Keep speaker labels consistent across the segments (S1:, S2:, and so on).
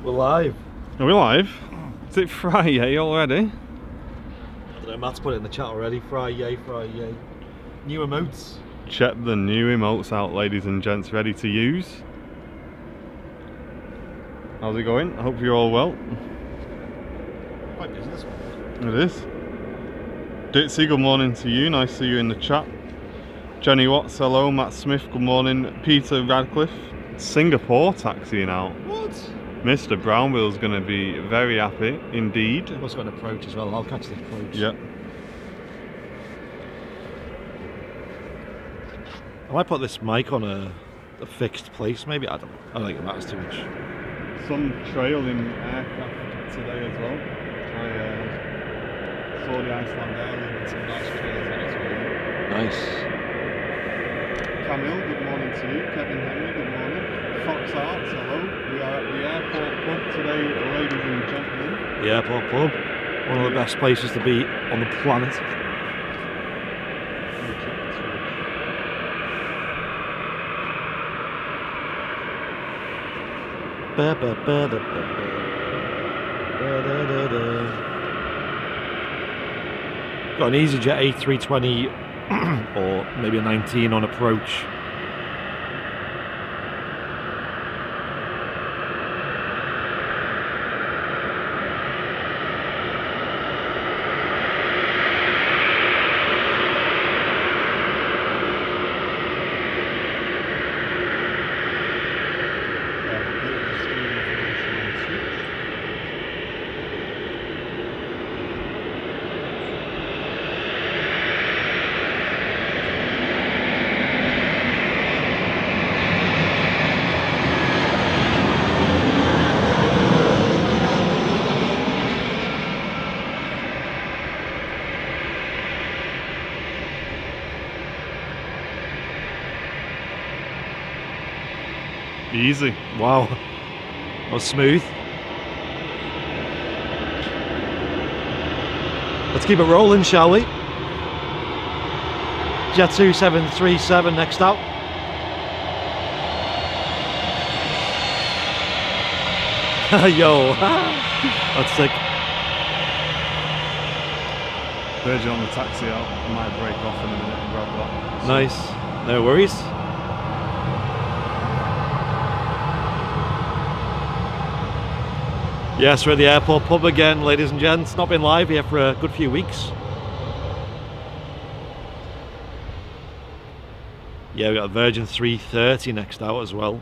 S1: We're live.
S2: Are we live? Is it Friday already?
S1: I don't know, Matt's put it in the chat already. Friday, Friday. New emotes.
S2: Check the new emotes out, ladies and gents, ready to use. How's it going? I hope you're all well.
S1: Quite busy this one.
S2: It is. Ditsy, good morning to you. Nice to see you in the chat. Jenny Watts, hello. Matt Smith, good morning. Peter Radcliffe, Singapore taxiing out.
S1: What?
S2: Mr. Brownville's going to be very happy indeed.
S1: I've also got an approach as well. I'll catch the approach.
S2: Yep.
S1: I might put this mic on a fixed place, maybe. I don't know. I don't think it matters too much.
S2: Some trailing aircraft today as well. I saw the Iceland Airline with some nice trails on as well.
S1: Nice.
S2: Camille, good morning to you. Kevin Henry, good morning. Fox Arts, hello. We are at the airport pub today, ladies and gentlemen.
S1: The airport pub. One of the best places to be on the planet. Got an EasyJet A320 or maybe a 19 on approach.
S2: Easy.
S1: Wow, that was smooth. Let's keep it rolling, shall we? Jet 2737 next up. Yo, that's sick.
S2: Virgin on the taxi out. I might break off in a minute and grab that.
S1: Nice, no worries. Yes, we're at the airport pub again, ladies and gents. Not been live here for a good few weeks. Yeah, we got a Virgin 330 next out as well.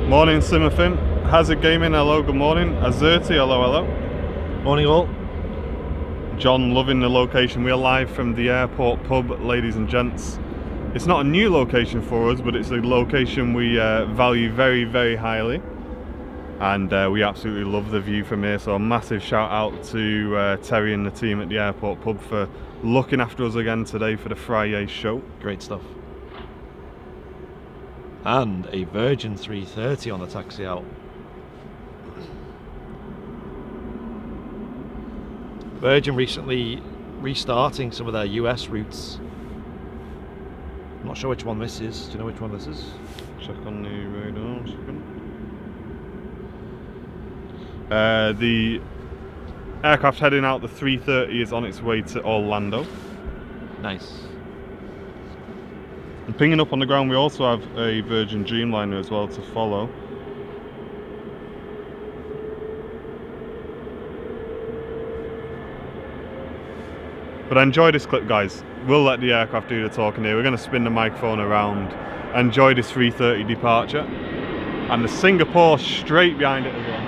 S2: Morning, Simmerfin. Hazard Gaming, hello, good morning. Azerty, hello, hello.
S1: Morning all.
S2: John, loving the location. We're live from the airport pub, ladies and gents. It's not a new location for us, but it's a location we value very, very highly. And we absolutely love the view from here. So a massive shout out to Terry and the team at the airport pub for looking after us again today for the Friday show.
S1: Great stuff. And a Virgin 330 on the taxi out. Virgin recently restarting some of their US routes. I'm not sure which one this is. Do you know which one this is?
S2: Check on the radar, a second. The aircraft heading out, the 330, is on its way to Orlando.
S1: Nice.
S2: And pinging up on the ground, we also have a Virgin Dreamliner as well to follow. But enjoy this clip, guys. We'll let the aircraft do the talking here. We're going to spin the microphone around. Enjoy this 330 departure. And the Singapore straight behind it as well.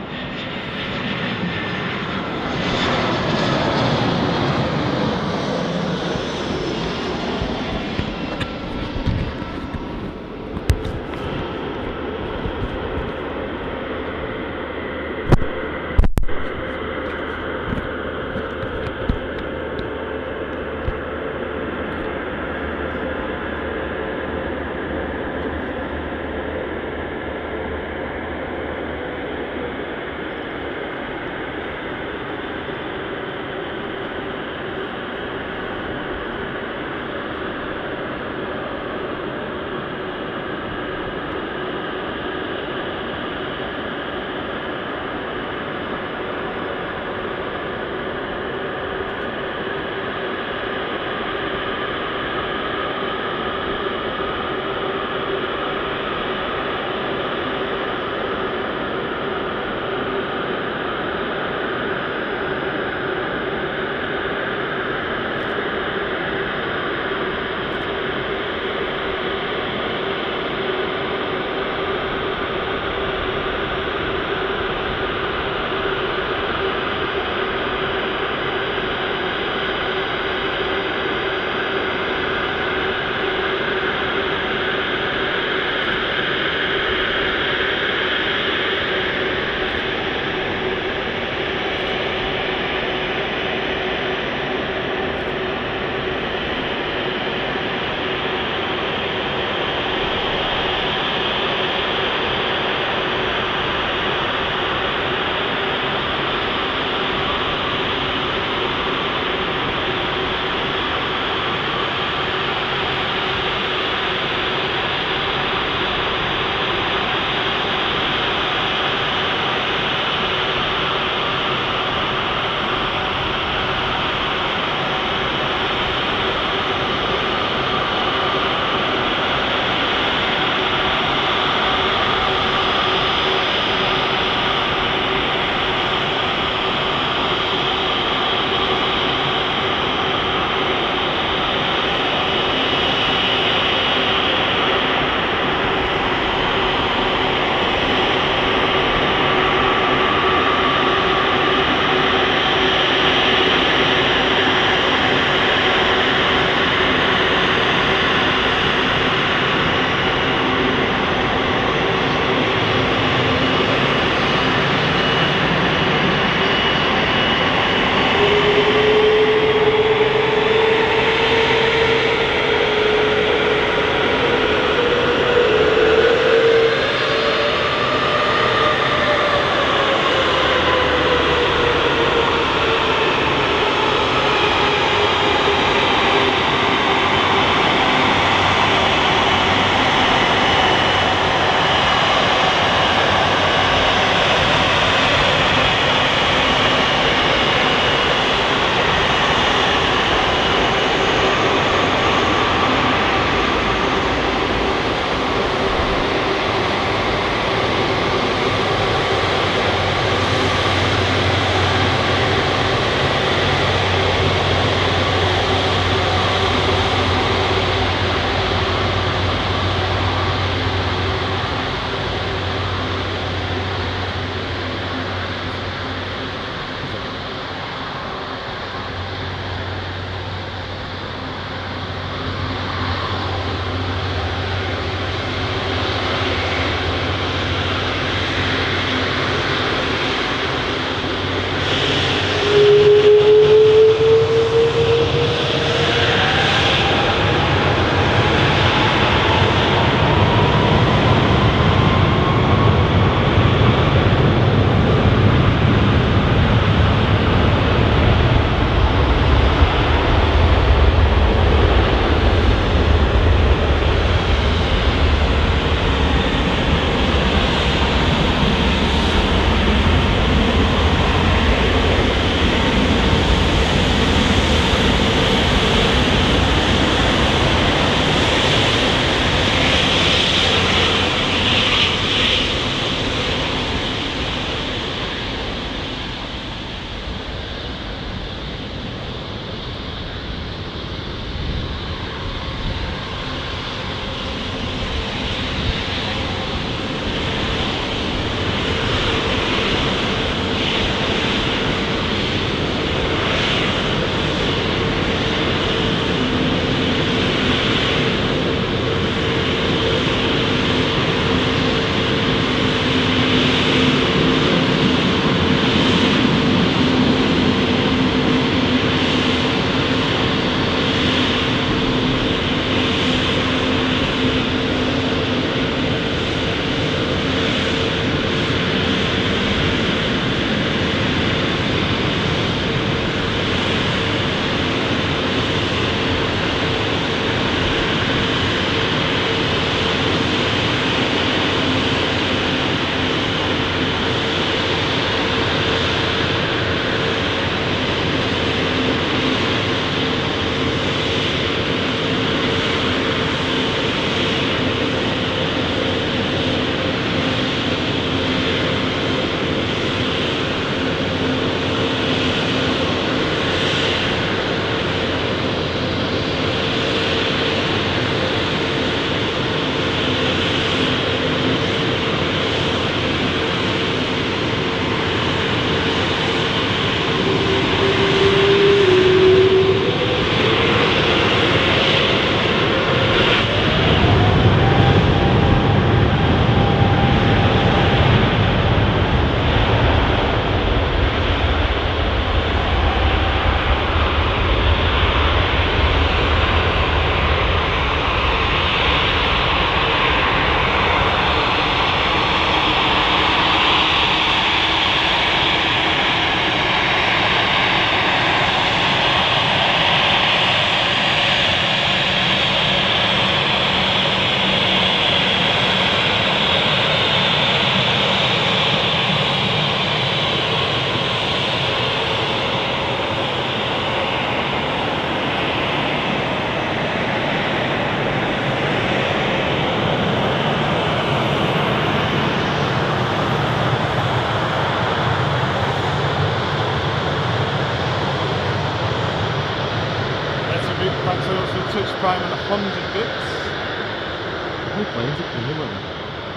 S2: so much for Twitch Prime and 100 bits.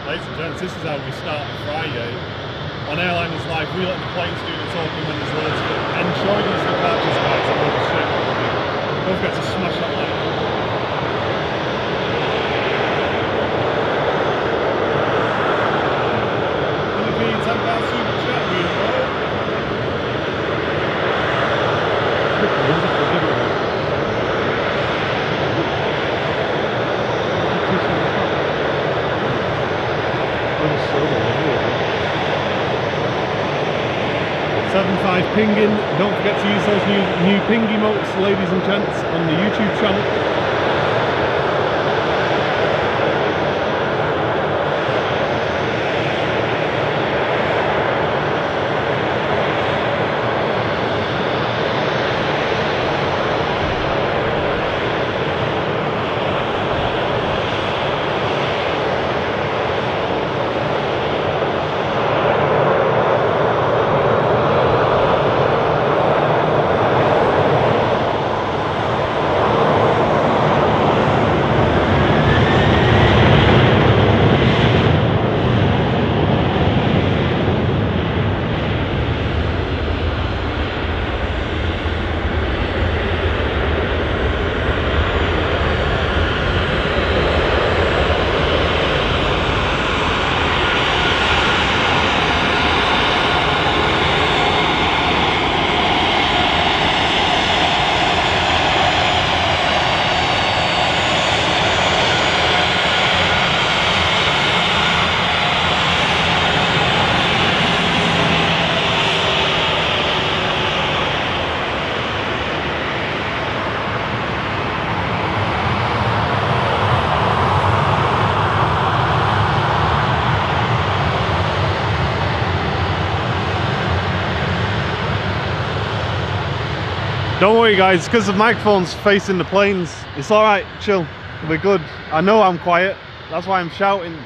S2: Ladies and gents, this is how we start a Friday. On Airliners Live, we let the planes do the talking when there's loads of it. Enjoy these departures, guys, and we'll straight back with you. Don't forget to smash that like. £10 super chat, we enjoy. Five pinging. Don't forget to use those new ping emotes, ladies and gents, on the YouTube channel. Don't worry guys, because the microphone's facing the planes. It's alright, chill, we're good. I know I'm quiet, that's why I'm shouting.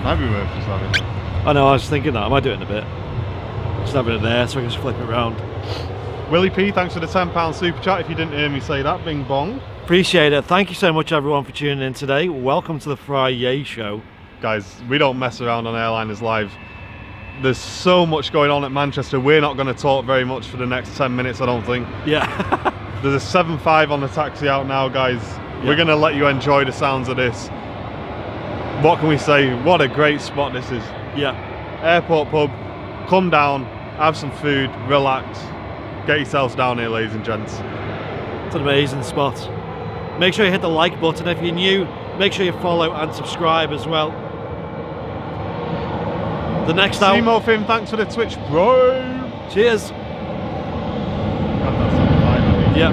S2: Might be worth just having it.
S1: I know, I was thinking that. I might do it in a bit. Just having it there so I can just flip it around.
S2: Willie P, thanks for the £10 super chat. If you didn't hear me say that, bing bong.
S1: Appreciate it. Thank you so much everyone for tuning in today. Welcome to the Friday show.
S2: Guys, we don't mess around on Airliners Live. There's so much going on at Manchester. We're not going to talk very much for the next 10 minutes, I don't think.
S1: Yeah.
S2: There's a 7.5 on the taxi out now, guys. Yeah. We're going to let you enjoy the sounds of this. What can we say? What a great spot this is.
S1: Yeah.
S2: Airport pub. Come down, have some food, relax. Get yourselves down here, ladies and gents.
S1: It's an amazing spot. Make sure you hit the like button if you're new. Make sure you follow and subscribe as well. The next hour.
S2: Simo Fim, thanks for the Twitch, bro.
S1: Cheers. Yeah.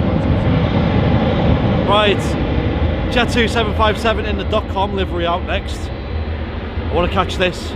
S1: Right. Jet2757 in the .com livery out next. I want to catch this.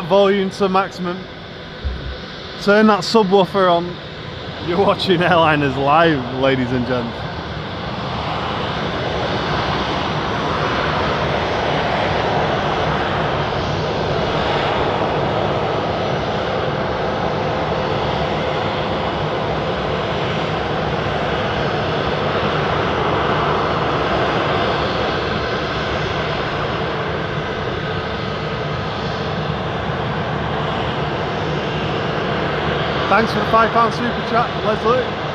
S2: that volume to maximum. Turn that subwoofer on. You're watching Airliners live, ladies and gents. Thanks for the £5 super chat, Leslie.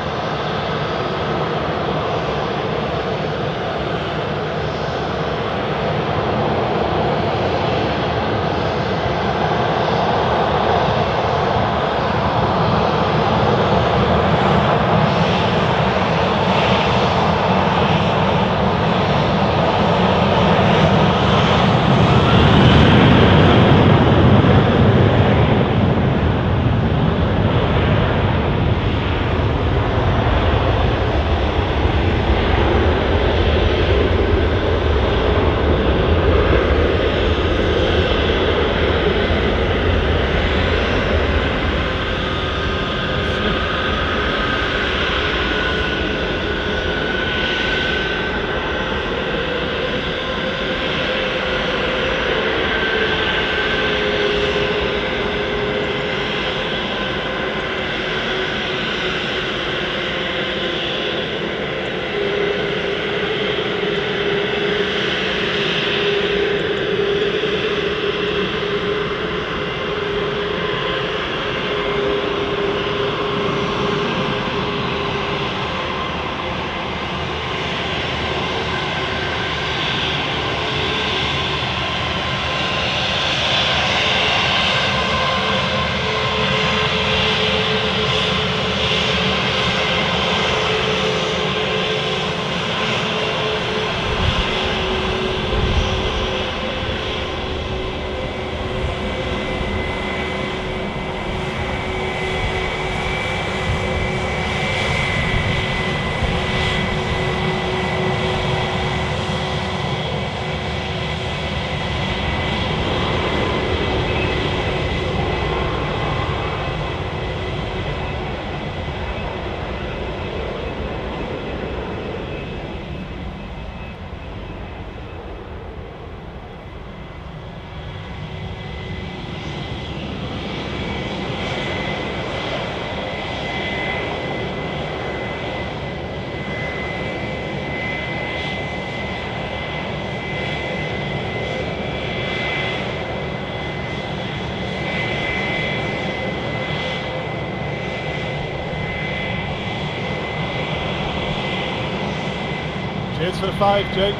S2: Cheers for the 5, Jake.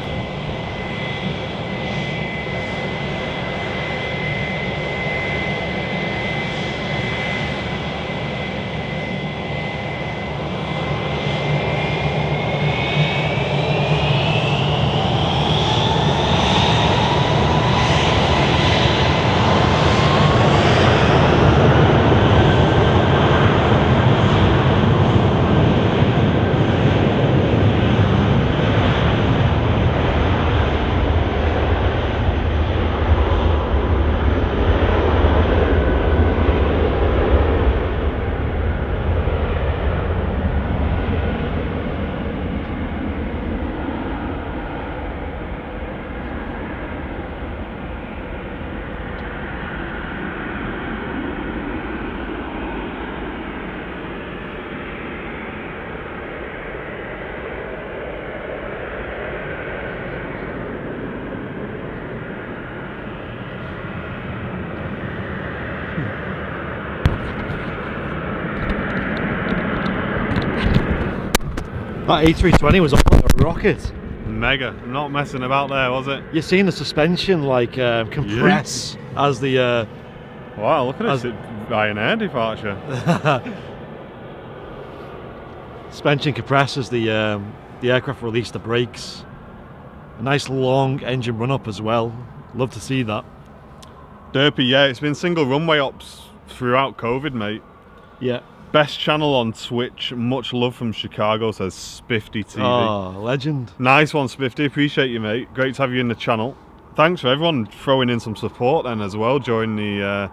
S1: That A320 was up like a rocket.
S2: Mega. Not messing about there, was it?
S1: You're seeing the suspension like compress as the
S2: wow, look at this Ryanair departure.
S1: Suspension compress as the aircraft released the brakes. A nice long engine run up as well. Love to see that.
S2: Derpy, yeah, it's been single runway ops throughout COVID, mate.
S1: Yeah.
S2: Best channel on Twitch. Much love from Chicago, says Spiffy TV.
S1: Oh, legend.
S2: Nice one, Spiffy. Appreciate you, mate. Great to have you in the channel. thanks for everyone throwing in some support then as well during the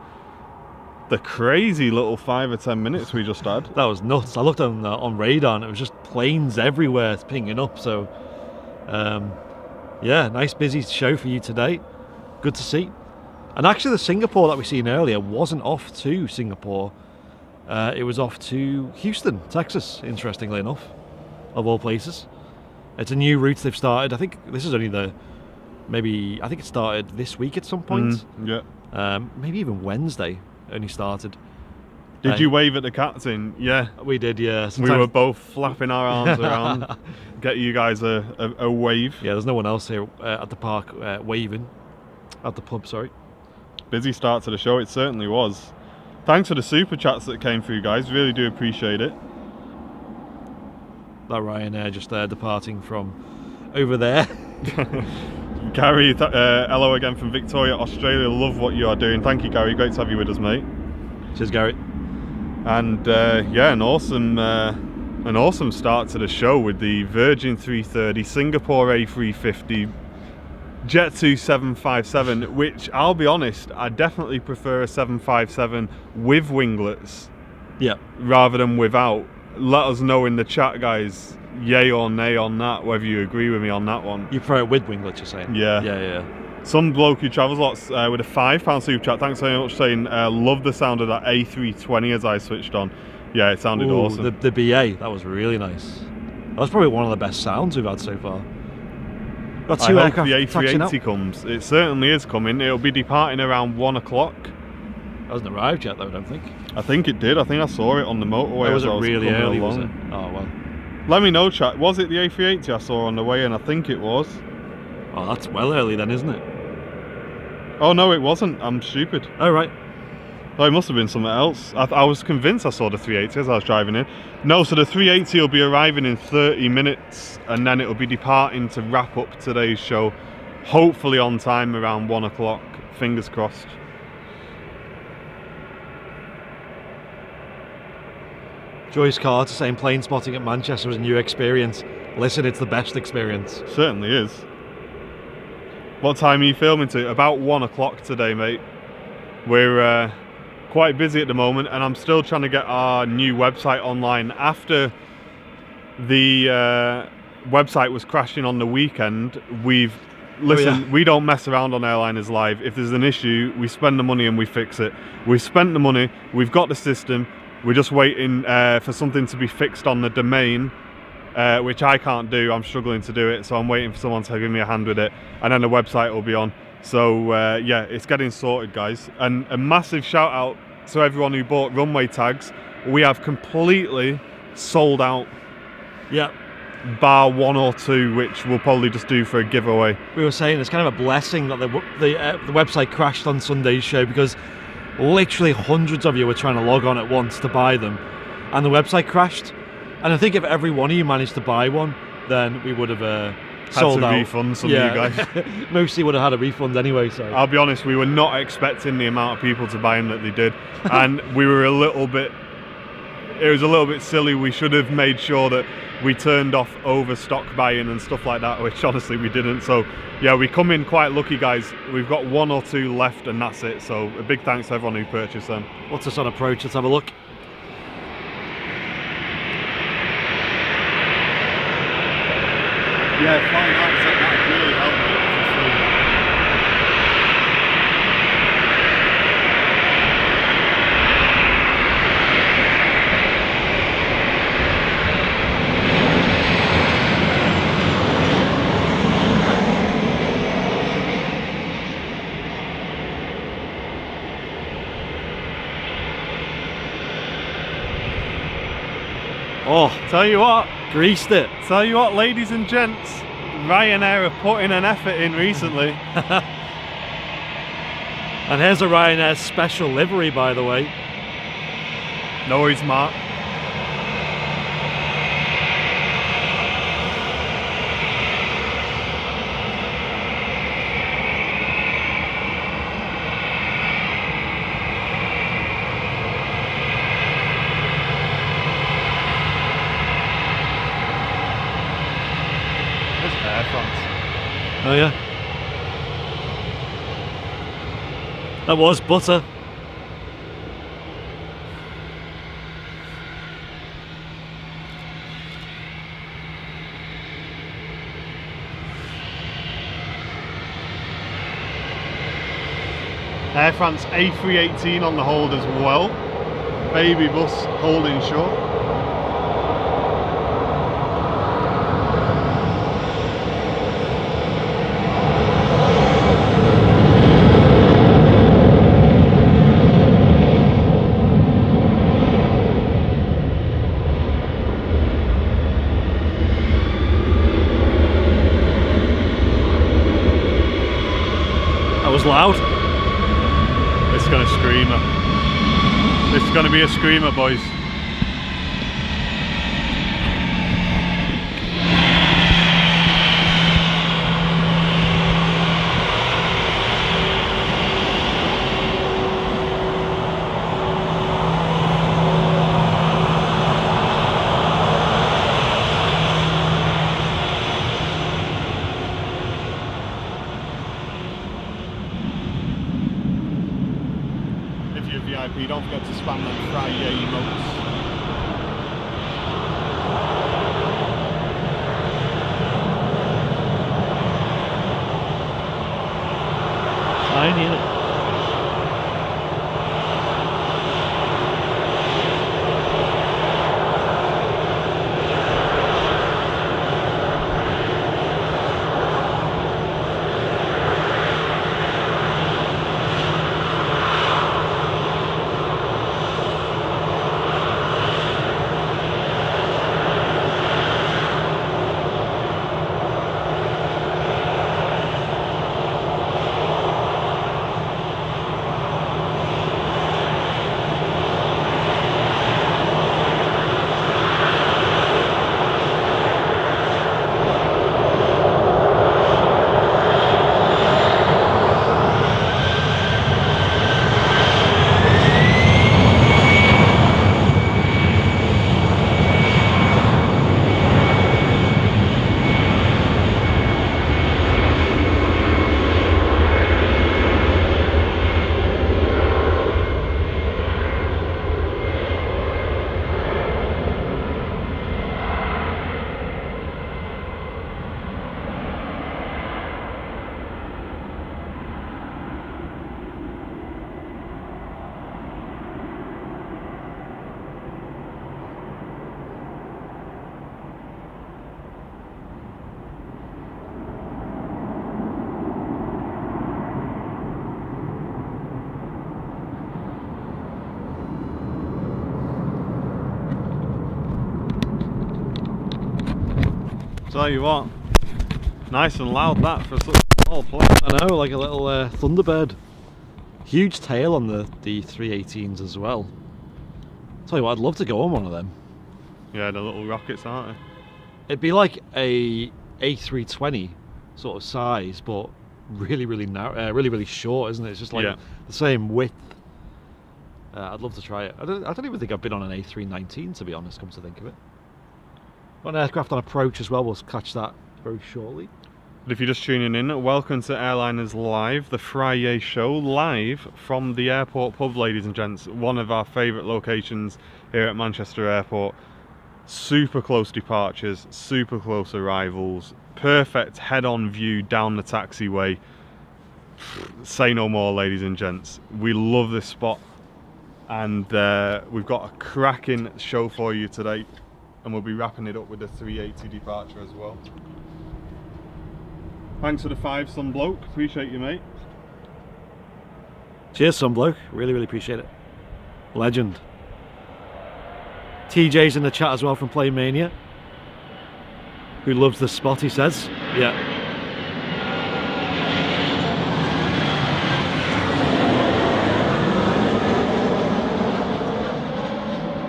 S2: crazy little 5 or 10 minutes we just had.
S1: That was nuts. I looked on radar and it was just planes everywhere pinging up. So, yeah, nice busy show for you today. Good to see. And actually, the Singapore that we seen earlier wasn't off to Singapore. It was off to Houston, Texas. Interestingly enough, of all places, it's a new route they've started. I think this is only I think it started this week at some point.
S2: Yeah.
S1: Maybe even Wednesday. Only started.
S2: Did you wave at the captain? Yeah.
S1: We did, yeah.
S2: We were both flapping our arms around. Get you guys a wave.
S1: Yeah, there's no one else here at the park waving. At the pub, sorry.
S2: Busy start to the show, it certainly was. Thanks for the super chats that came through, guys. Really do appreciate it.
S1: That Ryanair just departing from over there.
S2: Gary, hello again from Victoria, Australia. Love what you are doing. Thank you, Gary. Great to have you with us, mate.
S1: Cheers, Gary.
S2: And yeah, an awesome start to the show with the Virgin 330, Singapore A350, Jet2 757, which I'll be honest, I definitely prefer a 757 with winglets,
S1: yeah,
S2: rather than without. Let us know in the chat, guys, yay or nay on that, whether you agree with me on that one.
S1: You prefer it with winglets, you're saying?
S2: Yeah.
S1: Yeah.
S2: Some bloke who travels lots with a £5 super chat, thanks very much, saying love the sound of that A320 as I switched on. Yeah, it sounded awesome.
S1: The BA, that was really nice. That was probably one of the best sounds we've had so far. Got two
S2: I hope the
S1: aircraft
S2: A380 comes. It certainly is coming. It'll be departing around 1 o'clock.
S1: It hasn't arrived yet though, I don't think.
S2: I think it did. I think I saw it on the motorway.
S1: Was it really early,
S2: along.
S1: was it? Oh, well.
S2: Let me know, chat. Was it the A380 I saw on the way in? I think it was.
S1: Oh, that's well early then, isn't it?
S2: Oh, no, it wasn't. I'm stupid.
S1: Oh, right.
S2: Oh, it must have been something else. I was convinced I saw the 380 as I was driving in. No, so the 380 will be arriving in 30 minutes and then it'll be departing to wrap up today's show, hopefully on time around 1 o'clock. Fingers crossed.
S1: Joyce Carter saying plane spotting at Manchester was a new experience. Listen, it's the best experience.
S2: Certainly is. What time are you filming to? About 1 o'clock today, mate. We're quite busy at the moment and I'm still trying to get our new website online. After the website was crashing on the weekend, we don't mess around on Airliners Live. If there's an issue, we spend the money and we fix it. We've spent the money, we've got the system, we're just waiting for something to be fixed on the domain, which I can't do. I'm struggling to do it, so I'm waiting for someone to give me a hand with it, and then the website will be on. So yeah, it's getting sorted, guys. And a massive shout out to everyone who bought runway tags. We have completely sold out.
S1: Yeah.
S2: Bar 1 or 2, which we'll probably just do for a giveaway.
S1: We were saying it's kind of a blessing that the website crashed on Sunday's show, because literally hundreds of you were trying to log on at once to buy them, and the website crashed. And I think if every one of you managed to buy one, then we would have sold out.
S2: Refund some of you guys.
S1: Mostly would have had a refund anyway. So
S2: I'll be honest, we were not expecting the amount of people to buy them that they did, and we were it was a little bit silly. We should have made sure that we turned off overstock buying and stuff like that, which honestly we didn't. So yeah, we come in quite lucky, guys. We've got 1 or 2 left and that's it. So a big thanks to everyone who purchased them.
S1: What's this on approach? Let's have a look.
S2: Yeah, flying out that really helped me.
S1: Oh, tell you what, greased it.
S2: Tell you what, ladies and gents, Ryanair are putting an effort in recently.
S1: And here's a Ryanair special livery, by the way.
S2: No worries, Mark.
S1: Oh yeah. That was butter.
S2: Air France A318 on the hold as well. Baby bus holding short.
S1: That was loud.
S2: It's gonna screamer. This is gonna be a screamer, boys. If you're VIP, don't forget to spam them Friday emotes.
S1: Tiny, innit?
S2: Tell you what, nice and loud that for such a small plane.
S1: I know, like a little Thunderbird. Huge tail on the 318s as well. Tell you what, I'd love to go on one of them.
S2: Yeah, the little rockets, aren't
S1: It'd be like a A320 sort of size, but really, really narrow, really short, isn't it? It's just like the same width. I'd love to try it. I don't even think I've been on an A319, to be honest, come to think of it. Got an aircraft on approach as well, we'll catch that very shortly.
S2: But if you're just tuning in, welcome to Airliners Live, the Friday show, live from the airport pub, ladies and gents. One of our favourite locations here at Manchester Airport. Super close departures, super close arrivals, perfect head-on view down the taxiway. Say no more, ladies and gents. We love this spot, and we've got a cracking show for you today. And we'll be wrapping it up with the 380 departure as well. Thanks for the 5, some bloke. Appreciate you, mate.
S1: Cheers, some bloke. Really, really appreciate it. Legend. TJ's in the chat as well from Plane Mania, who loves the spot, he says. Yeah.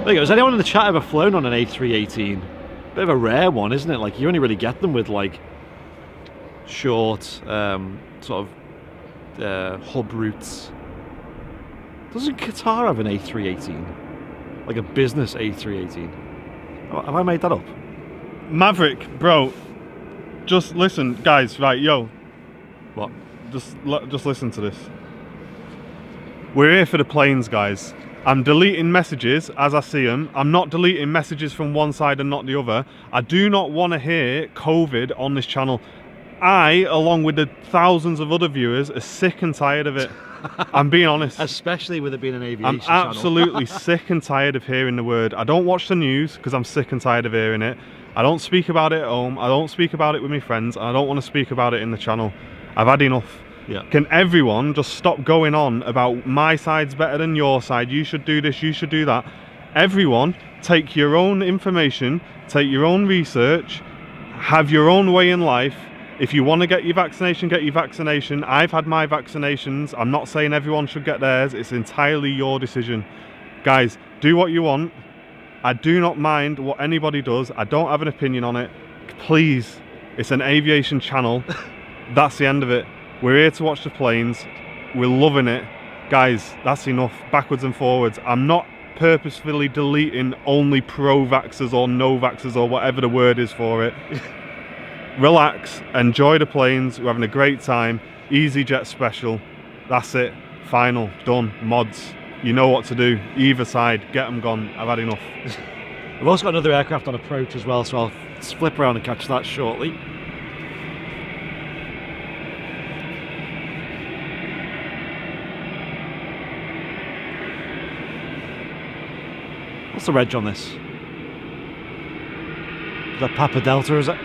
S1: There you go. Has anyone in the chat ever flown on an A318? Bit of a rare one, isn't it? Like, you only really get them with like short sort of hub routes. Doesn't Qatar have an A318? Like a business A318? Have I made that up?
S2: Maverick, bro, just listen, guys, right, yo.
S1: What?
S2: Just listen to this. We're here for the planes, guys. I'm deleting messages as I see them. I'm not deleting messages from one side and not the other. I do not want to hear COVID on this channel. I, along with the thousands of other viewers, are sick and tired of it. I'm being honest.
S1: Especially with it being an aviation
S2: I'm
S1: channel.
S2: absolutely sick and tired of hearing the word. I don't watch the news because I'm sick and tired of hearing it. I don't speak about it at home. I don't speak about it with my friends. And I don't want to speak about it in the channel. I've had enough.
S1: Yeah.
S2: Can everyone just stop going on about my side's better than your side? You should do this, you should do that. Everyone, take your own information, take your own research, have your own way in life. If you want to get your vaccination, get your vaccination. I've had my vaccinations. I'm not saying everyone should get theirs. It's entirely your decision. Guys, do what you want. I do not mind what anybody does. I don't have an opinion on it. Please, it's an aviation channel. That's the end of it. We're here to watch the planes. We're loving it. Guys, that's enough. Backwards and forwards. I'm not purposefully deleting only pro-vaxxers or no-vaxxers or whatever the word is for it. Relax, enjoy the planes, we're having a great time. EasyJet special, that's it, final, done. Mods, you know what to do, either side, get them gone. I've had enough.
S1: We've also got another aircraft on approach as well, so I'll flip around and catch that shortly. What's the reg on this? Is that Papa Delta, is it?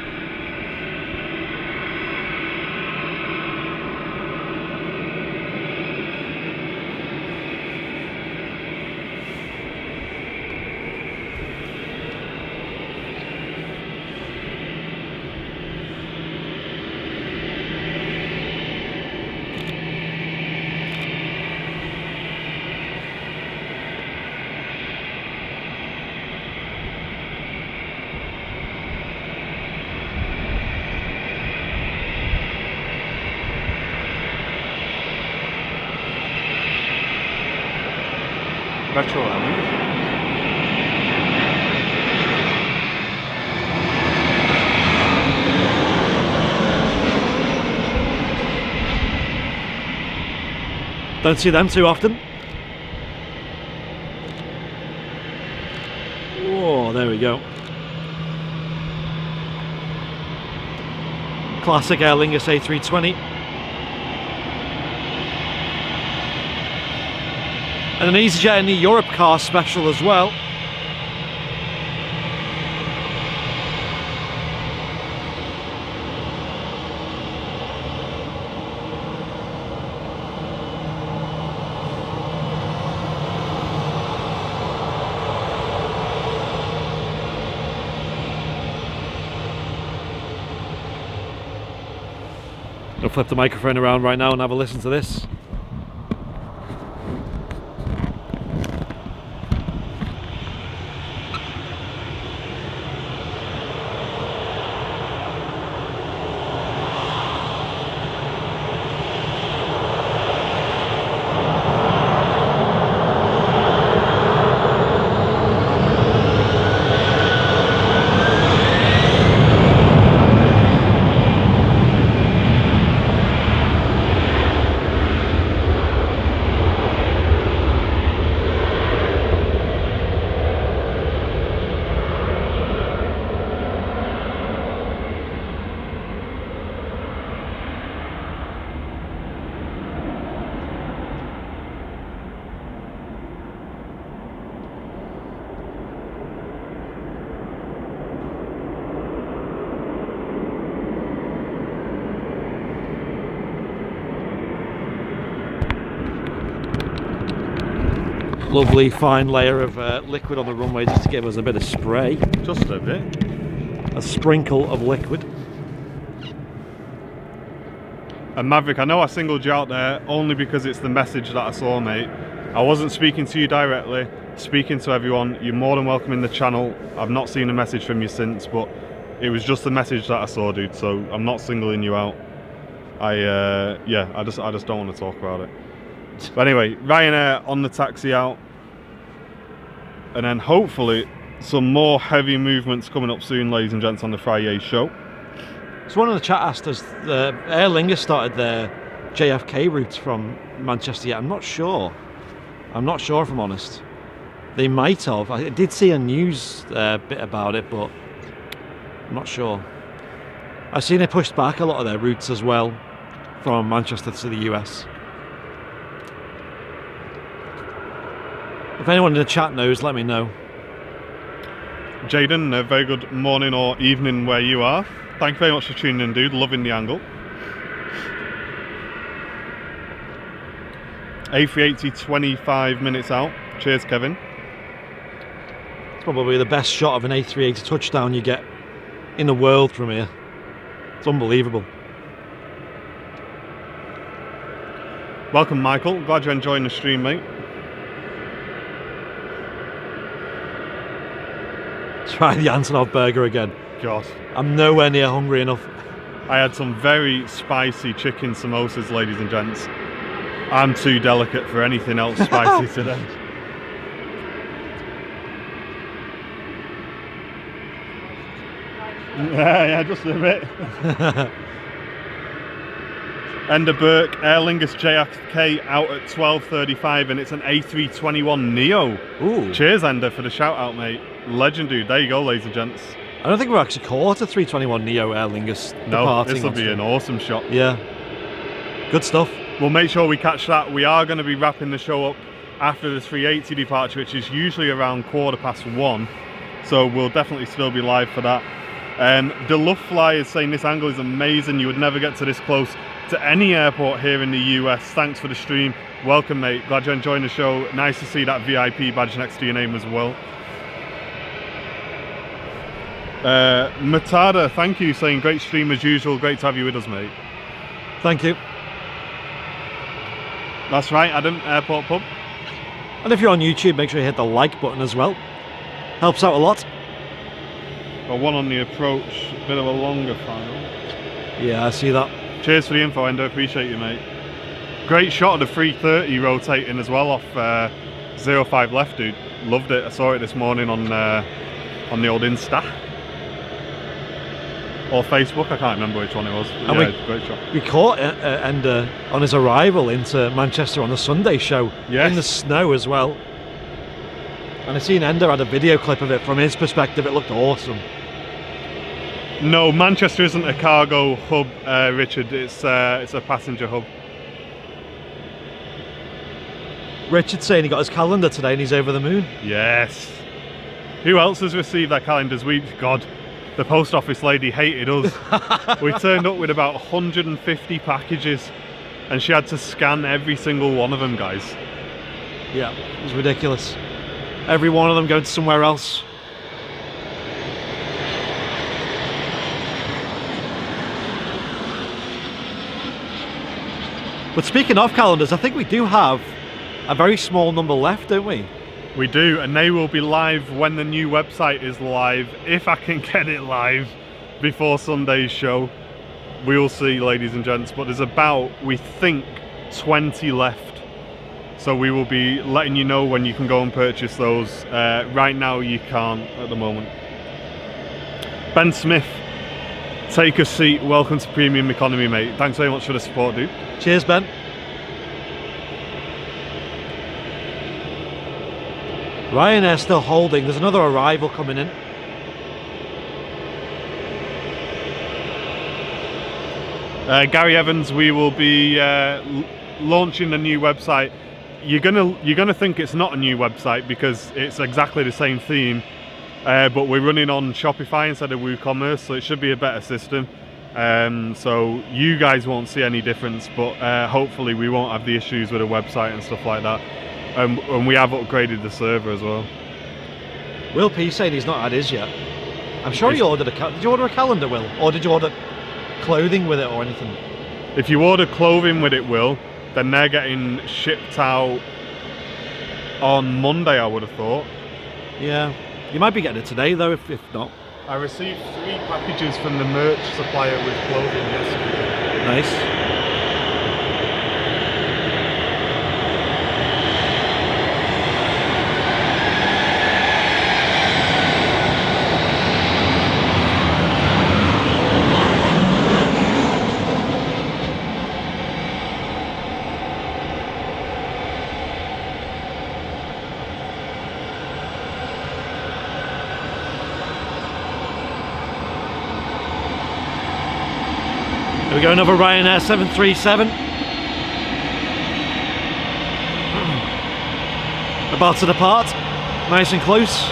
S1: Retro Alley. Don't see them too often. Oh, there we go. Classic Aer Lingus A320. And an EasyJet in the Europe car special as well. I'll flip the microphone around right now and have a listen to this. Lovely fine layer of liquid on the runway just to give us a bit of spray.
S2: Just a bit.
S1: A sprinkle of liquid.
S2: And Maverick, I know I singled you out there only because it's the message that I saw, mate. I wasn't speaking to you directly, speaking to everyone. You're more than welcome in the channel. I've not seen a message from you since, but it was just the message that I saw, dude, so I'm not singling you out. I just don't want to talk about it. But anyway, Ryanair on the taxi out. And then hopefully some more heavy movements coming up soon, ladies and gents, on the Friday show.
S1: So one of the chat asked us, Aer Lingus started their JFK route from Manchester yet. I'm not sure. I'm not sure if I'm honest. They might have. I did see a news bit about it, but I'm not sure. I've seen it pushed back a lot of their routes as well from Manchester to the US. If anyone in the chat knows, let me know.
S2: Jaden, a very good morning or evening where you are. Thank you very much for tuning in, dude. Loving the angle. A380 25 minutes out. Cheers, Kevin.
S1: It's probably the best shot of an A380 touchdown you get in the world from here. It's unbelievable.
S2: Welcome, Michael. Glad you're enjoying the stream, mate.
S1: Try the Antonov burger again.
S2: God.
S1: I'm nowhere near hungry enough.
S2: I had some very spicy chicken samosas, ladies and gents. I'm too delicate for anything else spicy today. Yeah, just a bit. Ender Burke, Aer Lingus JFK out at 12:35, and it's an A321 Neo.
S1: Ooh.
S2: Cheers, Ender, for the shout out, mate. Legend, dude. There you go, ladies and gents.
S1: I don't think we're actually caught a 321 Neo Aer Lingus
S2: No,
S1: departing.
S2: this will be an awesome shot.
S1: Yeah. Good stuff.
S2: We'll make sure we catch that. We are going to be wrapping the show up after the 380 departure, which is usually around 1:15. So we'll definitely still be live for that. The Luftfly is saying this angle is amazing. You would never get to this close to any airport here in the US. Thanks for the stream. Welcome, mate. Glad you're enjoying the show. Nice to see that VIP badge next to your name as well. Matada, thank you, saying great stream as usual. Great to have you with us, mate.
S1: Thank you.
S2: That's right, Adam, Airport Pub.
S1: And if you're on YouTube, make sure you hit the like button as well. Helps out a lot.
S2: Got one on the approach, a bit of a longer final.
S1: Yeah, I see that.
S2: Cheers for the info, Endo. Appreciate you, mate. Great shot of the 330 rotating as well off 05 left, dude. Loved it. I saw it this morning on the old Insta. Or Facebook, I can't remember which one it was.
S1: And
S2: yeah, great shot.
S1: We caught Ender on his arrival into Manchester on the Sunday show.
S2: Yes.
S1: In the snow as well. And I seen Ender had a video clip of it. From his perspective, it looked awesome.
S2: No, Manchester isn't a cargo hub, Richard. It's a passenger hub.
S1: Richard's saying he got his calendar today and he's over the moon.
S2: Yes. Who else has received their calendars? God, the post office lady hated us. We turned up with about 150 packages and she had to scan every single one of them, guys.
S1: Yeah, it was ridiculous. Every one of them going to somewhere else. But speaking of calendars, I think we do have a very small number left, don't we?
S2: We do, and they will be live when the new website is live. If I can get it live before Sunday's show, we will see, ladies and gents. But there's about, we think, 20 left. So we will be letting you know when you can go and purchase those. Right now you can't at the moment. Ben Smith, take a seat. Welcome to Premium Economy, mate. Thanks very much for the support, dude.
S1: Cheers, Ben. Ryanair still holding. There's another arrival coming in.
S2: Gary Evans, we will be launching a new website. You're gonna think it's not a new website because it's exactly the same theme, but we're running on Shopify instead of WooCommerce, so it should be a better system. So you guys won't see any difference, but hopefully we won't have the issues with a website and stuff like that. And we have upgraded the server as well.
S1: Will P saying he's not had his yet. I'm sure he ordered did you order a calendar, Will? Or did you order clothing with it or anything?
S2: If you order clothing with it, Will, then they're getting shipped out on Monday, I would have thought.
S1: Yeah. You might be getting it today though, if not.
S2: I received 3 packages from the merch supplier with clothing yesterday.
S1: Nice. we go, another Ryanair 737. About to depart, nice and close.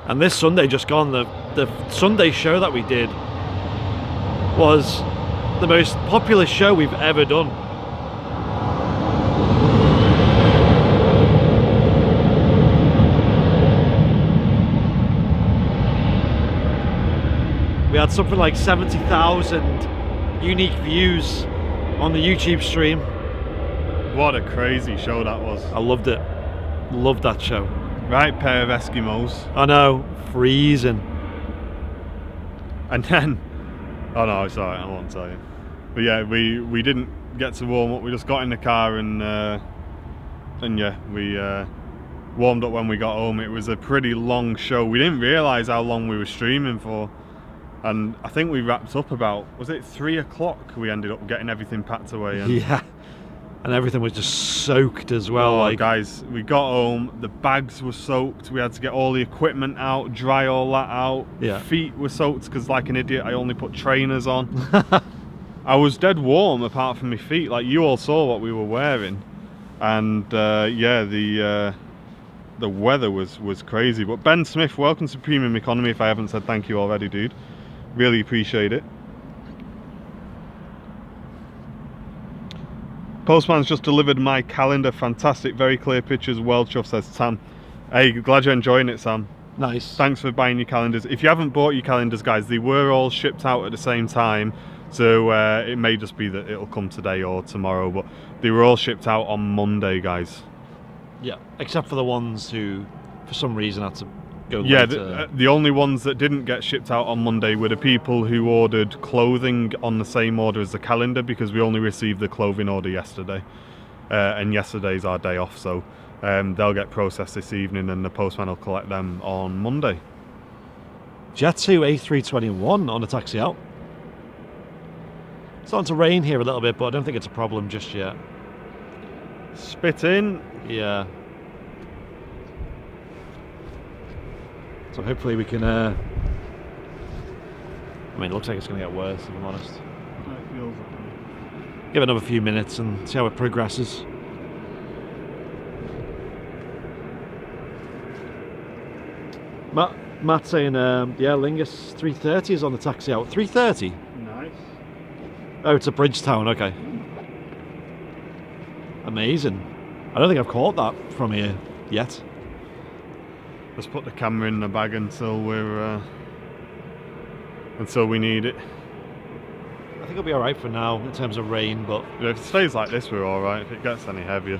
S1: And this Sunday just gone, the Sunday show that we did was the most popular show we've ever done. We had something like 70,000 unique views on the YouTube stream.
S2: What a crazy show that was.
S1: I loved it. Loved that show.
S2: Right pair of Eskimos.
S1: I know, freezing.
S2: And then, oh no, it's alright, I won't tell you. But yeah, we didn't get to warm up. We just got in the car and yeah, we warmed up when we got home. It was a pretty long show. We didn't realise how long we were streaming for. And I think we wrapped up about, was it 3 o'clock? We ended up getting everything packed away. And
S1: yeah. And everything was just soaked as well.
S2: Oh,
S1: like,
S2: guys, we got home, the bags were soaked, we had to get all the equipment out, dry all that out.
S1: Yeah.
S2: Feet were soaked because, like an idiot, I only put trainers on. I was dead warm apart from my feet, like you all saw what we were wearing. And yeah, the weather was crazy. But Ben Smith, welcome to Premium Economy, if I haven't said thank you already, dude. Really appreciate it. Postman's just delivered my calendar. Fantastic, very clear pictures. Well chuffed, says Sam. Hey, glad you're enjoying it, Sam.
S1: nice.
S2: Thanks for buying your calendars. If you haven't bought your calendars, guys, they were all shipped out at the same time. So it may just be that it'll come today or tomorrow, but they were all shipped out on Monday, guys.
S1: Yeah, except for the ones who, for some reason, had to go
S2: Yeah,
S1: later.
S2: the only ones that didn't get shipped out on Monday were the people who ordered clothing on the same order as the calendar, because we only received the clothing order yesterday. And yesterday's our day off, so they'll get processed this evening and the postman will collect them on Monday.
S1: Jet2 A321 on a taxi out. It's starting to rain here a little bit, but I don't think it's a problem just yet.
S2: Spit in.
S1: Yeah. So hopefully we can, I mean, it looks like it's going to get worse, if I'm honest. Give it another few minutes and see how it progresses. Matt saying, yeah, Lingus 3:30 is on the taxi out. 3:30?
S2: Nice.
S1: Oh, it's a Bridgetown, okay. Amazing. I don't think I've caught that from here yet.
S2: Just put the camera in the bag until we're until we need it.
S1: I think it'll be alright for now in terms of rain, but
S2: Yeah, if it stays like this, we're all right. If it gets any heavier,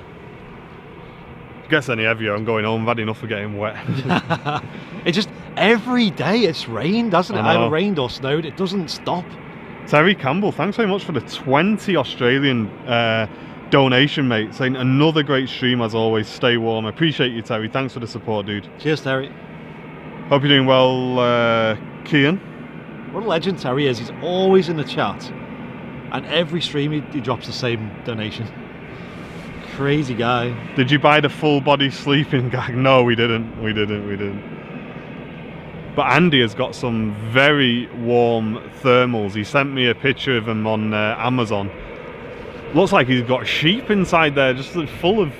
S2: I'm going home. I've had enough of getting wet.
S1: it just, every day it's rained, hasn't it?
S2: I know.
S1: Either rained or snowed. It doesn't stop.
S2: Terry Campbell, thanks very much for the 20 Australian donation, mate. Saying another great stream as always. Stay warm. I appreciate you, Terry. Thanks for the support, dude.
S1: Cheers, Terry.
S2: Hope you're doing well, Kian.
S1: What a legend Terry is. He's always in the chat. And every stream he drops the same donation. Crazy guy.
S2: Did you buy the full body sleeping gag? No, we didn't. But Andy has got some very warm thermals. He sent me a picture of them on Amazon. Looks like he's got sheep inside there, just full of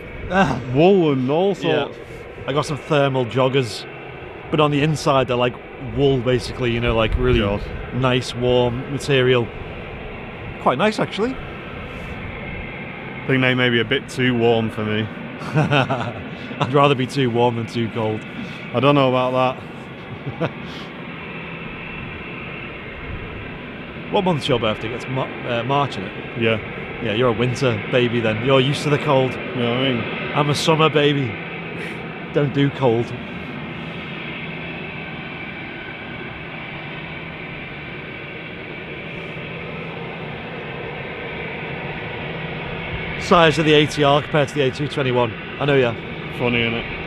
S2: wool and all sorts.
S1: Yeah. I got some thermal joggers, but on the inside they're like wool, basically, you know, like really nice warm material. Quite nice, actually.
S2: I think they may be a bit too warm for me.
S1: I'd rather be too warm than too cold.
S2: I don't know about that.
S1: What month's your birthday? It's March, isn't it?
S2: Yeah.
S1: Yeah, you're a winter baby then. You're used to the cold.
S2: You know what I mean?
S1: I'm a summer baby. Don't do cold. size of the ATR compared to the A221. I know, yeah.
S2: Funny, innit?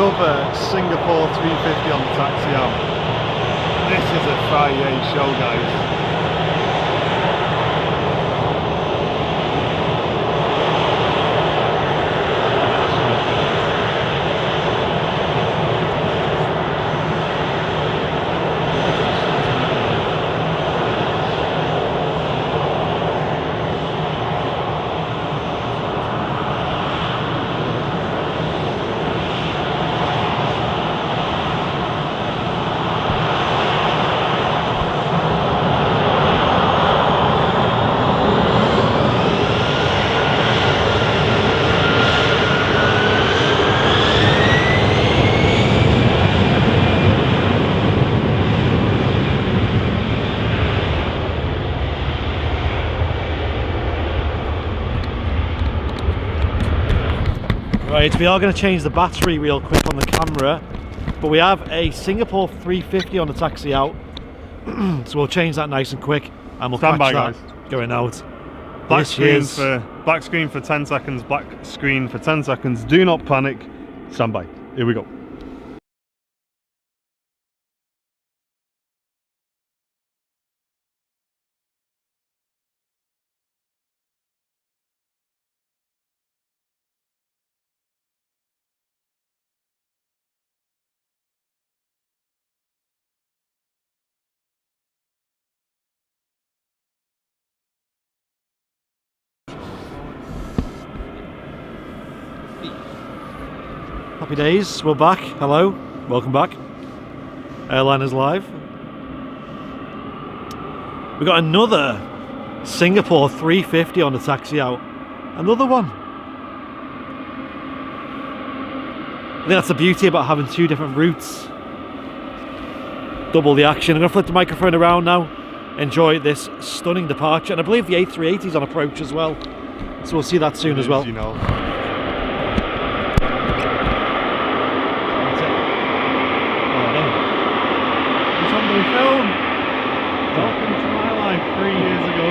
S2: another Singapore 350 on the taxi out. This is a Friday show, guys.
S1: Right, we are going to change the battery real quick on the camera, but we have a Singapore 350 on the taxi out, so we'll change that nice and quick, and we'll
S2: Stand by,
S1: catch
S2: guys.
S1: that going out.
S2: Black screen for 10 seconds, black screen for 10 seconds. Do not panic. Stand by. Here we go.
S1: Happy days, we're back. Hello, welcome back. Airliners Live. We got another Singapore 350 on the taxi out. Another one. I think that's the beauty about having two different routes. Double the action. I'm going to flip the microphone around now. Enjoy this stunning departure. And I believe the A380 is on approach as well. So we'll see that soon as well.
S2: You know. Film. Welcome to my life 3 years ago.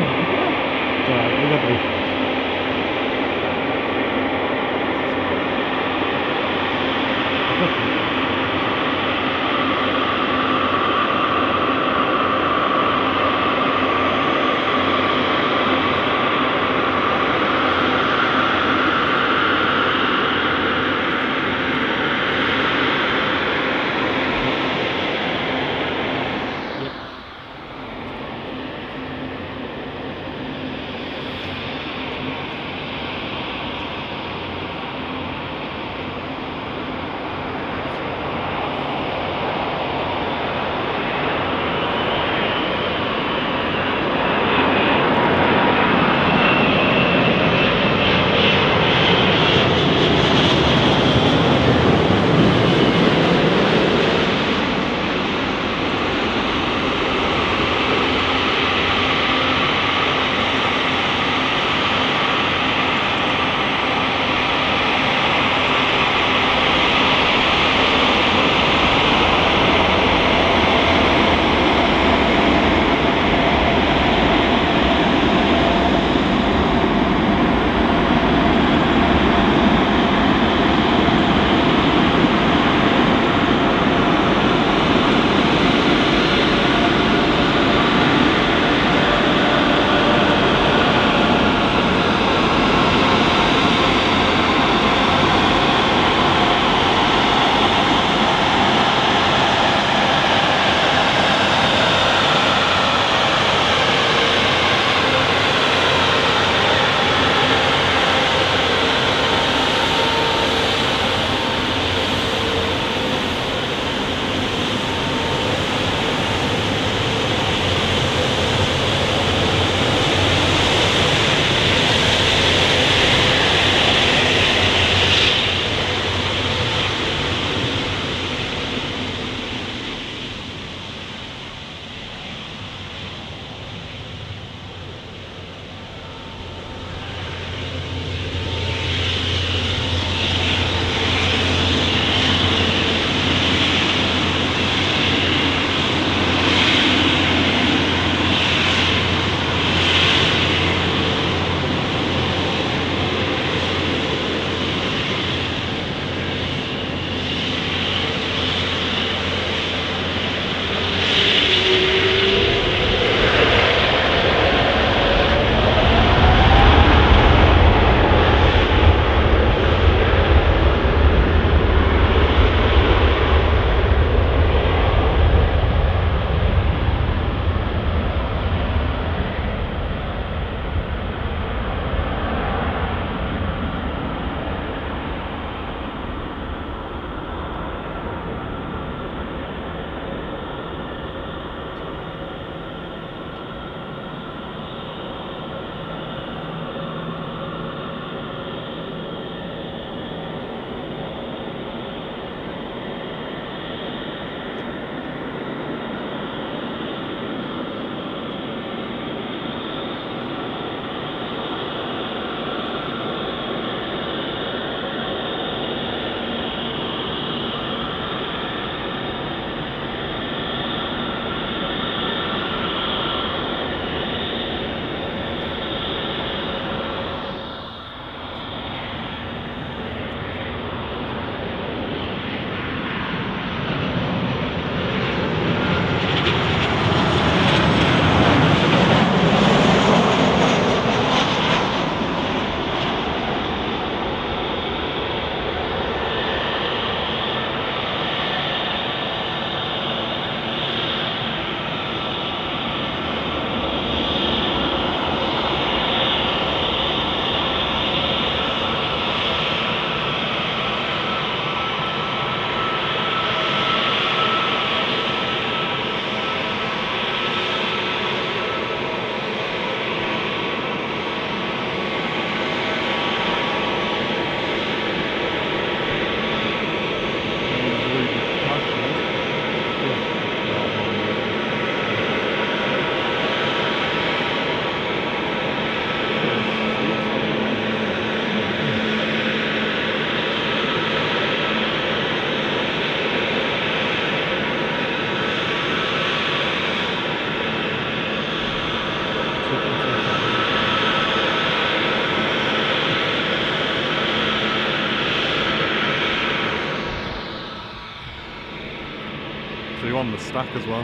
S2: on the stack as well.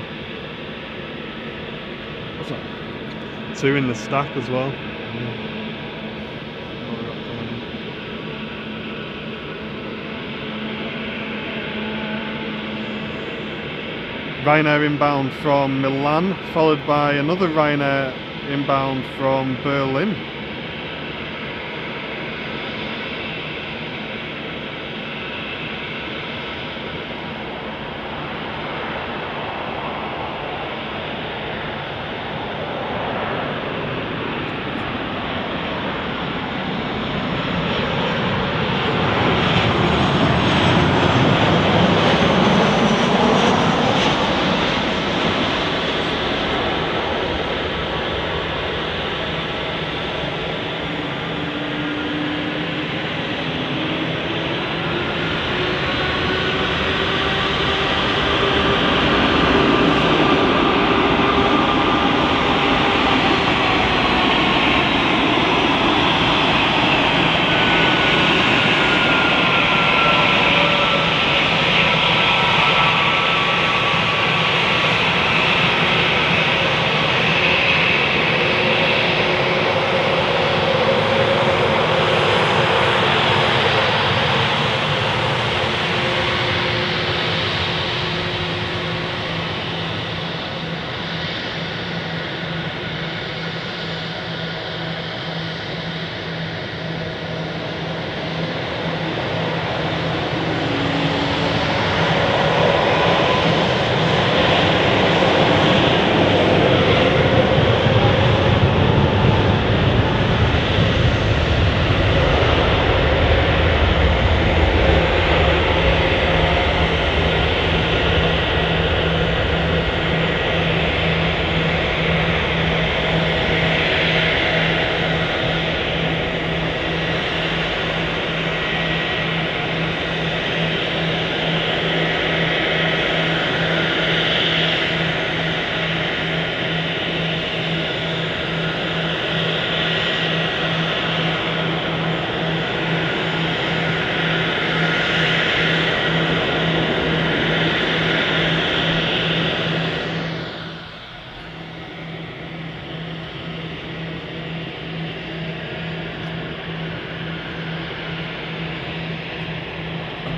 S1: What's that?
S2: 2 in the stack as well. Ryanair inbound from Milan, followed by another Ryanair inbound from Berlin.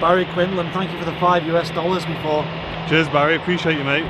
S1: Barry Quinlan, thank you for the $5 before.
S2: Cheers, Barry. Appreciate you, mate.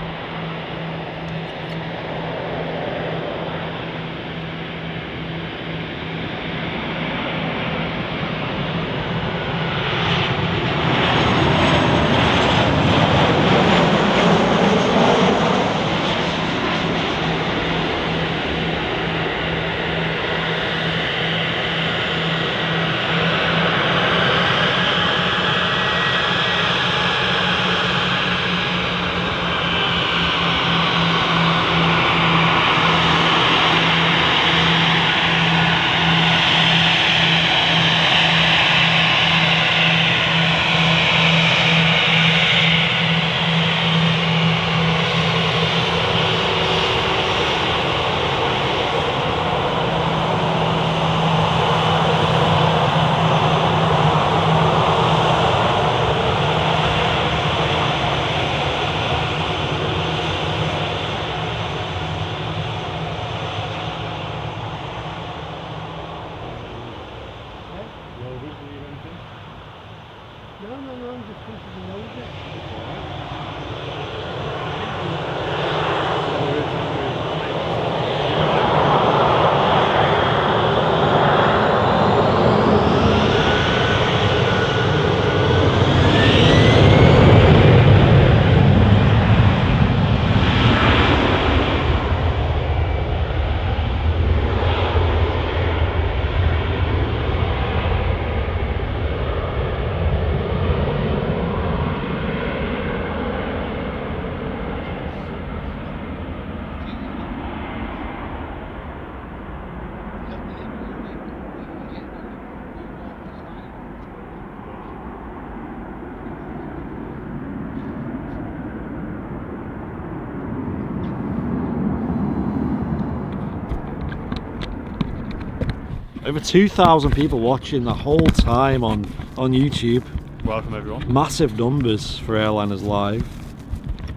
S1: Over 2,000 people watching the whole time on YouTube.
S2: Welcome everyone.
S1: Massive numbers for Airliners Live.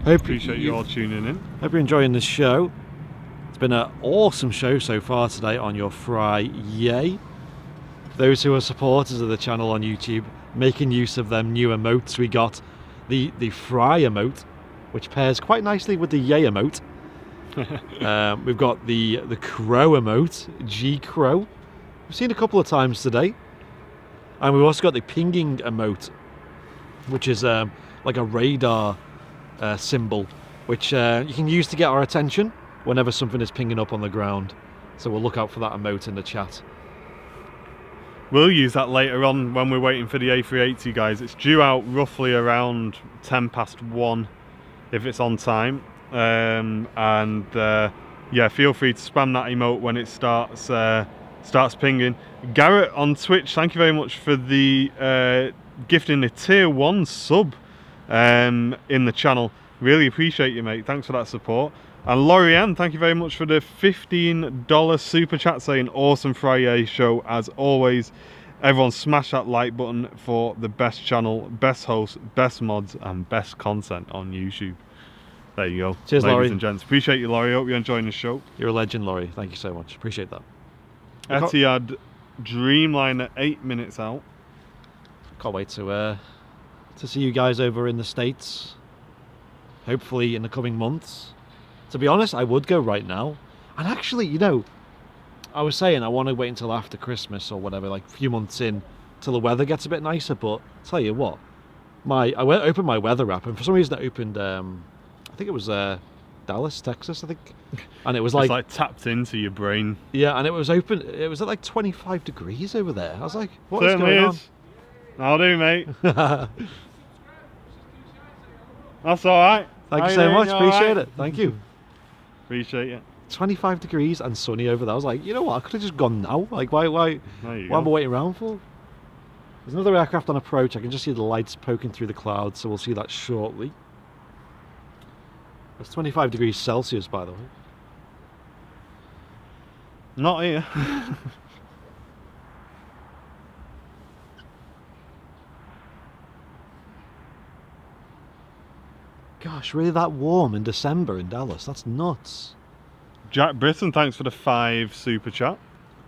S2: Appreciate you all tuning in.
S1: Hope you're enjoying this show. It's been an awesome show so far today on your Friday. Those who are supporters of the channel on YouTube, making use of them new emotes, we got the Fry emote, which pairs quite nicely with the Yay emote. We've got the Crow emote, G Crow. We've seen a couple of times today. And we've also got the pinging emote, which is like a radar symbol, which you can use to get our attention whenever something is pinging up on the ground. So we'll look out for that emote in the chat.
S2: We'll use that later on when we're waiting for the A380, guys. It's due out roughly around 1:10 if it's on time. Yeah, feel free to spam that emote when it starts pinging. Garrett on Twitch, thank you very much for the gifting a tier 1 sub in the channel. Really appreciate you, mate. Thanks for that support. And Lorianne, thank you very much for the $15 super chat saying awesome Friday show as always. Everyone smash that like button for the best channel, best host, best mods and best content on YouTube. There you go.
S1: Cheers,
S2: ladies
S1: Laurie.
S2: and gents. Appreciate you, Laurie. Hope you're enjoying the show.
S1: You're a legend, Laurie. Thank you so much. Appreciate that.
S2: Etihad Dreamliner 8 minutes out.
S1: Can't wait to see you guys over in the States. Hopefully in the coming months. To be honest, I would go right now. And actually, you know, I was saying I want to wait until after Christmas or whatever, like a few months in, till the weather gets a bit nicer. But tell you what, I opened my weather app, and for some reason it opened, I think it was Dallas, Texas, I think. And it was
S2: It's like tapped into your brain.
S1: yeah, and it was open. It was at like 25 degrees over there. I was like, what is
S2: Certainly
S1: going
S2: is. I'll do, mate.
S1: on?
S2: That's all right.
S1: Thank
S2: How
S1: you so
S2: doing?
S1: much.
S2: You
S1: Appreciate
S2: all right?
S1: it. Thank you.
S2: Appreciate you.
S1: 25 degrees and sunny over there. I was like, you know what? I could have just gone now. Like, why
S2: There you
S1: am I
S2: go.
S1: waiting around for? There's another aircraft on approach. I can just see the lights poking through the clouds, so we'll see that shortly. It's 25 degrees Celsius, by the way.
S2: Not here.
S1: Gosh, really that warm in December in Dallas? That's nuts.
S2: Jack Britton, thanks for the 5 super chat.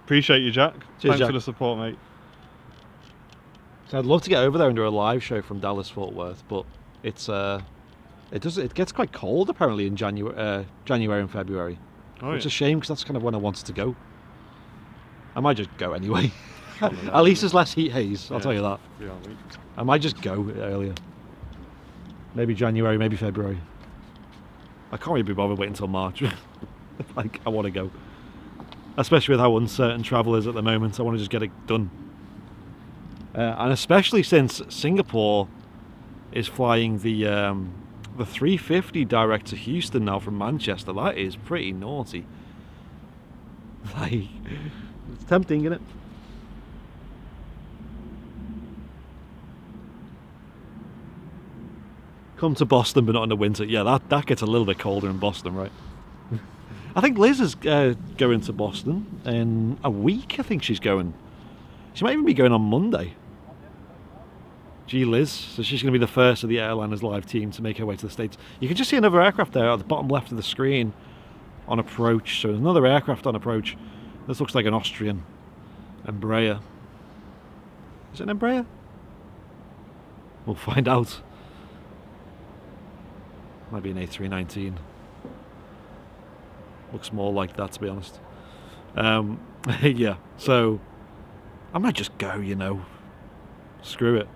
S2: Appreciate you, Jack.
S1: Cheers,
S2: Thanks
S1: Jack.
S2: for the support, mate.
S1: So I'd love to get over there and do a live show from Dallas Fort Worth, but it's it gets quite cold apparently in January and February.
S2: Oh,
S1: It's
S2: yeah.
S1: a shame because that's kind of when I wanted to go. I might just go anyway. At least there's less heat haze, I'll
S2: Yeah.
S1: tell you that.
S2: Yeah, mate.
S1: I might just go earlier. Maybe January, maybe February. I can't really be bothered waiting until March. Like, I want to go. Especially with how uncertain travel is at the moment. I want to just get it done. And especially since Singapore is flying the 350 direct to Houston now from Manchester. That is pretty naughty. Like, it's tempting, isn't it? Come to Boston, but not in the winter. Yeah, that gets a little bit colder in Boston, right? I think Liz is going to Boston in a week. I think she's going. She might even be going on Monday. Gee, Liz. So she's going to be the first of the Airliners Live team to make her way to the States. You can just see another aircraft there at the bottom left of the screen on approach. So there's another aircraft on approach. This looks like an Austrian Embraer. Is it an Embraer? We'll find out. Might be an A319. Looks more like that, to be honest. Yeah, so I might just go, you know. Screw it.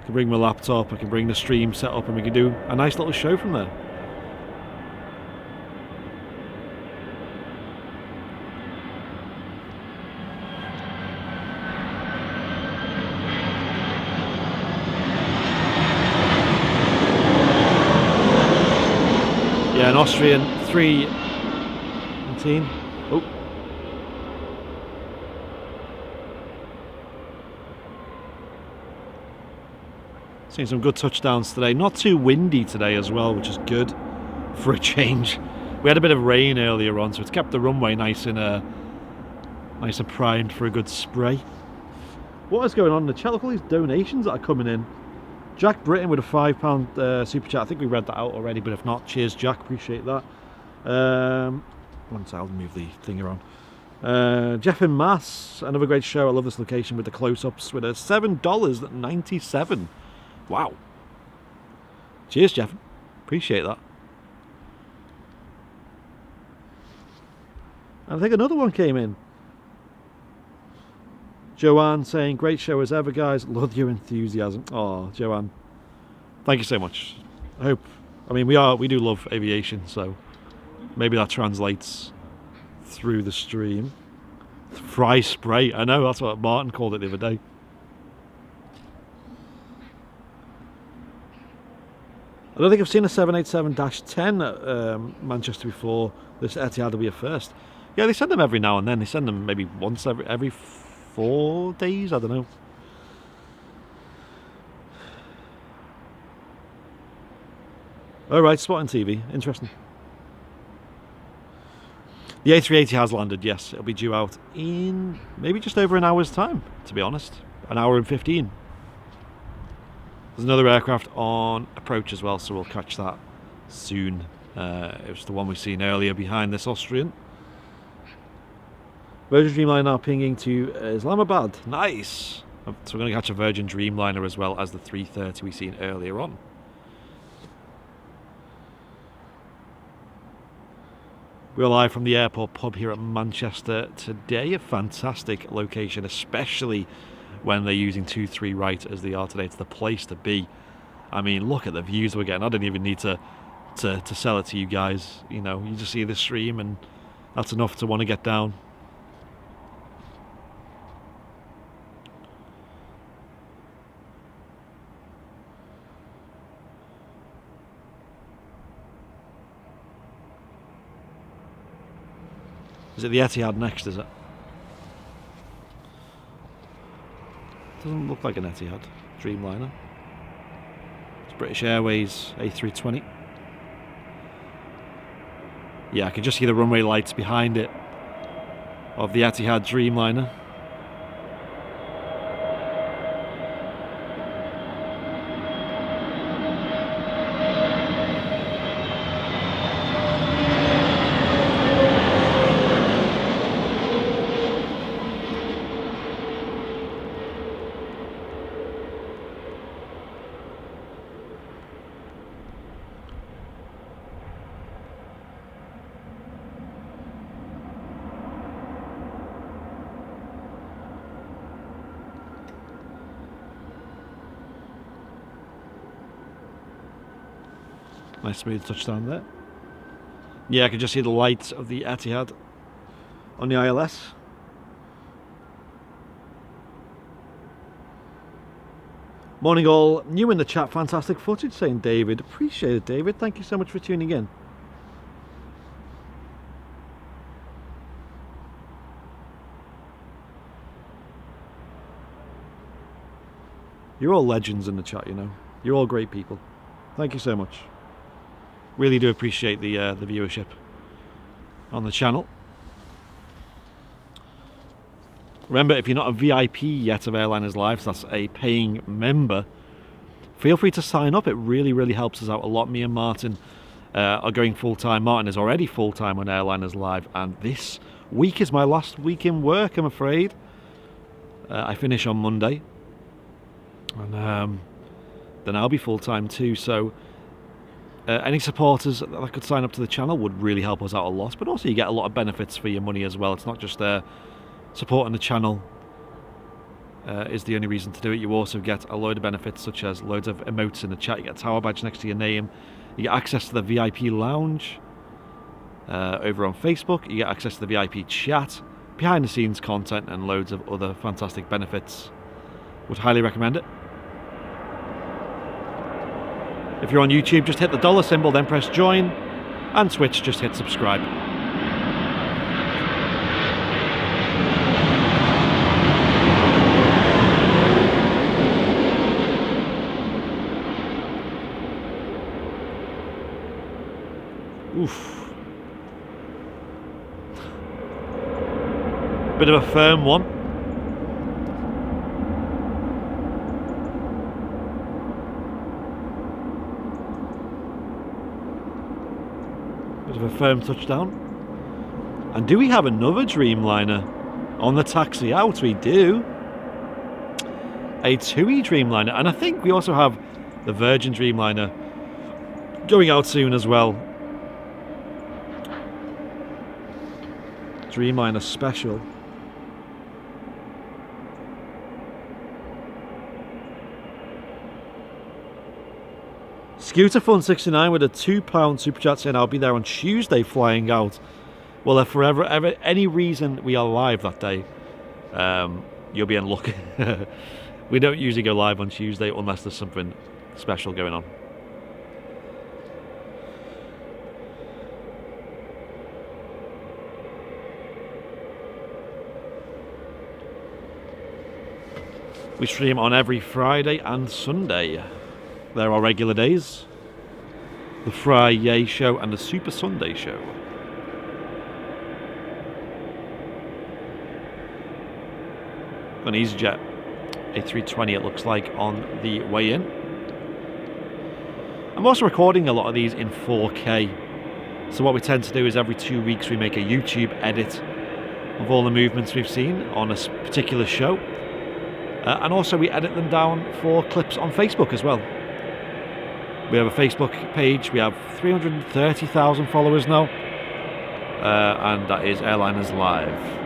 S1: I can bring my laptop, I can bring the stream set up, and we can do a nice little show from there. Yeah, an Austrian 319. Oh. Seen some good touchdowns today. Not too windy today as well, which is good for a change. We had a bit of rain earlier on, so it's kept the runway nice and primed for a good spray. What is going on in the chat? Look at all these donations that are coming in. Jack Britton with a £5 super chat. I think we read that out already, but if not, cheers, Jack. Appreciate that. One second, I'll move the thing around. Jeff in Mass, another great show. I love this location with the close-ups with a $7.97. Wow. Cheers, Jeff. Appreciate that. And I think another one came in. Joanne saying, great show as ever, guys. Love your enthusiasm. Oh, Joanne, thank you so much. I mean, we do love aviation, so maybe that translates through the stream. Fry spray. I know, that's what Martin called it the other day. I don't think I've seen a 787-10 at Manchester before. This Etihad will be a first. Yeah, they send them every now and then. They send them maybe once every 4 days, I don't know. Alright, spotting TV. Interesting. The A380 has landed, yes. It'll be due out in maybe just over an hour's time, to be honest. An hour and 15. There's another aircraft on approach as well, so we'll catch that soon. It was the one we've seen earlier behind this Austrian. Virgin Dreamliner now pinging to Islamabad. Nice! So we're going to catch a Virgin Dreamliner as well as the 330 we've seen earlier on. We're live from the airport pub here at Manchester today. A fantastic location, especially when they're using 2-3 right as they are today. It's the place to be. I mean, look at the views we're getting. I don't even need to sell it to you guys. You know, you just see the stream and that's enough to want to get down. Is it the Etihad next, is it? Doesn't look like an Etihad Dreamliner. It's British Airways A320. Yeah, I can just see the runway lights behind it of the Etihad Dreamliner. Nice smooth touchdown there. Yeah, I can just see the lights of the Etihad on the ILS. Morning all, new in the chat, fantastic footage, saying David. Appreciate it, David. Thank you so much for tuning in. You're all legends in the chat, you know. You're all great people. Thank you so much. Really do appreciate the viewership on the channel. Remember, if you're not a VIP yet of Airliners Live, so that's a paying member, feel free to sign up. It really, really helps us out a lot. Me and Martin are going full-time. Martin is already full-time on Airliners Live, and this week is my last week in work, I'm afraid. I finish on Monday, and then I'll be full-time too, so any supporters that could sign up to the channel would really help us out a lot, but also you get a lot of benefits for your money as well. It's not just supporting the channel is the only reason to do it. You also get a load of benefits, such as loads of emotes in the chat. You get a tower badge next to your name. You get access to the VIP lounge over on Facebook. You get access to the VIP chat, behind the scenes content, and loads of other fantastic benefits. Would highly recommend it. If you're on YouTube, just hit the dollar symbol, then press join, and Twitch, just hit subscribe. Oof. Bit of a firm one. of a firm touchdown. And do we have another Dreamliner on the taxi out? We do. A TUI Dreamliner. And I think we also have the Virgin Dreamliner going out soon as well. Dreamliner special. Scooter Fun 69 with a £2 super chat saying I'll be there on Tuesday flying out. Well, if for ever any reason we are live that day, you'll be in luck. We don't usually go live on Tuesday unless there's something special going on. We stream on every Friday and Sunday. There are regular days. The Friday show and the Super Sunday show. An EasyJet A320 it looks like on the way in. I'm also recording a lot of these in 4K. So what we tend to do is every 2 weeks we make a YouTube edit of all the movements we've seen on a particular show. And also we edit them down for clips on Facebook as well. We have a Facebook page. We have 330,000 followers now. And that is Airliners Live.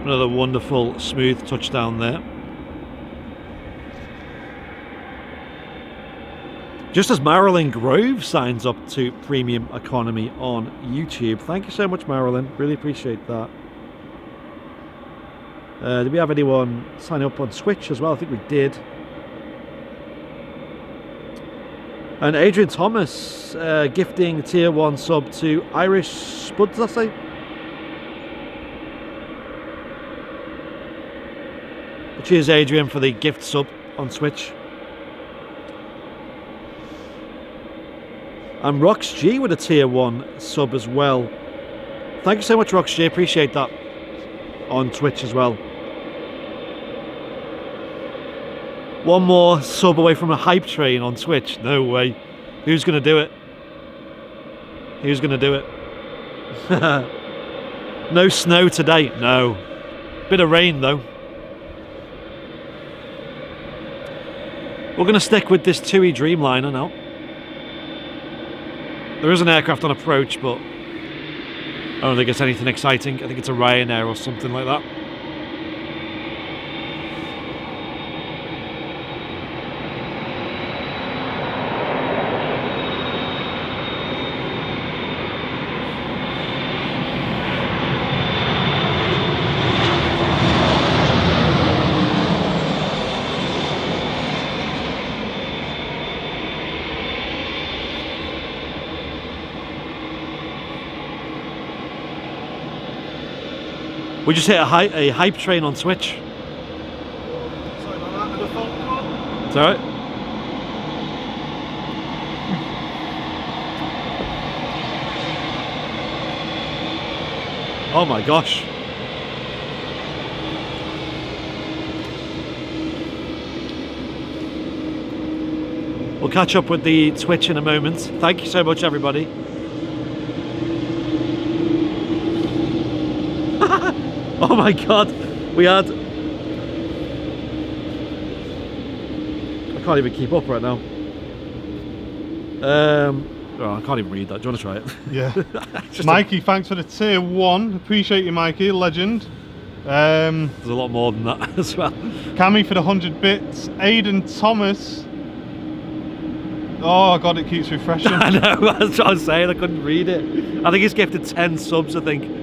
S1: Another wonderful smooth touchdown there. Just as Marilyn Grove signs up to Premium Economy on YouTube. Thank you so much, Marilyn. Really appreciate that. Did we have anyone sign up on Switch as well? I think we did. And Adrian Thomas gifting tier 1 sub to Irish Spud, did I say? Cheers, Adrian, for the gift sub on Switch. And Rox G with a tier 1 sub as well. Thank you so much, Rox G. Appreciate that on Twitch as well. One more sub away from a hype train on Twitch. No way. Who's going to do it? Who's going to do it? No snow today. No. Bit of rain, though. We're going to stick with this TUI Dreamliner now. There is an aircraft on approach, but I don't think it's anything exciting. I think it's a Ryanair or something like that. We just hit a hype train on Twitch.
S2: Sorry about that, the phone call.
S1: It's alright. Oh my gosh. We'll catch up with the Twitch in a moment. Thank you so much, everybody. Oh my god, we had... I can't even keep up right now. Oh, I can't even read that. Do you want to try it?
S2: Yeah. Mikey, thanks for the tier 1. Appreciate you, Mikey. Legend.
S1: There's a lot more than that as well.
S2: Cammy for the 100 bits. Aidan Thomas. Oh god, it keeps refreshing.
S1: I know, that's what I was saying. I couldn't read it. I think he's gifted 10 subs, I think.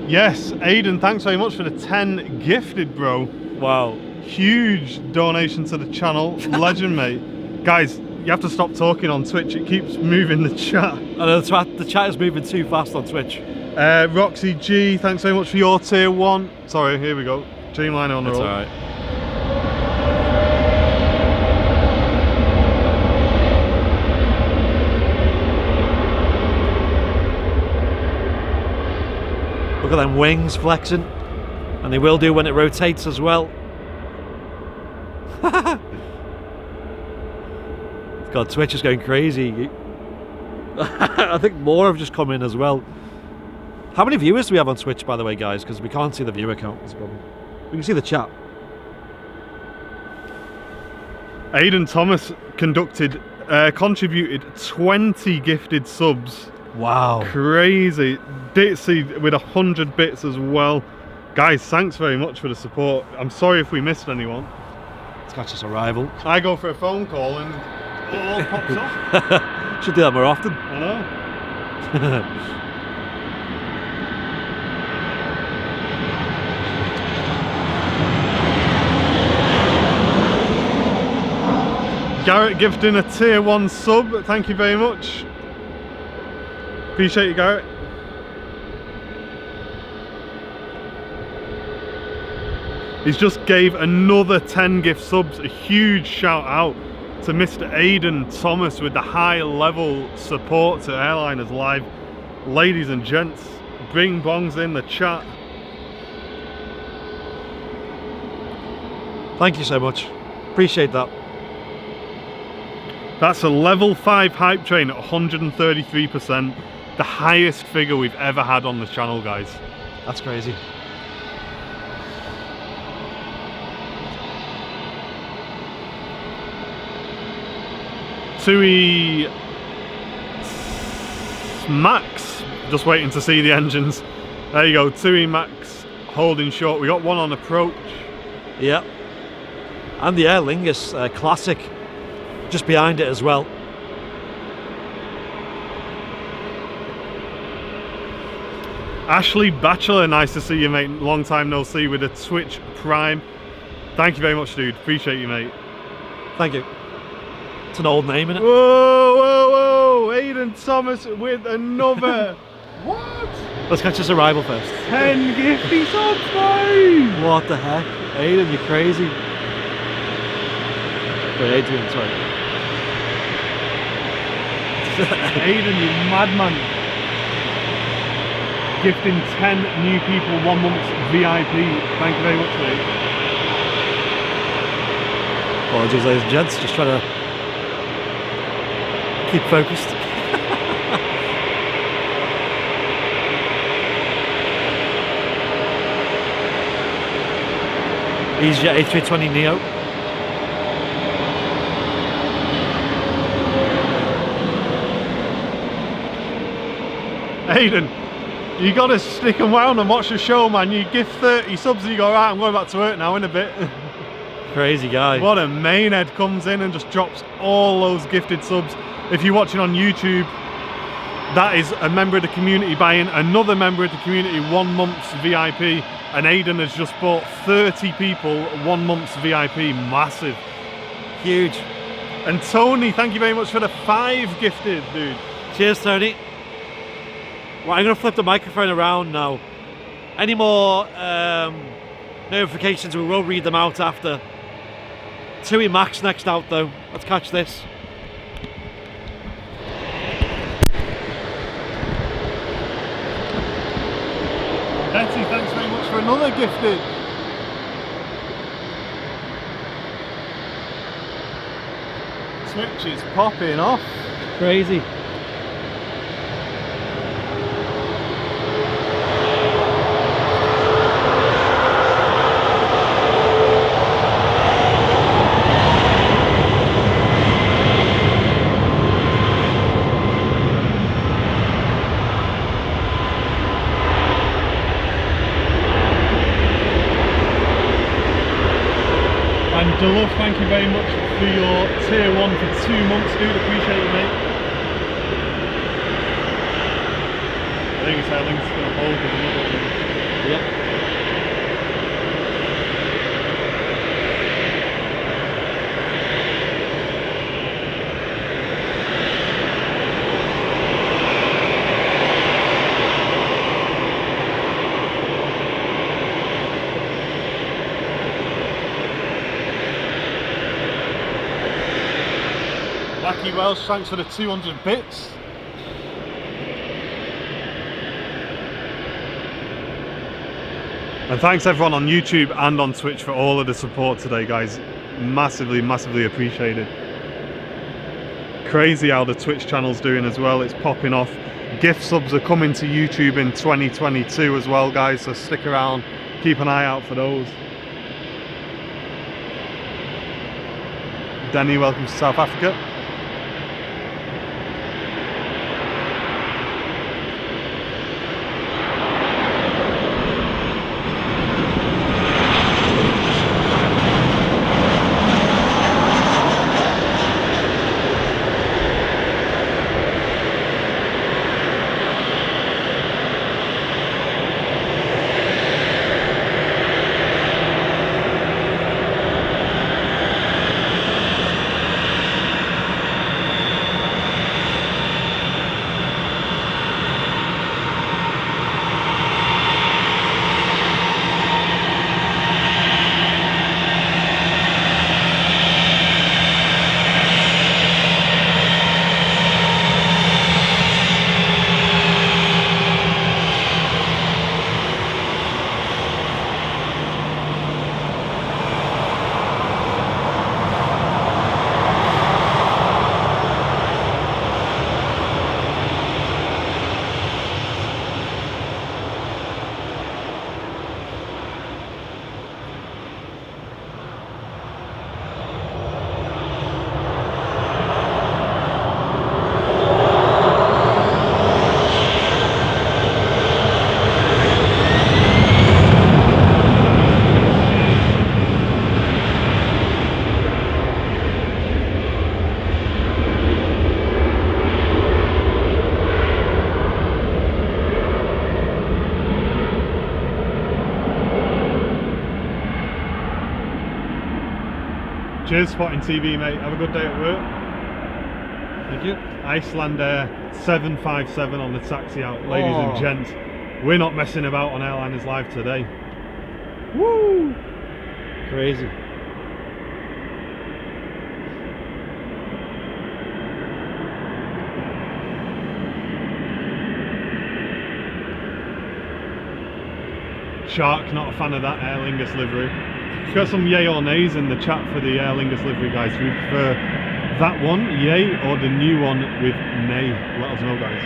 S2: Yes, Aidan, thanks very much for the 10 gifted, bro.
S1: Wow.
S2: Huge donation to the channel. Legend, mate. Guys, you have to stop talking on Twitch. It keeps moving the chat.
S1: I know the chat is moving too fast on Twitch.
S2: Roxy G, thanks very much for your tier 1. Sorry, here we go. Dreamliner on the
S1: That's
S2: roll.
S1: alright. Look at them wings flexing, and they will do when it rotates as well. God, Twitch is going crazy. I think more have just come in as well. How many viewers do we have on Twitch, by the way, guys? Because we can't see the viewer count. That's a problem. We can see the chat.
S2: Aidan Thomas contributed 20 gifted subs.
S1: Wow.
S2: Crazy. Ditsy with 100 bits as well. Guys, thanks very much for the support. I'm sorry if we missed anyone.
S1: Let's catch us a rival.
S2: I go for a phone call and it all pops off.
S1: Should do that more often.
S2: I know. Garrett gifting a tier 1 sub, thank you very much. Appreciate you, Garrett. He's just gave another 10 gift subs. A huge shout out to Mr. Aidan Thomas with the high level support to Airliners Live. Ladies and gents, bring bongs in the chat.
S1: Thank you so much. Appreciate that.
S2: That's a level 5 hype train at 133%. The highest figure we've ever had on the channel, guys.
S1: That's crazy.
S2: Tui Max, just waiting to see the engines. There you go, Tui Max holding short. We got one on approach.
S1: Yeah. And the Aer Lingus Classic just behind it as well.
S2: Ashley Batchelor, nice to see you, mate. Long time no see with a Twitch Prime. Thank you very much, dude. Appreciate you, mate.
S1: Thank you. It's an old name, isn't it?
S2: Whoa, whoa, whoa! Aidan Thomas with another. What?
S1: Let's catch us a rival first.
S2: 10 gifty subs, mate!
S1: What the heck? Aidan, you're crazy. Wait, Adrian, sorry.
S2: Aidan, you madman. Gifting 10 new people 1 month's VIP. Thank you very much, mate.
S1: Apologies, ladies and gents. Just trying to keep focused. EasyJet A320 Neo.
S2: Aidan, you gotta stick around and watch the show, man. You give 30 subs and you go, right, I'm going back to work now in a bit.
S1: Crazy guy.
S2: What a main head comes in and just drops all those gifted subs. If you're watching on YouTube, that is a member of the community buying another member of the community 1 month's VIP, and Aidan has just bought 30 people 1 month's VIP. Massive.
S1: Huge.
S2: And Tony, thank you very much for the 5 gifted, dude.
S1: Cheers, Tony. Right, I'm going to flip the microphone around now. Any more notifications, we will read them out after. Tui Max next out though. Let's catch this.
S2: Betsy, thanks very much for another gifted. Switch is popping off.
S1: Crazy.
S2: And Delove, thank you very much for your tier 1 for 2 months, dude. Appreciate you, mate. I think it's going to hold with another one.
S1: Yep.
S2: Ricky Welsh, thanks for the 200 bits. And thanks everyone on YouTube and on Twitch for all of the support today, guys. Massively, massively appreciated. Crazy how the Twitch channel's doing as well. It's popping off. Gift subs are coming to YouTube in 2022 as well, guys, so stick around, keep an eye out for those. Danny, welcome to South Africa. Cheers, Spotting TV, mate. Have a good day at work.
S1: Thank you.
S2: Icelander 757 on the taxi out, ladies and gents. We're not messing about on Airliners Live today.
S1: Woo! Crazy.
S2: Shark, not a fan of that Aer Lingus livery. We've got some yay or nays in the chat for the Aer Lingus livery, guys. Do we prefer that one, yay, or the new one with nay? Let us know, guys.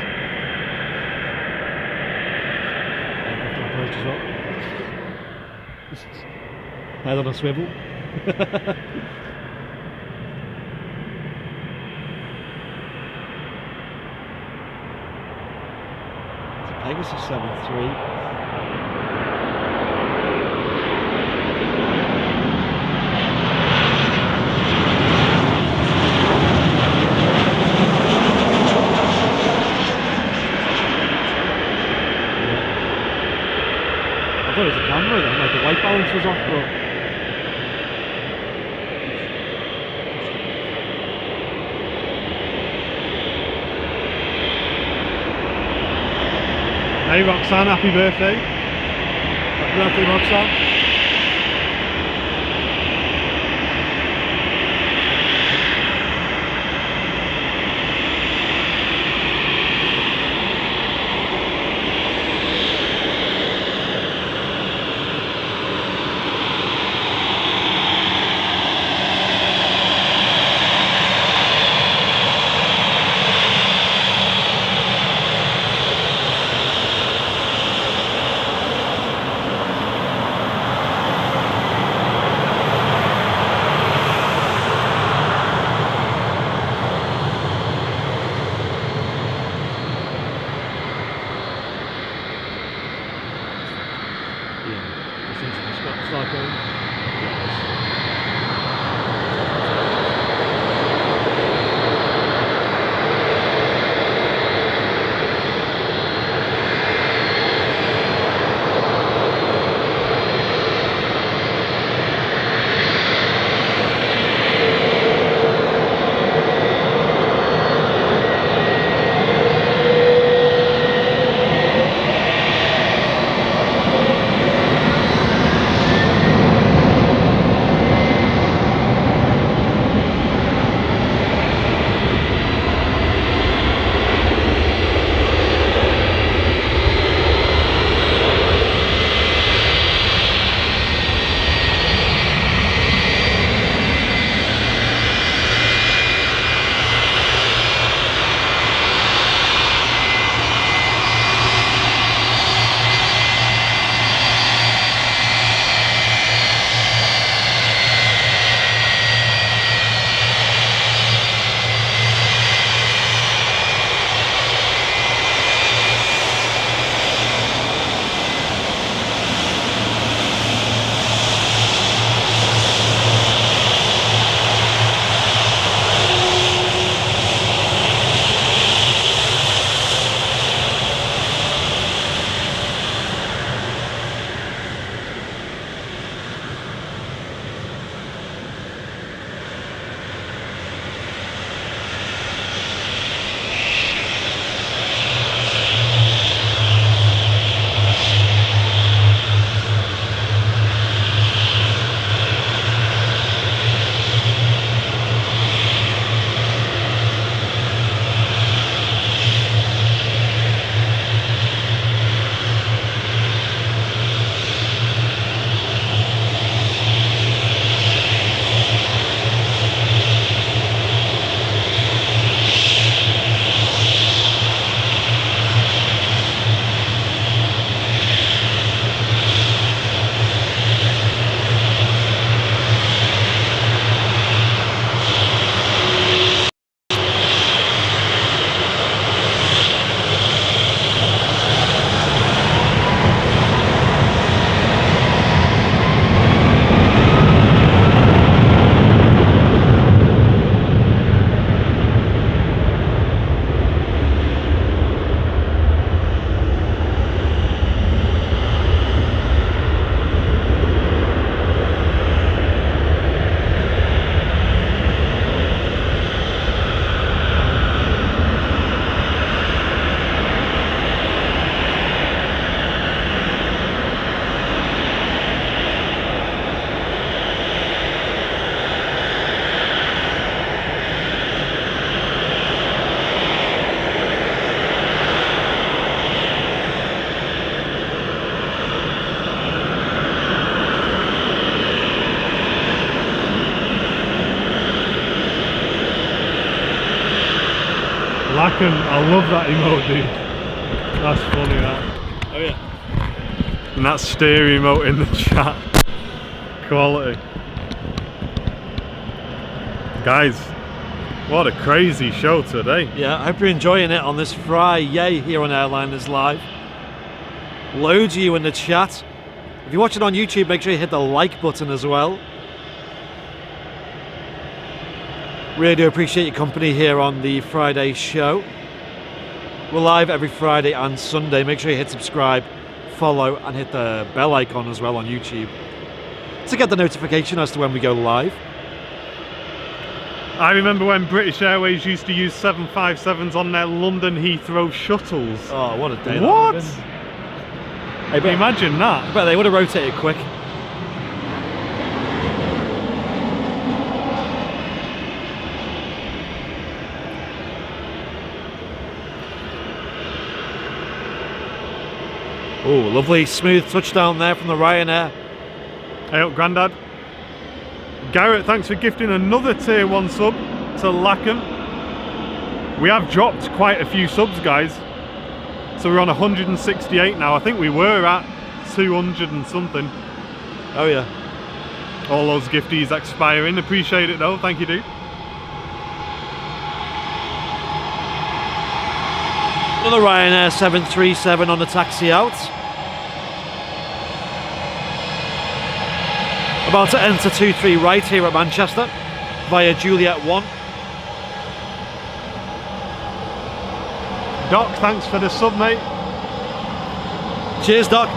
S1: Head on a swivel. It's a Pegasus 7.3. I thought it was a camera then, like the white balance was off, but
S2: Hey Roxanne, happy birthday.
S1: happy birthday, Roxanne.
S2: I love that emote, dude. That's funny, that.
S1: Oh yeah.
S2: And that steer emote in the chat. Quality. Guys, what a crazy show today.
S1: Yeah, I hope you're enjoying it on this Friday here on Airliners Live. Loads of you in the chat. If you're watching on YouTube, make sure you hit the like button as well. Really do appreciate your company here on the Friday show. We're live every Friday and Sunday. Make sure you hit subscribe, follow, and hit the bell icon as well on YouTube to get the notification as to when we go live.
S2: I remember when British Airways used to use 757s on their London Heathrow shuttles.
S1: Oh, what a day!
S2: What?
S1: That would've been.
S2: Hey, but imagine that.
S1: I bet they would have rotated quick. Oh, lovely smooth touchdown there from the Ryanair.
S2: Hey up, Grandad. Garrett, thanks for gifting another tier 1 sub to Lackham. We have dropped quite a few subs, guys. So we're on 168 now. I think we were at 200 and something.
S1: Oh yeah.
S2: All those gifties expiring. Appreciate it though. Thank you, dude.
S1: Another Ryanair 737 on the taxi out. About to enter 23 right here at Manchester via Juliet 1.
S2: Doc, thanks for the sub, mate.
S1: Cheers, Doc.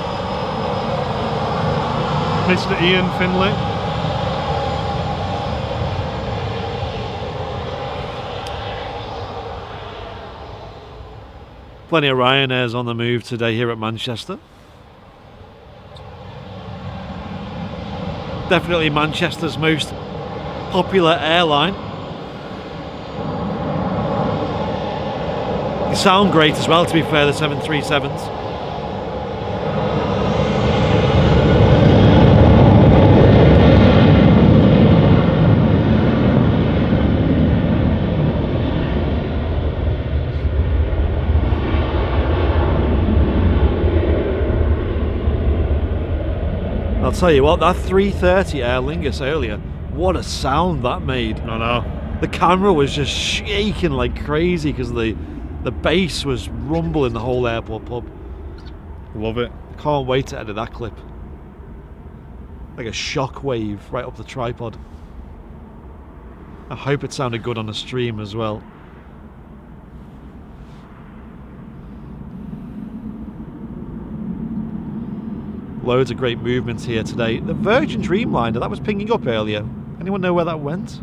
S2: Mr. Ian Finlay.
S1: Plenty of Ryanairs on the move today here at Manchester. Definitely Manchester's most popular airline. They sound great as well, to be fair, the 737s. I'll tell you what, that 330 Aer Lingus earlier, what a sound that made.
S2: I know.
S1: The camera was just shaking like crazy because the bass was rumbling the whole airport pub.
S2: Love it.
S1: Can't wait to edit that clip. Like a shock wave right up the tripod. I hope it sounded good on the stream as well. Loads of great movements here today. The Virgin Dreamliner, that was pinging up earlier. Anyone know where that went?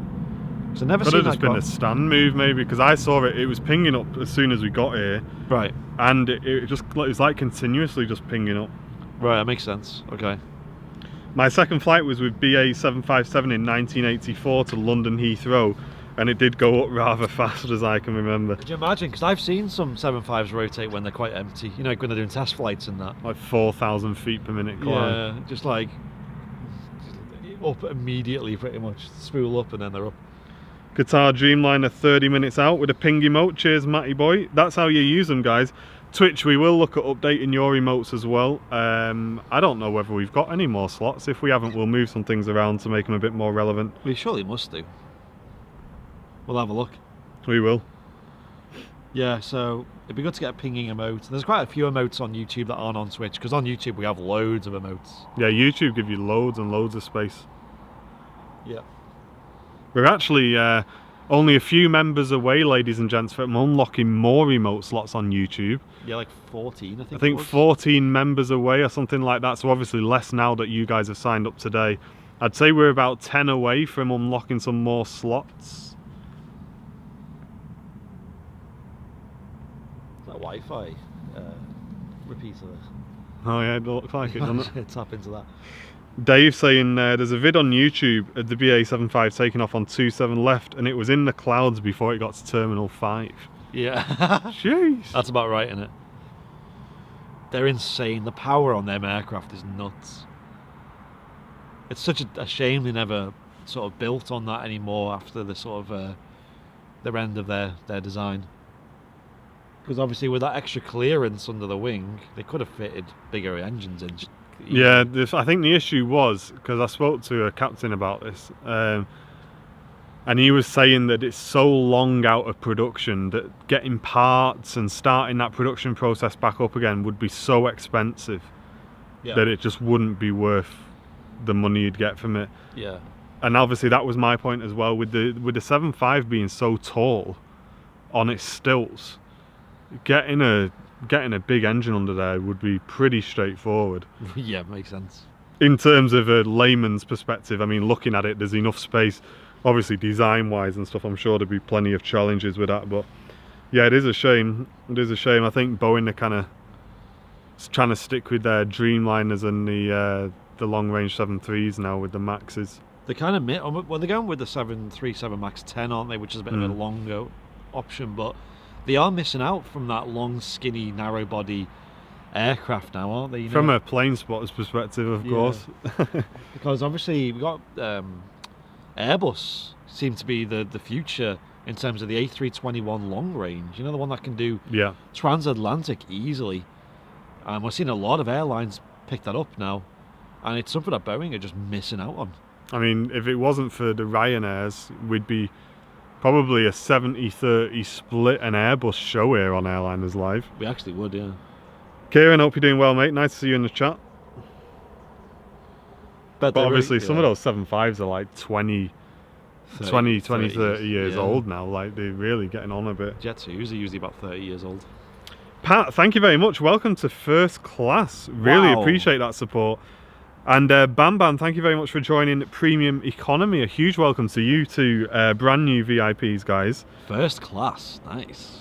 S1: Because I never
S2: Could
S1: seen
S2: have
S1: that
S2: just been
S1: car.
S2: a stand move maybe, because I saw it was pinging up as soon as we got here,
S1: Right,
S2: and it was like continuously just pinging up.
S1: right, that makes sense. Okay.
S2: My second flight was with BA 757 in 1984 to London Heathrow, and it did go up rather fast as I can remember.
S1: Could you imagine? Because I've seen some 75s rotate when they're quite empty. You know, when they're doing test flights and that.
S2: Like 4,000 feet per minute climb.
S1: Yeah, just like up immediately, pretty much. Spool up and then they're up.
S2: Qatar Dreamliner 30 minutes out with a ping emote. Cheers, Matty boy. That's how you use them, guys. Twitch, we will look at updating your emotes as well. I don't know whether we've got any more slots. If we haven't, we'll move some things around to make them a bit more relevant.
S1: We surely must do. We'll have a look.
S2: We will.
S1: Yeah, so it'd be good to get a pinging emote. There's quite a few emotes on YouTube that aren't on Twitch, because on YouTube we have loads of emotes.
S2: Yeah, YouTube give you loads and loads of space.
S1: Yeah.
S2: We're actually only a few members away, ladies and gents, from unlocking more emote slots on YouTube.
S1: Yeah, like 14, I think.
S2: I think 14 members away or something like that, so obviously less now that you guys have signed up today. I'd say we're about 10 away from unlocking some more slots.
S1: That Wi-Fi repeater.
S2: Oh yeah, it looks like it, doesn't it?
S1: Tap into that.
S2: Dave saying there's a vid on YouTube of the BA75 taking off on 27 left, and it was in the clouds before it got to Terminal 5.
S1: Yeah.
S2: Jeez.
S1: That's about right, isn't it? They're insane. The power on them aircraft is nuts. It's such a shame they never sort of built on that anymore after the sort of their end of their design. Because obviously with that extra clearance under the wing, they could have fitted bigger engines in.
S2: Yeah, I think the issue was, because I spoke to a captain about this, and he was saying that it's so long out of production that getting parts and starting that production process back up again would be so expensive that it just wouldn't be worth the money you'd get from it.
S1: Yeah.
S2: And obviously that was my point as well, with the 7.5 being so tall on its stilts, getting a big engine under there would be pretty straightforward.
S1: Yeah, makes sense.
S2: In terms of a layman's perspective, I mean, looking at it, there's enough space. Obviously, design-wise and stuff, I'm sure there'd be plenty of challenges with that. But yeah, it is a shame. It is a shame. I think Boeing are kind of trying to stick with their Dreamliners and the long-range 7.3s now with the Maxes.
S1: They kind of well, they're going with the 737 Max 10, aren't they? Which is a bit of a longer option, but they are missing out from that long, skinny, narrow-body aircraft now, aren't they?
S2: From a plane spotter's perspective, of course.
S1: Because obviously we got Airbus seem to be the future in terms of the A321 long range. You know, the one that can do transatlantic easily. And we're seeing a lot of airlines pick that up now, and it's something that Boeing are just missing out on.
S2: I mean, if it wasn't for the Ryanairs, we'd be probably a 70-30 split an Airbus show here on Airliners Live.
S1: We actually would, yeah.
S2: Kieran, hope you're doing well, mate. Nice to see you in the chat. But obviously some of those 7.5s are like 20, 30 years old now. Like, they're really getting on a bit.
S1: Jet 2s are usually about 30 years old.
S2: Pat, thank you very much. Welcome to First Class. Really appreciate that support. And Bam Bam, thank you very much for joining Premium Economy. A huge welcome to you two brand new VIPs, guys.
S1: First Class, nice.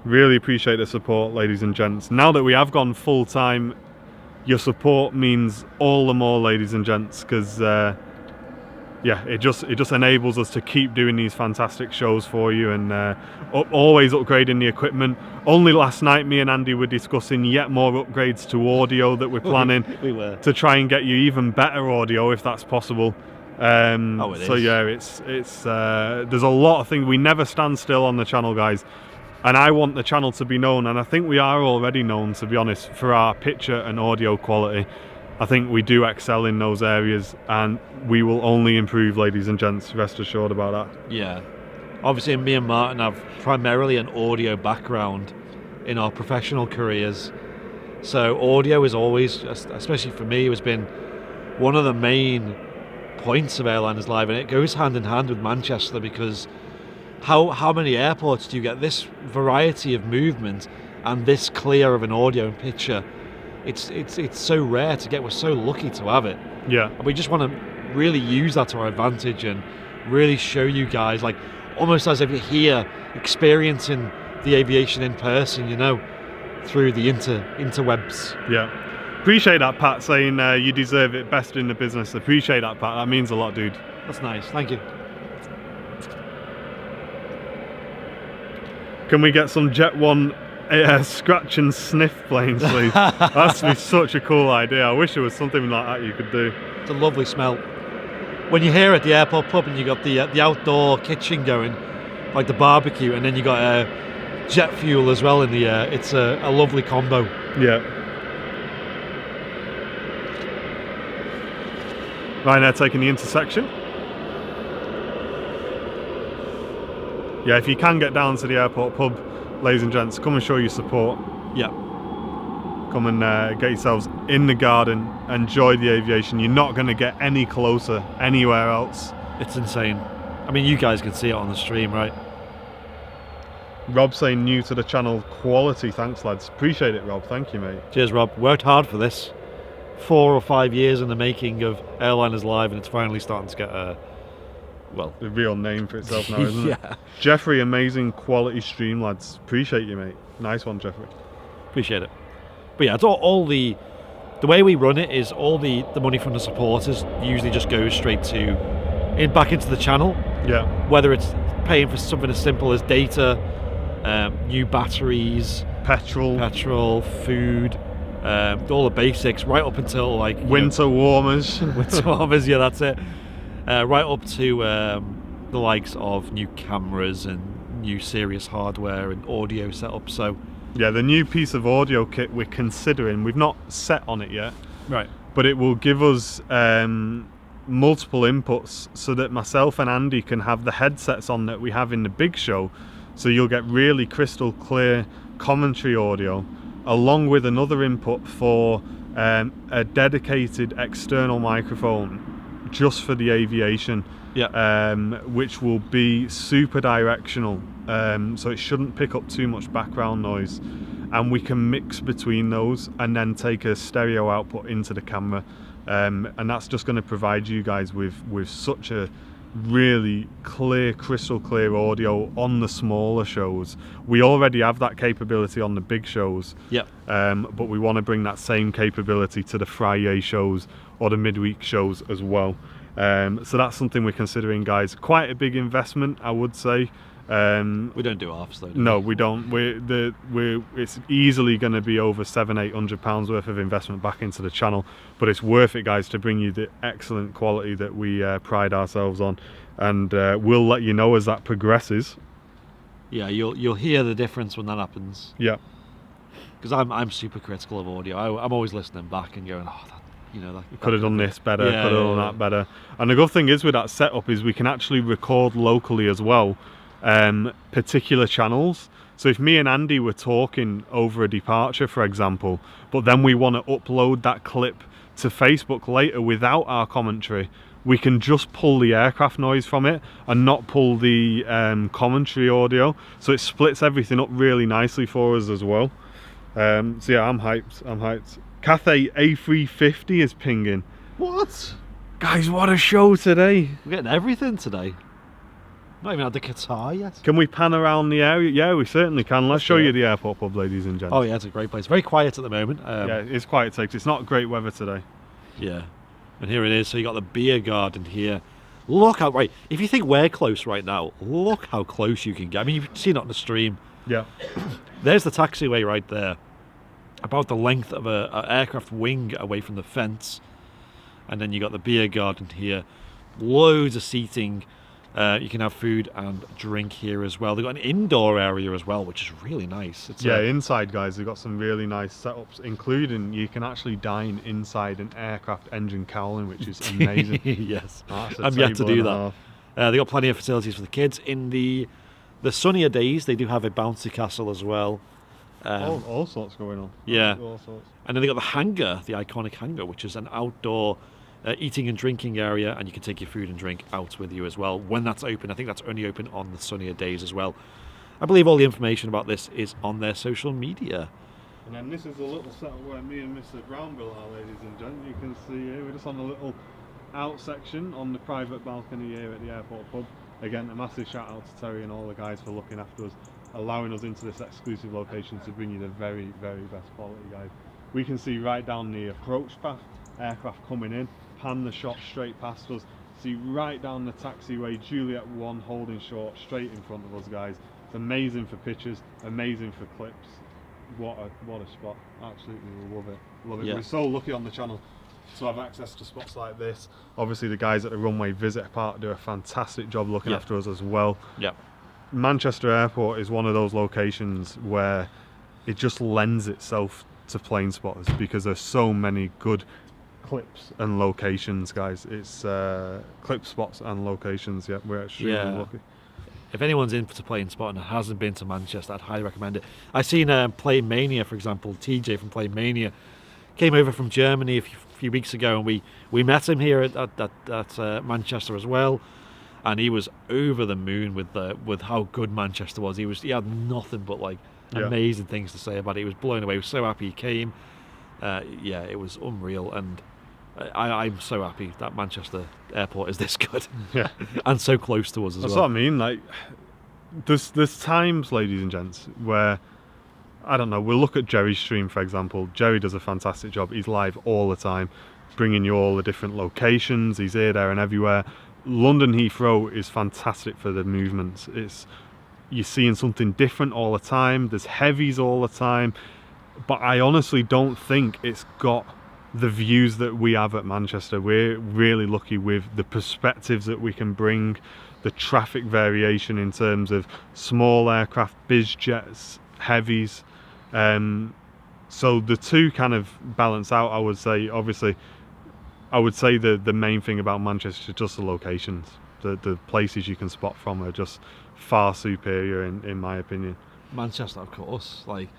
S2: Really appreciate the support, ladies and gents. Now that we have gone full time, your support means all the more, ladies and gents, because it just enables us to keep doing these fantastic shows for you and always upgrading the equipment. Only last night, me and Andy were discussing yet more upgrades to audio that we're planning.
S1: We were.
S2: To try and get you even better audio if that's possible. So yeah, it's there's a lot of things. We never stand still on the channel, guys. And I want the channel to be known, and I think we are already known, to be honest, for our picture and audio quality. I think we do excel in those areas, and we will only improve, ladies and gents. Rest assured about that.
S1: Yeah. Obviously, me and Martin have primarily an audio background in our professional careers. So audio is always, especially for me, has been one of the main points of Airliners Live, and it goes hand in hand with Manchester, because how many airports do you get this variety of movement and this clear of an audio and picture? It's so rare to get. We're so lucky to have it.
S2: Yeah.
S1: And we just want to really use that to our advantage and really show you guys, like, almost as if you're here experiencing the aviation in person, you know, through the interwebs.
S2: Yeah. Appreciate that, Pat, saying you deserve it, best in the business. Appreciate that, Pat. That means a lot, dude.
S1: That's nice. Thank you.
S2: Can we get some Jet 1 scratch and sniff planes, please? That's be such a cool idea. I wish there was something like that you could do.
S1: It's a lovely smell. When you're here at the airport pub and you got the outdoor kitchen going, like the barbecue, and then you got jet fuel as well in the air, it's a lovely combo.
S2: Yeah. Right now, taking the intersection. Yeah, if you can get down to the airport pub, ladies and gents, come and show your support.
S1: Yeah.
S2: Come and get yourselves in the garden, enjoy the aviation. You're not going to get any closer anywhere else.
S1: It's insane. I mean, you guys can see it on the stream, right?
S2: Rob saying new to the channel, quality. Thanks, lads. Appreciate it, Rob. Thank you, mate.
S1: Cheers, Rob. Worked hard for this. 4 or 5 years in the making of Airliners Live, and it's finally starting to get
S2: the real name for itself now, isn't it? Jeffrey, amazing quality stream, lads. Appreciate you, mate. Nice one, Jeffrey.
S1: Appreciate it. But yeah, it's all the way we run it is all the money from the supporters usually just goes straight back into the channel.
S2: Yeah.
S1: Whether it's paying for something as simple as data, new batteries, petrol, food, all the basics, right up until like
S2: winter warmers.
S1: Winter warmers, yeah, that's it. Right up to the likes of new cameras and new serious hardware and audio setup. So
S2: Yeah, the new piece of audio kit we're considering, we've not set on it yet,
S1: Right.
S2: but it will give us multiple inputs so that myself and Andy can have the headsets on that we have in the big show, so you'll get really crystal clear commentary audio, along with another input for a dedicated external microphone just for the aviation, which will be super directional, so it shouldn't pick up too much background noise, and we can mix between those and then take a stereo output into the camera, and that's just going to provide you guys with such a really clear, crystal clear audio on the smaller shows. We already have that capability on the big shows, but we want to bring that same capability to the Friday shows or the midweek shows as well. So that's something we're considering, guys. Quite a big investment, I would say.
S1: We don't do halves though.
S2: No, we don't. It's easily going to be over £700-800 worth of investment back into the channel, but it's worth it, guys, to bring you the excellent quality that we pride ourselves on, and we'll let you know as that progresses.
S1: Yeah, you'll hear the difference when that happens.
S2: Yeah,
S1: because I'm super critical of audio. I'm always listening back and going, oh, that
S2: could have done this better, could have done that better. And the good thing is with that setup is we can actually record locally as well. Particular channels. So if me and Andy were talking over a departure, for example, but then we want to upload that clip to Facebook later without our commentary, we can just pull the aircraft noise from it and not pull the commentary audio. So it splits everything up really nicely for us as well. So yeah, I'm hyped. Cathay A350 is pinging.
S1: What?
S2: Guys, what a show today.
S1: We're getting everything today. Not even had the Qatar yet.
S2: Can we pan around the area? Yeah, we certainly can. Let's show you the airport pub, ladies and gents.
S1: Oh yeah, it's a great place. Very quiet at the moment.
S2: Yeah, it's quiet takes. It's not great weather today.
S1: Yeah, and here it is. So you got the beer garden here. Look how right. If you think we're close right now, look how close you can get. I mean, you've seen it on the stream.
S2: Yeah.
S1: There's the taxiway right there, about the length of a aircraft wing away from the fence, and then you got the beer garden here. Loads of seating. You can have food and drink here as well. They've got an indoor area as well, which is really nice.
S2: Inside, guys, they've got some really nice setups, including you can actually dine inside an aircraft engine cowling, which is amazing.
S1: Yes, I'm yet to do that. They've got plenty of facilities for the kids. In the sunnier days, they do have a bouncy castle as well.
S2: All sorts going on.
S1: Yeah.
S2: All sorts.
S1: And then they've got the hangar, the iconic hangar, which is an outdoor eating and drinking area, and you can take your food and drink out with you as well when that's open. I think that's only open on the sunnier days as well. I believe all the information about this is on their social media.
S2: And then this is a little setup where me and Mr. Brownbill are, ladies and gentlemen. You can see here, we're just on a little out section on the private balcony here at the airport pub. Again, a massive shout out to Terry and all the guys for looking after us, allowing us into this exclusive location to bring you the very, very best quality, guys. We can see right down the approach path, aircraft coming in, pan the shot straight past us, see right down the taxiway, Juliet 1 holding short straight in front of us, guys. It's amazing for pictures, amazing for clips. What a spot. Absolutely love it.
S1: Yeah.
S2: We're so lucky on the channel to have access to spots like this. Obviously the guys at the runway visitor part do a fantastic job looking after us as well.
S1: Yeah.
S2: Manchester Airport is one of those locations where it just lends itself to plane spotters because there's so many good clips and locations, guys. It's clip spots and locations. Yeah, we're extremely lucky.
S1: If anyone's into plane spotting and hasn't been to Manchester, I'd highly recommend it. I've seen Plane Mania, for example. TJ from Plane Mania came over from Germany a few weeks ago, and we met him here at Manchester as well. And he was over the moon with how good Manchester was. He had nothing but like amazing things to say about it. He was blown away. He was so happy he came. It was unreal, and I'm so happy that Manchester Airport is this good. Yeah, and so close to us as well.
S2: That's what I mean. Like, there's times, ladies and gents, where I don't know. We'll look at Jerry's stream, for example. Jerry does a fantastic job. He's live all the time, bringing you all the different locations. He's here, there, and everywhere. London Heathrow is fantastic for the movements. You're seeing something different all the time. There's heavies all the time, but I honestly don't think it's got the views that we have at Manchester. We're really lucky with the perspectives that we can bring, the traffic variation in terms of small aircraft, biz jets, heavies. So the two kind of balance out, I would say. Obviously, I would say the main thing about Manchester is just the locations. The places you can spot from are just far superior in my opinion.
S1: Manchester, of course, like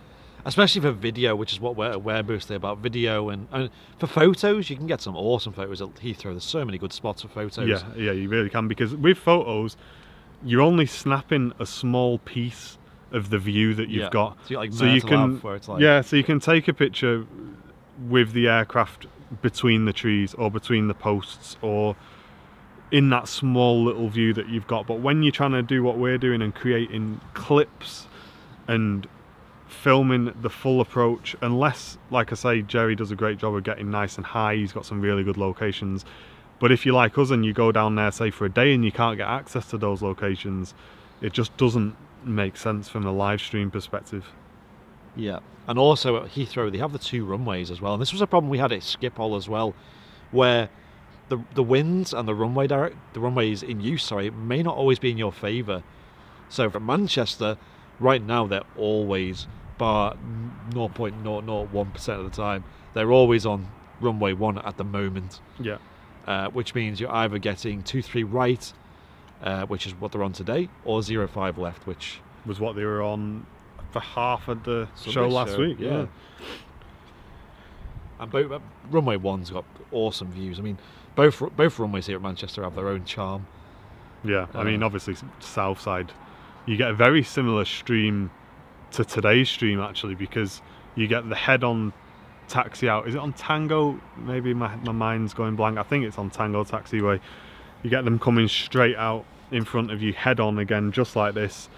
S1: especially for video, which is what we're mostly about, video and for photos, you can get some awesome photos at Heathrow. There's so many good spots for photos.
S2: Yeah, you really can, because with photos, you're only snapping a small piece of the view that you've got.
S1: So you can, where it's like,
S2: so you can take a picture with the aircraft between the trees or between the posts or in that small little view that you've got. But when you're trying to do what we're doing and creating clips and filming the full approach, unless, like I say, Jerry does a great job of getting nice and high, he's got some really good locations. But if you're like us and you go down there, say, for a day and you can't get access to those locations, it just doesn't make sense from a live stream perspective.
S1: Yeah, and also at Heathrow they have the two runways as well, and this was a problem we had at Schiphol as well, where the winds and the runways in use, may not always be in your favour. So for Manchester, right now they're always, bar 0.001% of the time, they're always on runway 1 at the moment.
S2: Yeah.
S1: Which means you're either getting 23 right, which is what they're on today, or 05 left, which
S2: was what they were on for half of the show last week. Yeah.
S1: And runway 1's got awesome views. I mean, both runways here at Manchester have their own charm.
S2: Yeah, I mean, obviously south side, you get a very similar stream to today's stream actually, because you get the head-on taxi out. Is it on Tango? Maybe my mind's going blank. I think it's on Tango taxiway. You get them coming straight out in front of you, head on again, just like this,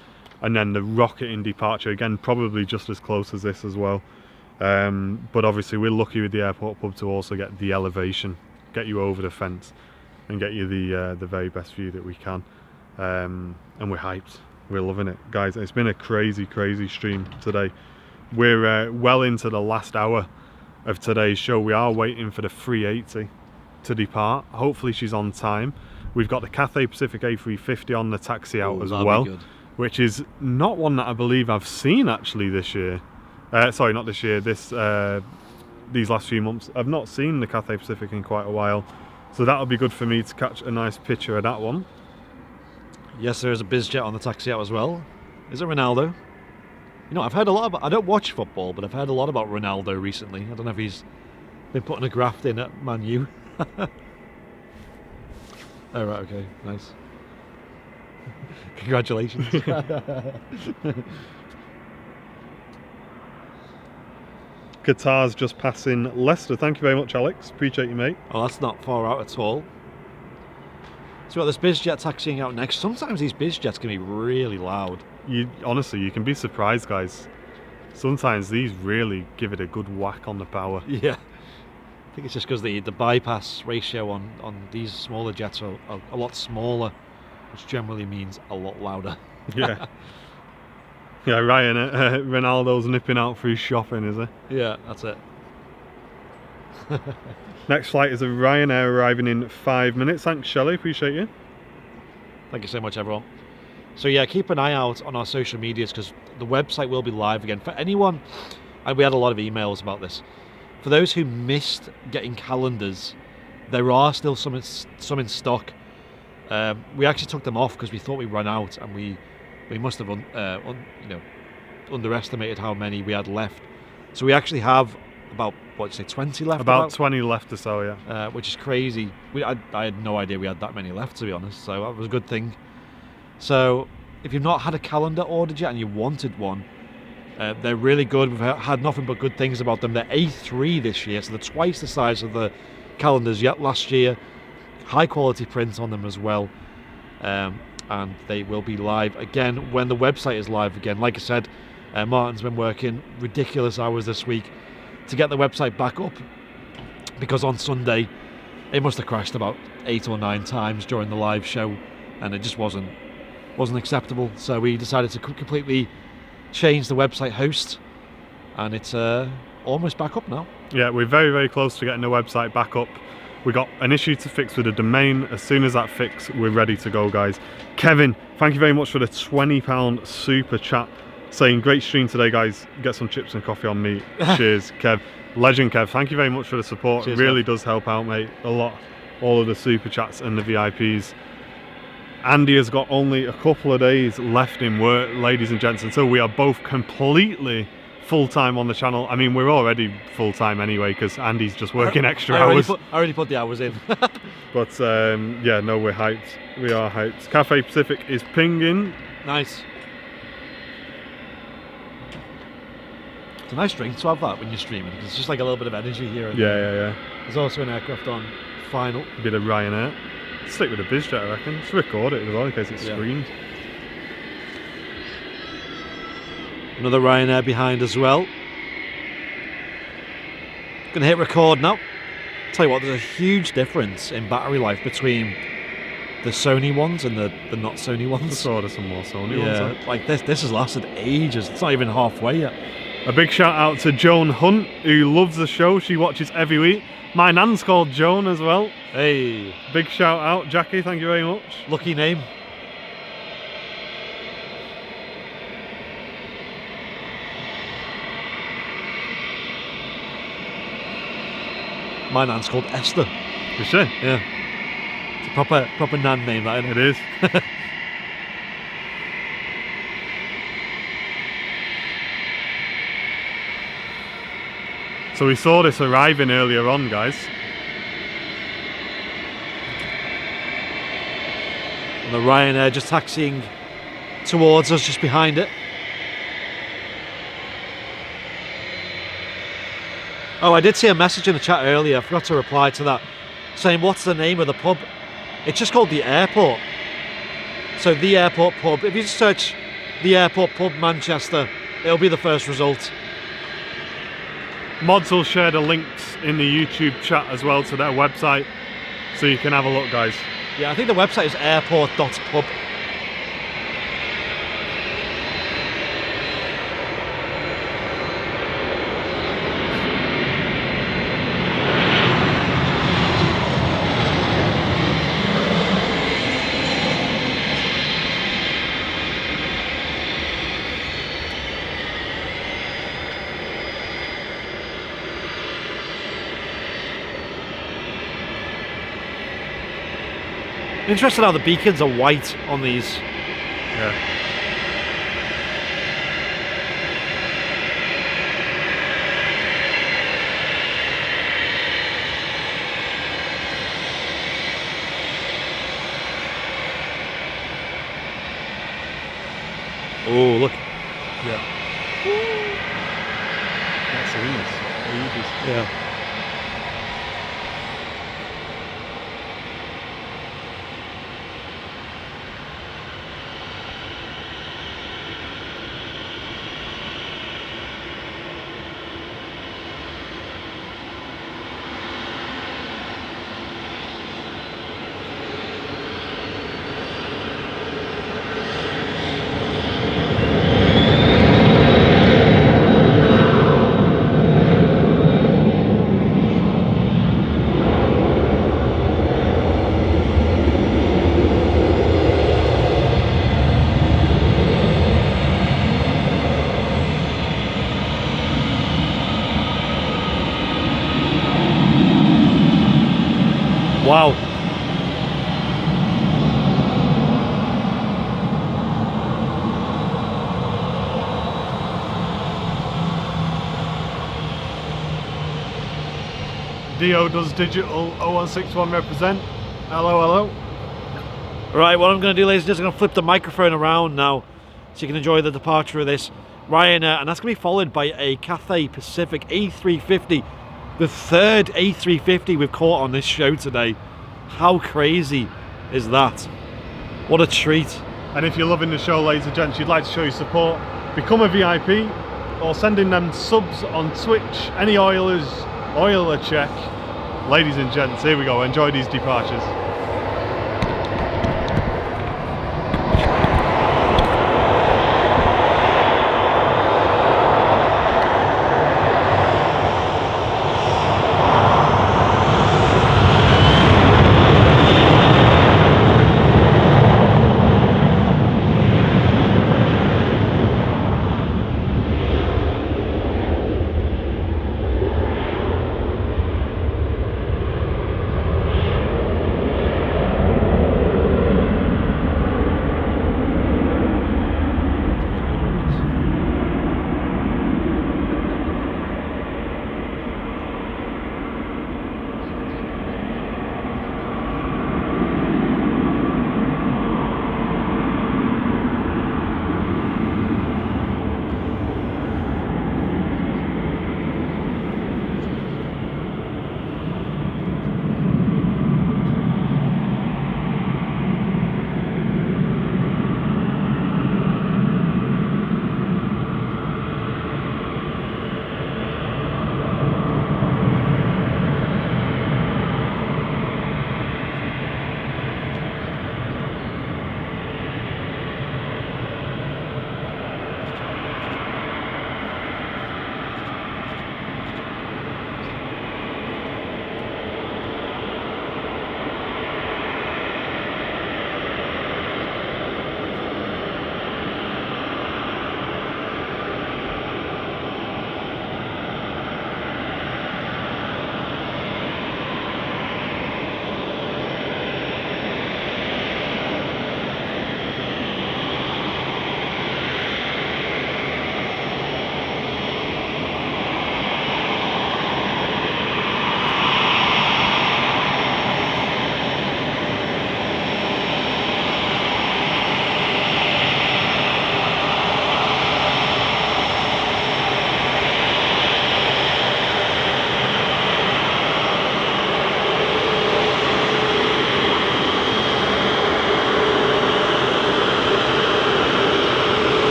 S2: and then the rocket in departure again, probably just as close as this as well. But obviously we're lucky with the airport pub to also get the elevation, get you over the fence and get you the very best view that we can. And we're hyped, we're loving it, guys. It's been a crazy stream today. We're well into the last hour of today's show. We are waiting for the 380 to depart. Hopefully she's on time. We've got the Cathay Pacific A350 on the taxi out as well, which is not one that I believe I've seen actually this year. Sorry, not this year, these last few months. I've not seen the Cathay Pacific in quite a while, so that'll be good for me to catch a nice picture of that one.
S1: Yes, there is a BizJet on the taxi out as well. Is it Ronaldo? You know, I've heard a lot about, I don't watch football, but I've heard a lot about Ronaldo recently. I don't know if he's been putting a graft in at Man U. Oh, right, okay, nice. Congratulations.
S2: Qatar's just passing Leicester. Thank you very much, Alex. Appreciate you, mate.
S1: Oh, that's not far out at all. So we've got this BizJet taxiing out next. Sometimes these BizJets can be really loud.
S2: Honestly, you can be surprised, guys. Sometimes these really give it a good whack on the power.
S1: Yeah. I think it's just because the bypass ratio on these smaller jets are a lot smaller, which generally means a lot louder.
S2: Yeah. Yeah, Ryan, Ronaldo's nipping out for his shopping, is he?
S1: Yeah, that's it.
S2: Next flight is a Ryanair arriving in 5 minutes. Thanks, Shelley. Appreciate you.
S1: Thank you so much, everyone. So yeah, keep an eye out on our social medias because the website will be live again. For anyone, and we had a lot of emails about this, for those who missed getting calendars, there are still some in stock. We actually took them off because we thought we ran out, and we must have underestimated how many we had left. So we actually have about 20 left.
S2: About 20 left or so, yeah.
S1: Which is crazy. I had no idea we had that many left, to be honest. So that was a good thing. So if you've not had a calendar ordered yet and you wanted one, they're really good. We've had nothing but good things about them. They're A3 this year, so they're twice the size of the calendars yet last year. High quality print on them as well. And they will be live again when the website is live again. Like I said, Martin's been working ridiculous hours this week to get the website back up, because on Sunday it must have crashed about 8 or 9 times during the live show, and it just wasn't acceptable. So we decided to completely change the website host, and it's almost back up now.
S2: Yeah, we're very, very close to getting the website back up. We got an issue to fix with the domain. As soon as that fixed, we're ready to go, guys. Kevin, thank you very much for the £20 super chat. saying, great stream today, guys. Get some chips and coffee on me. Cheers, Kev. Legend, Kev. Thank you very much for the support.
S1: Cheers,
S2: it really
S1: Kev.
S2: does help out, mate. A lot. All of the super chats and the VIPs. Andy has got only a couple of days left in work, ladies and gents, until we are both completely full-time on the channel. I mean, we're already full-time anyway, because Andy's just working extra hours.
S1: I already put the hours in.
S2: But yeah, no, we're hyped. We are hyped. Cafe Pacific is pinging.
S1: Nice. It's a nice drink to have that when you're streaming, because it's just like a little bit of energy here. And
S2: Yeah.
S1: There's also an aircraft on final.
S2: A bit of Ryanair. Stick with the BizJet, I reckon. Just record it as well in case it's screened.
S1: Another Ryanair behind as well. Gonna hit record now. Tell you what, there's a huge difference in battery life between the Sony ones and the not Sony ones.
S2: Let's order some more Sony ones.
S1: Yeah, like this has lasted ages. It's not even halfway yet.
S2: A big shout out to Joan Hunt, who loves the show. She watches every week. My nan's called Joan as well.
S1: Hey,
S2: big shout out, Jackie. Thank you very much.
S1: Lucky name. My nan's called Esther.
S2: Is she?
S1: Yeah. It's a proper nan name, that, isn't
S2: it? It is. So we saw this arriving earlier on, guys.
S1: And the Ryanair just taxiing towards us, just behind it. Oh, I did see a message in the chat earlier, I forgot to reply to that, saying what's the name of the pub? It's just called The Airport. So The Airport Pub. If you just search The Airport Pub Manchester, it'll be the first result.
S2: Mods will share the links in the YouTube chat as well to their website, so you can have a look, guys.
S1: Yeah, I think the website is airport.pub. Interesting how the beacons are white on these.
S2: Yeah.
S1: Oh, look.
S2: Yeah. That's ages.
S1: Yeah. Wow.
S2: Dio does digital 0161 represent. Hello.
S1: Right, what I'm going to do, ladies and gentlemen, I'm going to flip the microphone around now so you can enjoy the departure of this Ryanair, and that's going to be followed by a Cathay Pacific A350, the third A350 we've caught on this show today. How crazy is that? What a treat.
S2: And if you're loving the show, ladies and gents, you'd like to show your support, become a VIP or send in them subs on Twitch. Any Oilers, Oiler check. Ladies and gents, here we go. Enjoy these departures.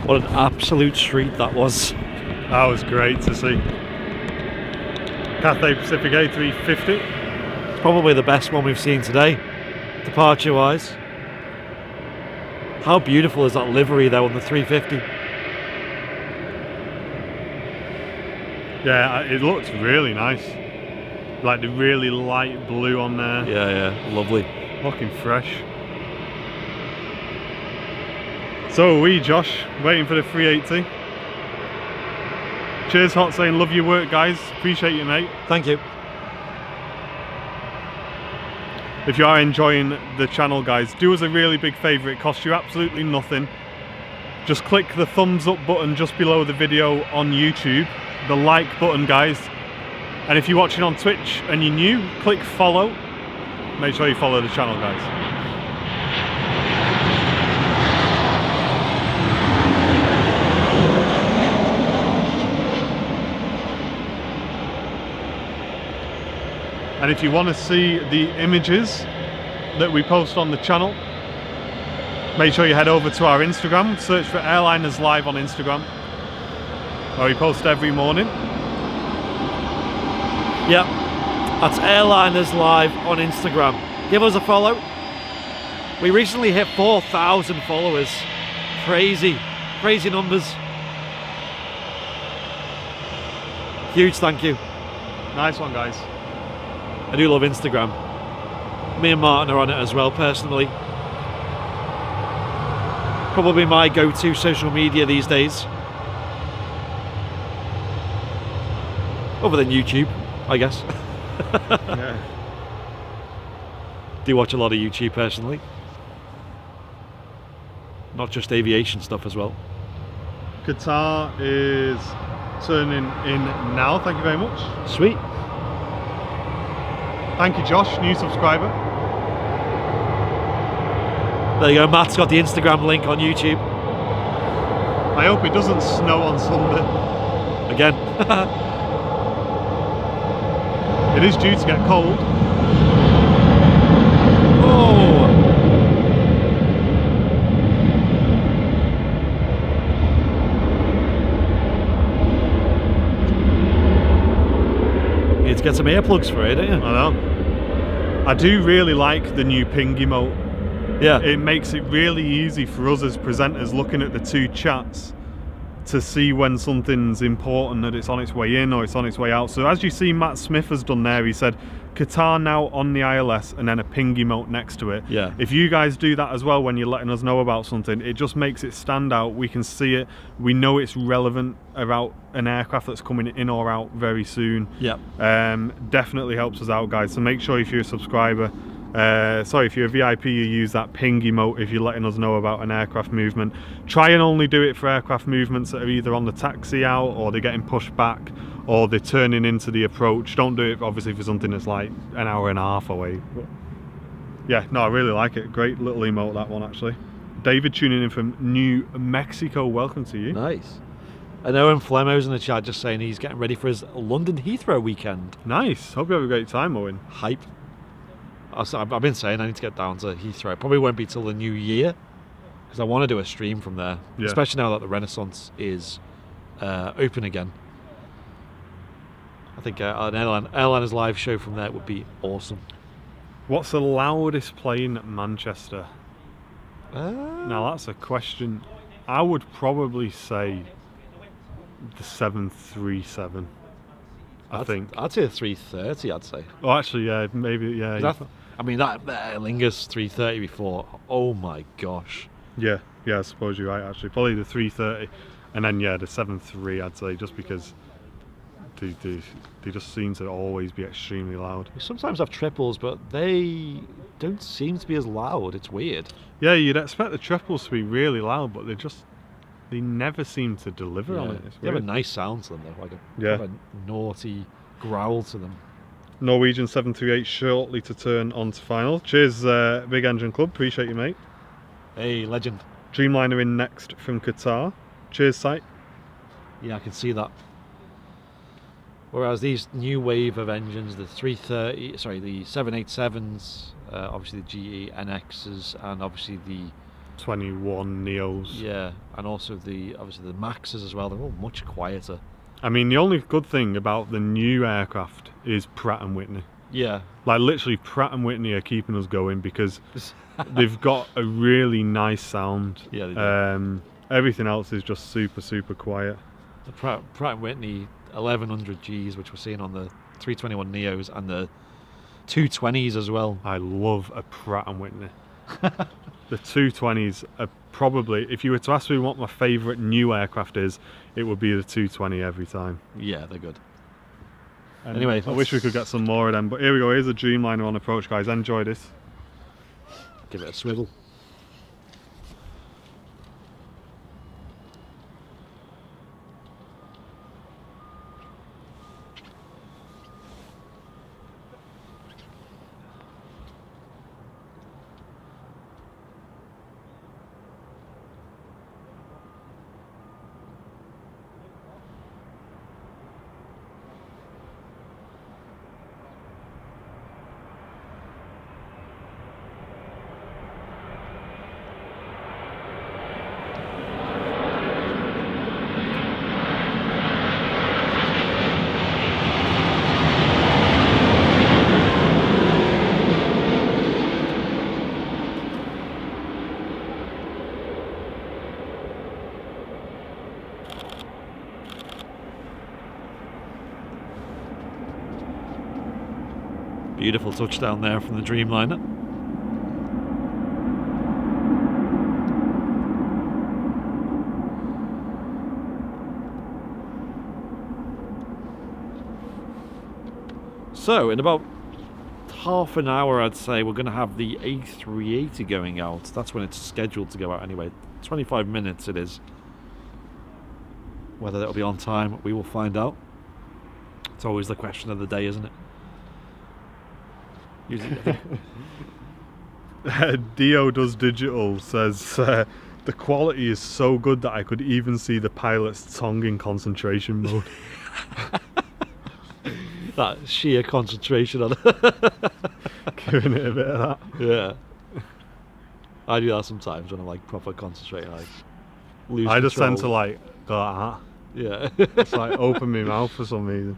S1: What an absolute treat that was.
S2: That was great to see. Cathay Pacific A350.
S1: It's probably the best one we've seen today, departure wise. How beautiful is that livery though on the 350?
S2: Yeah, it looks really nice. Like the really light blue on there.
S1: Yeah, lovely.
S2: Looking fresh. So are we, Josh, waiting for the 380. Cheers, Hot saying love your work, guys. Appreciate you, mate.
S1: Thank you.
S2: If you are enjoying the channel, guys, do us a really big favour. It costs you absolutely nothing. Just click the thumbs up button just below the video on YouTube, the like button, guys. And if you're watching on Twitch and you're new, click follow. Make sure you follow the channel, guys. And if you want to see the images that we post on the channel, make sure you head over to our Instagram, search for Airliners Live on Instagram, where we post every morning.
S1: Yep, that's Airliners Live on Instagram. Give us a follow. We recently hit 4,000 followers. Crazy numbers. Huge thank you.
S2: Nice one, guys.
S1: I do love Instagram. Me and Martin are on it as well, personally. Probably my go-to social media these days. Other than YouTube, I guess.
S2: Yeah.
S1: Do watch a lot of YouTube personally. Not just aviation stuff as well.
S2: Qatar is turning in now. Thank you very much.
S1: Sweet.
S2: Thank you, Josh, new subscriber.
S1: There you go, Matt's got the Instagram link on YouTube.
S2: I hope it doesn't snow on Sunday.
S1: Again.
S2: It is due to get cold.
S1: Oh! Need to get some earplugs for it, don't you?
S2: I know. I do really like the new ping emote.
S1: Yeah.
S2: It makes it really easy for us as presenters looking at the two chats to see when something's important, that it's on its way in or it's on its way out. So as you see Matt Smith has done there, he said Qatar now on the ILS and then a ping emote next to it.
S1: Yeah.
S2: If you guys do that as well when you're letting us know about something, it just makes it stand out. We can see it. We know it's relevant about an aircraft that's coming in or out very soon.
S1: Yeah.
S2: Definitely helps us out, guys. So make sure if you're a subscriber, if you're a VIP, you use that ping emote if you're letting us know about an aircraft movement. Try and only do it for aircraft movements that are either on the taxi out or they're getting pushed back or they're turning into the approach. Don't do it obviously for something that's like an hour and a half away. But yeah, no, I really like it. Great little emote, that one, actually. David tuning in from New Mexico, welcome to you.
S1: Nice. I know Flemo's in the chat just saying he's getting ready for his London Heathrow weekend.
S2: Nice, hope you have a great time, Owen.
S1: Hype. I've been saying I need to get down to Heathrow. Probably won't be till the new year because I want to do a stream from there,
S2: yeah.
S1: Especially now that the Renaissance is open again. I think an Airliners Live show from there would be awesome.
S2: What's the loudest plane at Manchester? Now that's a question. I would probably say the 737. I think.
S1: I'd say a 330. I'd say.
S2: Oh, actually, yeah, maybe, yeah.
S1: That Lingus 330 before. Oh my gosh.
S2: Yeah, I suppose you're right. Actually, probably the 330, and then yeah, the 73. I'd say just because they just seem to always be extremely loud.
S1: We sometimes have triples, but they don't seem to be as loud. It's weird.
S2: Yeah, you'd expect the triples to be really loud, but they never seem to deliver on it.
S1: They have a nice sound to them though, like a naughty growl to them.
S2: Norwegian 738 shortly to turn on to final. Cheers, Big Engine Club. Appreciate you, mate.
S1: Hey, legend.
S2: Dreamliner in next from Qatar. Cheers, Sight.
S1: Yeah, I can see that. Whereas these new wave of engines, the 787s, obviously the GE NXs, and obviously the
S2: 321 Neos.
S1: Yeah, and also obviously the Maxes as well. They're all much quieter.
S2: I mean, the only good thing about the new aircraft is Pratt and Whitney.
S1: Yeah.
S2: Like literally, Pratt and Whitney are keeping us going because they've got a really nice sound.
S1: Yeah, they do.
S2: Everything else is just super, super quiet.
S1: The Pratt and Whitney 1100 Gs, which we're seeing on the 321 Neos and the 220s as well.
S2: I love a Pratt and Whitney. The 220s are probably, if you were to ask me what my favourite new aircraft is, it would be the 220 every time.
S1: Yeah, they're good.
S2: And
S1: Anyway,
S2: I wish we could get some more of them, but here we go. Here's a Dreamliner on approach, guys. Enjoy this.
S1: Give it a swivel. Beautiful touchdown there from the Dreamliner. So in about half an hour, I'd say, we're going to have the A380 going out. That's when it's scheduled to go out anyway. 25 minutes it is. Whether that'll be on time, we will find out. It's always the question of the day, isn't it?
S2: Dio Does Digital says the quality is so good that I could even see the pilot's tongue in concentration mode.
S1: That sheer concentration on it.
S2: Giving it a bit of that.
S1: Yeah. I do that sometimes when I'm like proper concentrating. Like lose
S2: I just tend to
S1: control.
S2: like go like
S1: Yeah.
S2: that. It's like open my mouth for some reason.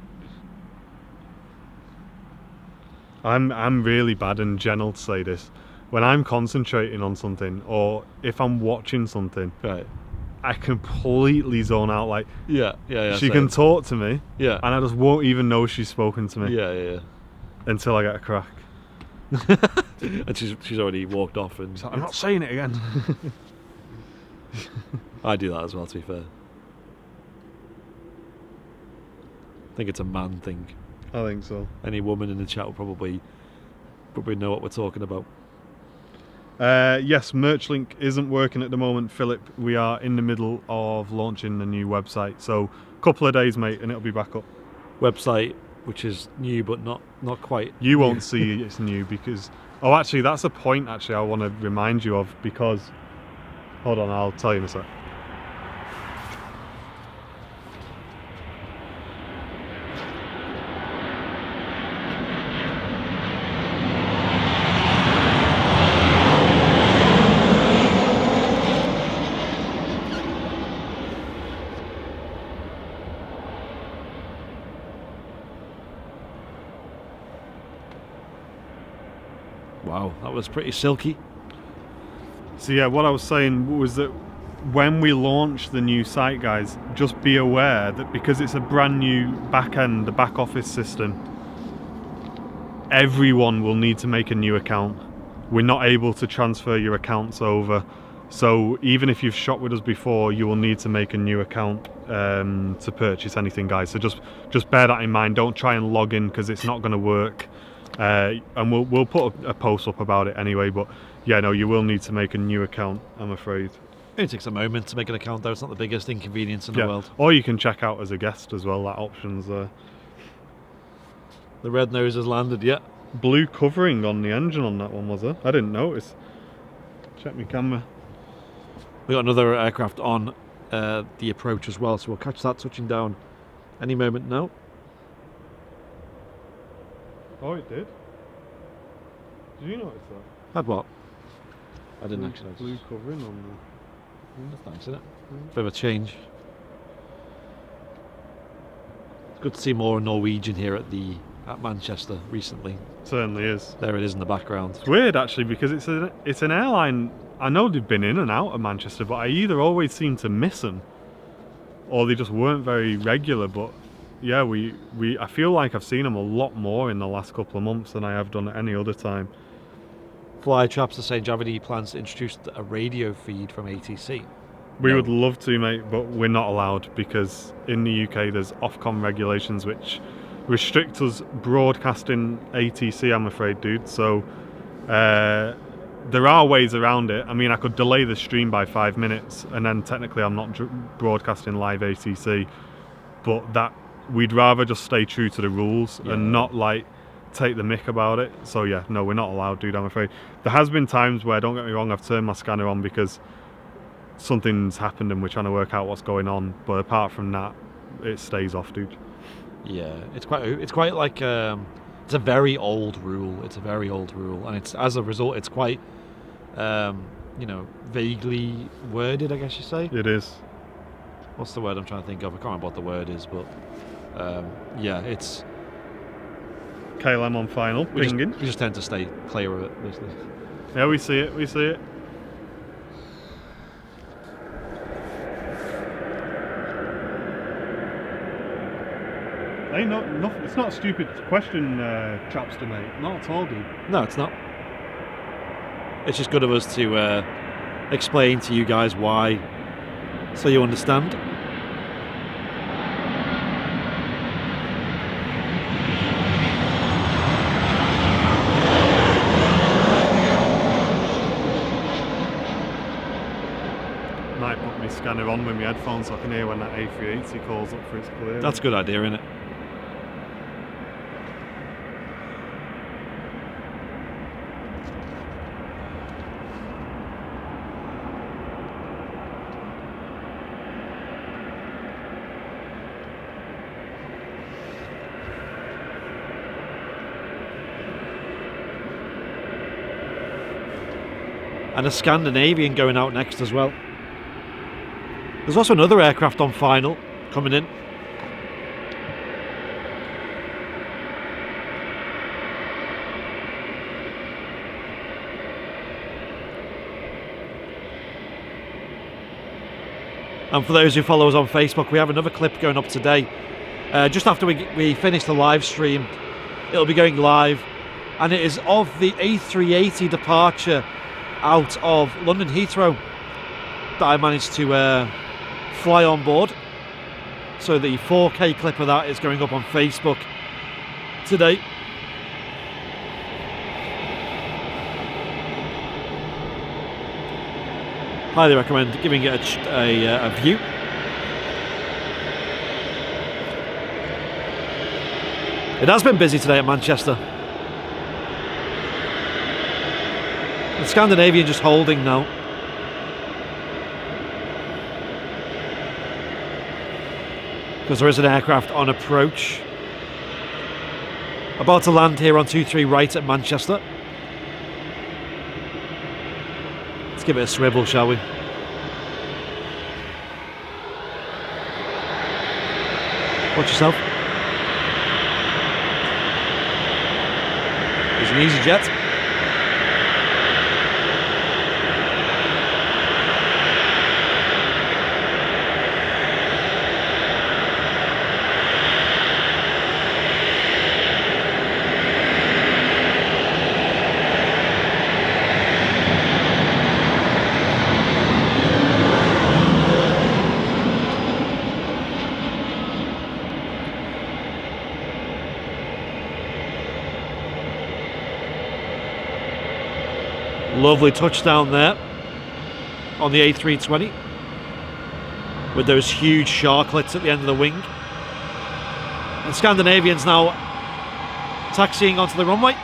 S2: I'm really bad, and Jen will say this. When I'm concentrating on something, or if I'm watching something,
S1: Right.
S2: I completely zone out. Like
S1: Yeah.
S2: she
S1: same.
S2: can talk to me,
S1: Yeah.
S2: and I just won't even know she's spoken to me
S1: Yeah.
S2: until I get a crack.
S1: And she's already walked off, and
S2: So I'm not saying it again.
S1: I do that as well, to be fair. I think it's a man thing.
S2: I think so.
S1: Any woman in the chat will probably know what we're talking about.
S2: Yes, Merchlink isn't working at the moment, Philip. We are in the middle of launching the new website, so a couple of days, mate, and it'll be back up.
S1: Website, which is new but not quite.
S2: You
S1: new.
S2: won't see it's new because... Oh, actually, that's a point actually I want to remind you of, because... Hold on, I'll tell you in a sec.
S1: Wow, that was pretty silky.
S2: So yeah, what I was saying was that when we launch the new site, guys, just be aware that because it's a brand new back end, the back office system, everyone will need to make a new account. We're not able to transfer your accounts over. So even if you've shopped with us before, you will need to make a new account to purchase anything, guys. So just bear that in mind. Don't try and log in because it's not going to work. And we'll put a post up about it anyway. But yeah, no, you will need to make a new account, I'm afraid.
S1: It only takes a moment to make an account, though. It's not the biggest inconvenience in the world.
S2: Or you can check out as a guest as well. That option's there.
S1: The red nose has landed, yeah.
S2: Blue covering on the engine on that one, was there? I didn't notice. Check my camera.
S1: We got another aircraft on the approach as well, so we'll catch that touching down any moment now.
S2: Oh, it did. Did you notice that?
S1: Had what? I didn't actually notice.
S2: Blue covering on
S1: That's nice, isn't it? Bit of a change. It's good to see more Norwegian here at Manchester recently.
S2: certainly is.
S1: There it is in the background.
S2: It's weird actually because it's an airline. I know they've been in and out of Manchester, but I either always seem to miss them, or they just weren't very regular. But yeah, I feel like I've seen them a lot more in the last couple of months than I have done at any other time.
S1: Flytraps are saying Javity plans to introduce a radio feed from ATC.
S2: We would love to, mate, but we're not allowed because in the UK there's Ofcom regulations which restrict us broadcasting ATC, I'm afraid, dude. So there are ways around it. I mean, I could delay the stream by 5 minutes and then technically I'm not broadcasting live ATC, but that we'd rather just stay true to the rules and not like take the mick about it. So yeah, no, we're not allowed, dude, I'm afraid. There has been times where, don't get me wrong, I've turned my scanner on because something's happened and we're trying to work out what's going on, but apart from that, it stays off, dude.
S1: Yeah, it's quite like it's a very old rule. It's a very old rule, and it's as a result, it's quite vaguely worded, I guess you say.
S2: It is.
S1: What's the word I'm trying to think of? I can't remember what the word is, but yeah, it's.
S2: KLM on final, pinging.
S1: We just tend to stay clear of it, basically.
S2: Yeah, we see it. We see it. Hey, no, it's not a stupid question, Chapster, mate. Not at all, dude.
S1: No, it's not. It's just good of us to explain to you guys why, so you understand.
S2: Might put my scanner on with my headphones so I can hear when that A380 calls up for its clearance.
S1: That's a good idea, isn't it? And a Scandinavian going out next as well. There's also another aircraft on final coming in. And for those who follow us on Facebook, we have another clip going up today. Just after we finish the live stream, it'll be going live, and it is of the A380 departure out of London Heathrow that I managed to fly on board. So the 4K clip of that is going up on Facebook today. Highly recommend giving it a view. It has been busy today at Manchester. The Scandinavian just holding now. Because there is an aircraft on approach. About to land here on 23 right at Manchester. Let's give it a swivel, shall we? Watch yourself. There's an EasyJet. Lovely touchdown there on the A320 with those huge sharklets at the end of the wing. And Scandinavians now taxiing onto the runway.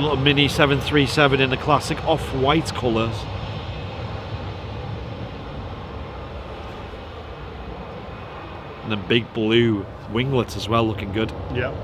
S1: little mini 737 in the classic off-white colours. And then big blue winglets as well, looking good.
S2: Yeah.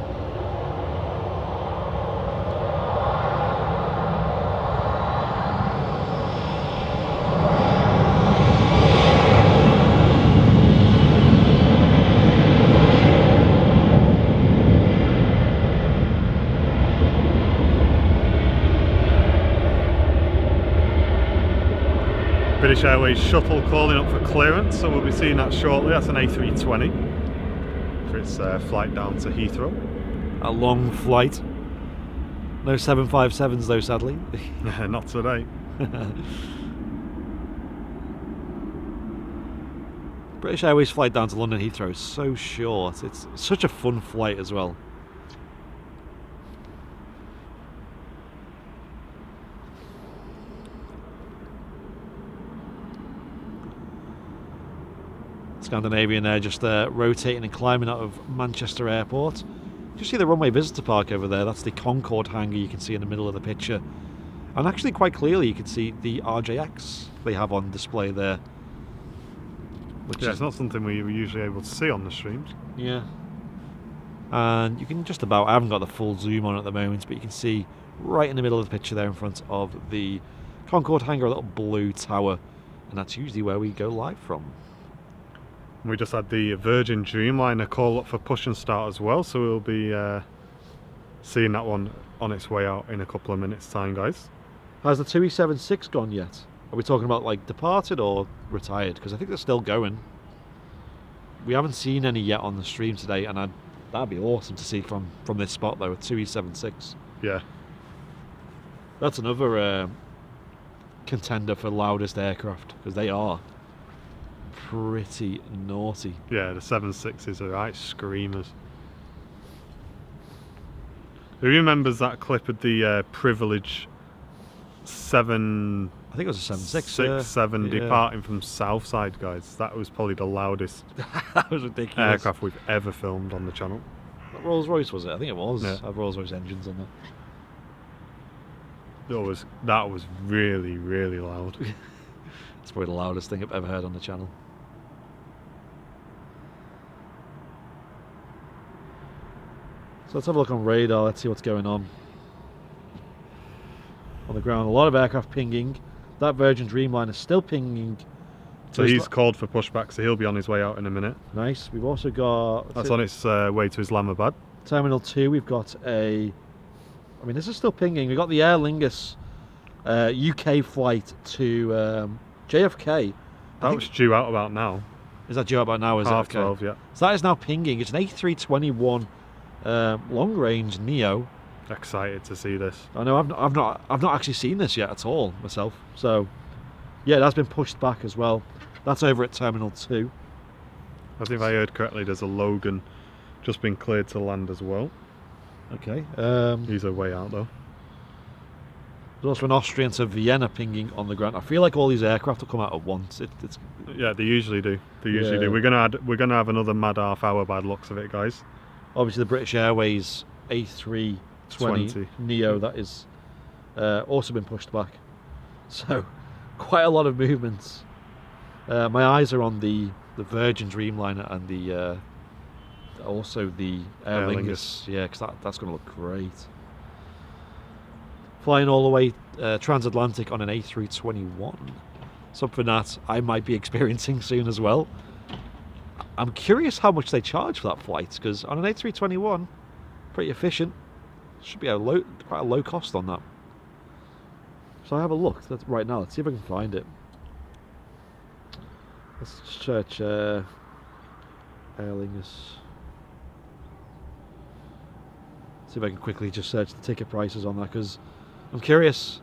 S2: British Airways shuttle calling up for clearance, so we'll be seeing that shortly. That's an A320 for its flight down to Heathrow.
S1: A long flight. No 757s though, sadly.
S2: Not today.
S1: British Airways flight down to London Heathrow is so short. It's such a fun flight as well. Scandinavian there, just rotating and climbing out of Manchester Airport. You see the runway visitor park over there. That's the Concorde hangar you can see in the middle of the picture. And actually quite clearly you can see the RJX they have on display there. Which
S2: it's not something we were usually able to see on the streams.
S1: Yeah. And you can just about, I haven't got the full zoom on at the moment, but you can see right in the middle of the picture there in front of the Concorde hangar, a little blue tower. And that's usually where we go live from.
S2: We just had the Virgin Dreamliner call up for push and start as well, so we'll be seeing that one on its way out in a couple of minutes' time, guys.
S1: Has the 2E76 gone yet? Are we talking about like departed or retired? Because I think they're still going. We haven't seen any yet on the stream today, and that'd be awesome to see from this spot though, a 2E76.
S2: Yeah.
S1: That's another contender for loudest aircraft, because they are pretty naughty.
S2: Yeah, the 7.6s are right screamers. Who remembers that clip of the Privilege 7?
S1: I think it was a 7.6.
S2: 7 departing from Southside, guys. That was probably the loudest
S1: that was ridiculous
S2: aircraft we've ever filmed on the channel.
S1: Rolls Royce, was it? I think it was.
S2: Yeah.
S1: I have Rolls Royce engines on there.
S2: That was really, really loud.
S1: It's probably the loudest thing I've ever heard on the channel. So let's have a look on radar, let's see what's going on. On the ground, a lot of aircraft pinging. That Virgin Dreamliner is still pinging.
S2: So he's called for pushback, so he'll be on his way out in a minute.
S1: Nice. We've also got...
S2: That's on its way to Islamabad.
S1: Terminal 2, we've got a... I mean, this is still pinging. We've got the Aer Lingus UK flight to JFK.
S2: That was due out about now.
S1: Is that due out about now? Is
S2: Half
S1: it?
S2: 12, yeah.
S1: So that is now pinging. It's an A321 long-range Neo.
S2: Excited to see this.
S1: I know I've not actually seen this yet at all myself. So yeah, that's been pushed back as well. That's over at Terminal 2.
S2: I think if I heard correctly, there's a Logan just been cleared to land as well.
S1: Okay.
S2: He's way out though.
S1: There's also an Austrian to Vienna pinging on the ground. I feel like all these aircraft will come out at once.
S2: Yeah, they usually do. They usually do. We're gonna have another mad half hour by the looks of it, guys.
S1: Obviously, the British Airways A320 Neo that is also been pushed back. So quite a lot of movements. My eyes are on the Virgin Dreamliner and the also the Aer Lingus. Yeah, because that's going to look great. Flying all the way transatlantic on an A321. Something that I might be experiencing soon as well. I'm curious how much they charge for that flight, because on an A321, pretty efficient. Should be quite a low cost on that. So I have a look right now. Let's see if I can find it. Let's search Aer Lingus. See if I can quickly just search the ticket prices on that, because I'm curious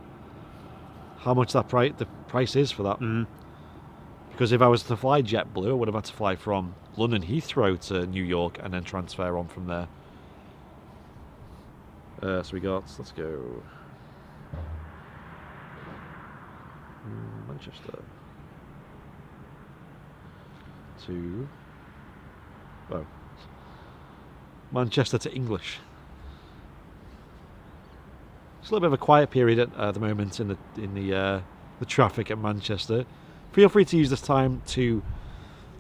S1: how much the price is for that.
S2: Mm.
S1: Because if I was to fly JetBlue, I would have had to fly from London Heathrow to New York and then transfer on from there. So we got, let's go, Manchester to, Manchester to English. a little bit of a quiet period at the moment in the traffic at Manchester. Feel free to use this time to